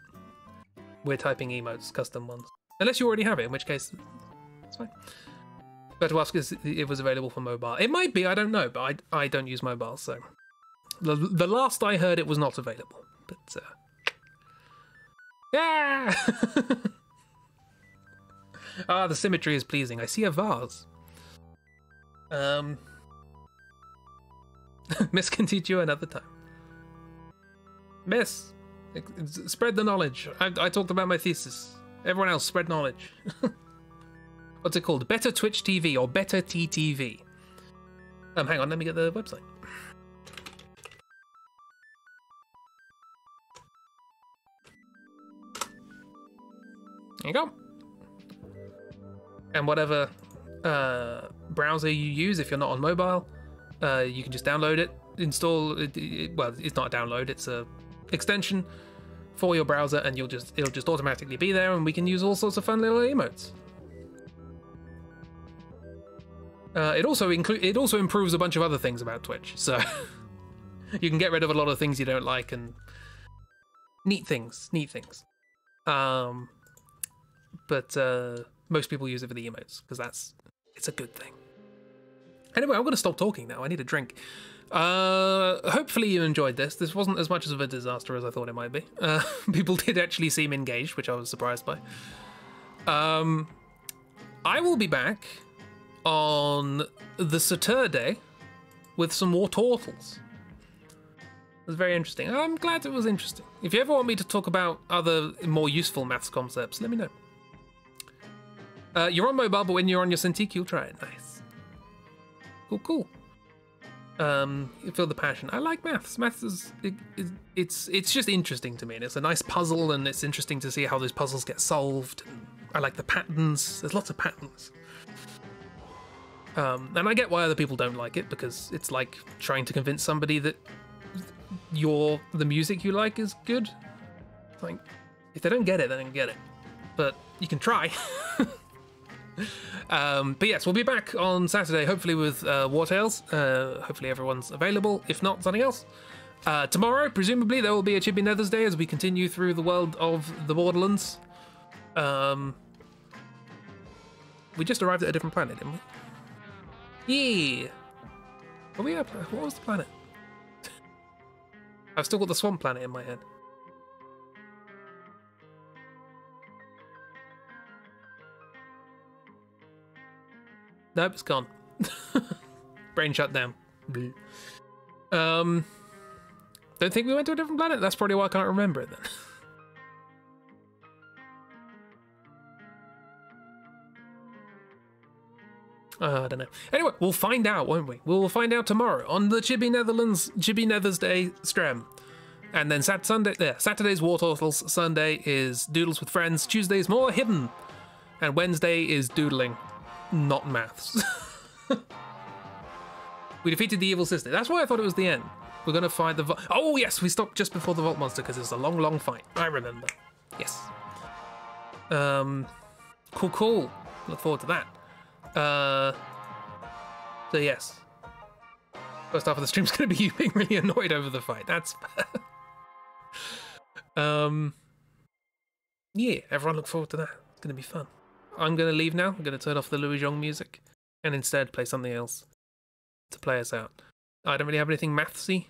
we're typing emotes, custom ones. Unless you already have it, in which case, it's fine. But to ask if it was available for mobile. It might be, I don't know, but I don't use mobile, so. The last I heard, it was not available. But, yeah! Ah, the symmetry is pleasing. I see a vase. Miss can teach you another time. Miss, spread the knowledge. I talked about my thesis. Everyone else, spread knowledge. What's it called? Better Twitch TV or Better TTV. Hang on, let me get the website. There you go. And whatever browser you use, if you're not on mobile, you can just download it, install it. Well, it's not a download; it's a extension for your browser, and it'll just automatically be there, and we can use all sorts of fun little emotes. It also improves a bunch of other things about Twitch, so you can get rid of a lot of things you don't like and neat things. But most people use it for the emotes because it's a good thing. Anyway, I'm going to stop talking now. I need a drink. Hopefully you enjoyed this. This wasn't as much of a disaster as I thought it might be. People did actually seem engaged, which I was surprised by. I will be back on the Saturday with some more turtles. It was very interesting. I'm glad it was interesting. If you ever want me to talk about other more useful maths concepts, let me know. You're on mobile, but when you're on your Cintiq, you'll try it. Nice. Cool. You feel the passion. I like maths. Maths it's just interesting to me, and it's a nice puzzle, and it's interesting to see how those puzzles get solved. I like the patterns. There's lots of patterns. And I get why other people don't like it, because it's like trying to convince somebody that the music you like is good. It's like, if they don't get it, they don't get it. But you can try. But yes, we'll be back on Saturday, hopefully with War Tales. Hopefully everyone's available. If not, something else. Tomorrow, presumably, there will be a Chibi Nethers Day as we continue through the world of the Borderlands. We just arrived at a different planet, didn't we? Yeah. What was the planet? I've still got the swamp planet in my head. Nope, it's gone. Brain shut down. Don't think we went to a different planet? That's probably why I can't remember it then. I don't know. Anyway, we'll find out, won't we? We'll find out tomorrow on the Chibi Nethers Day stream. And then Saturday's War Turtles, Sunday is Doodles with Friends, Tuesday's more hidden, and Wednesday is doodling, not maths. We defeated the evil sister. That's why I thought it was the end. We're gonna fight the oh yes, we stopped just before the Vault Monster because it's a long fight. I remember. Yes. Cool. Look forward to that. So yes. First half of the stream's going to be you being really annoyed over the fight. That's yeah, everyone look forward to that. It's going to be fun. I'm going to leave now. I'm going to turn off the Louis Zhong music and instead play something else to play us out. I don't really have anything mathsy.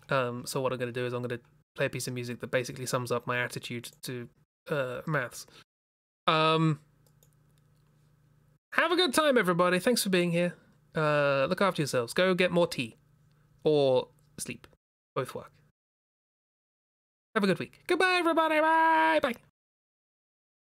So what I'm going to do is I'm going to play a piece of music that basically sums up my attitude to maths. Have a good time, everybody. Thanks for being here. Look after yourselves. Go get more tea. Or sleep. Both work. Have a good week. Goodbye, everybody. Bye. Bye.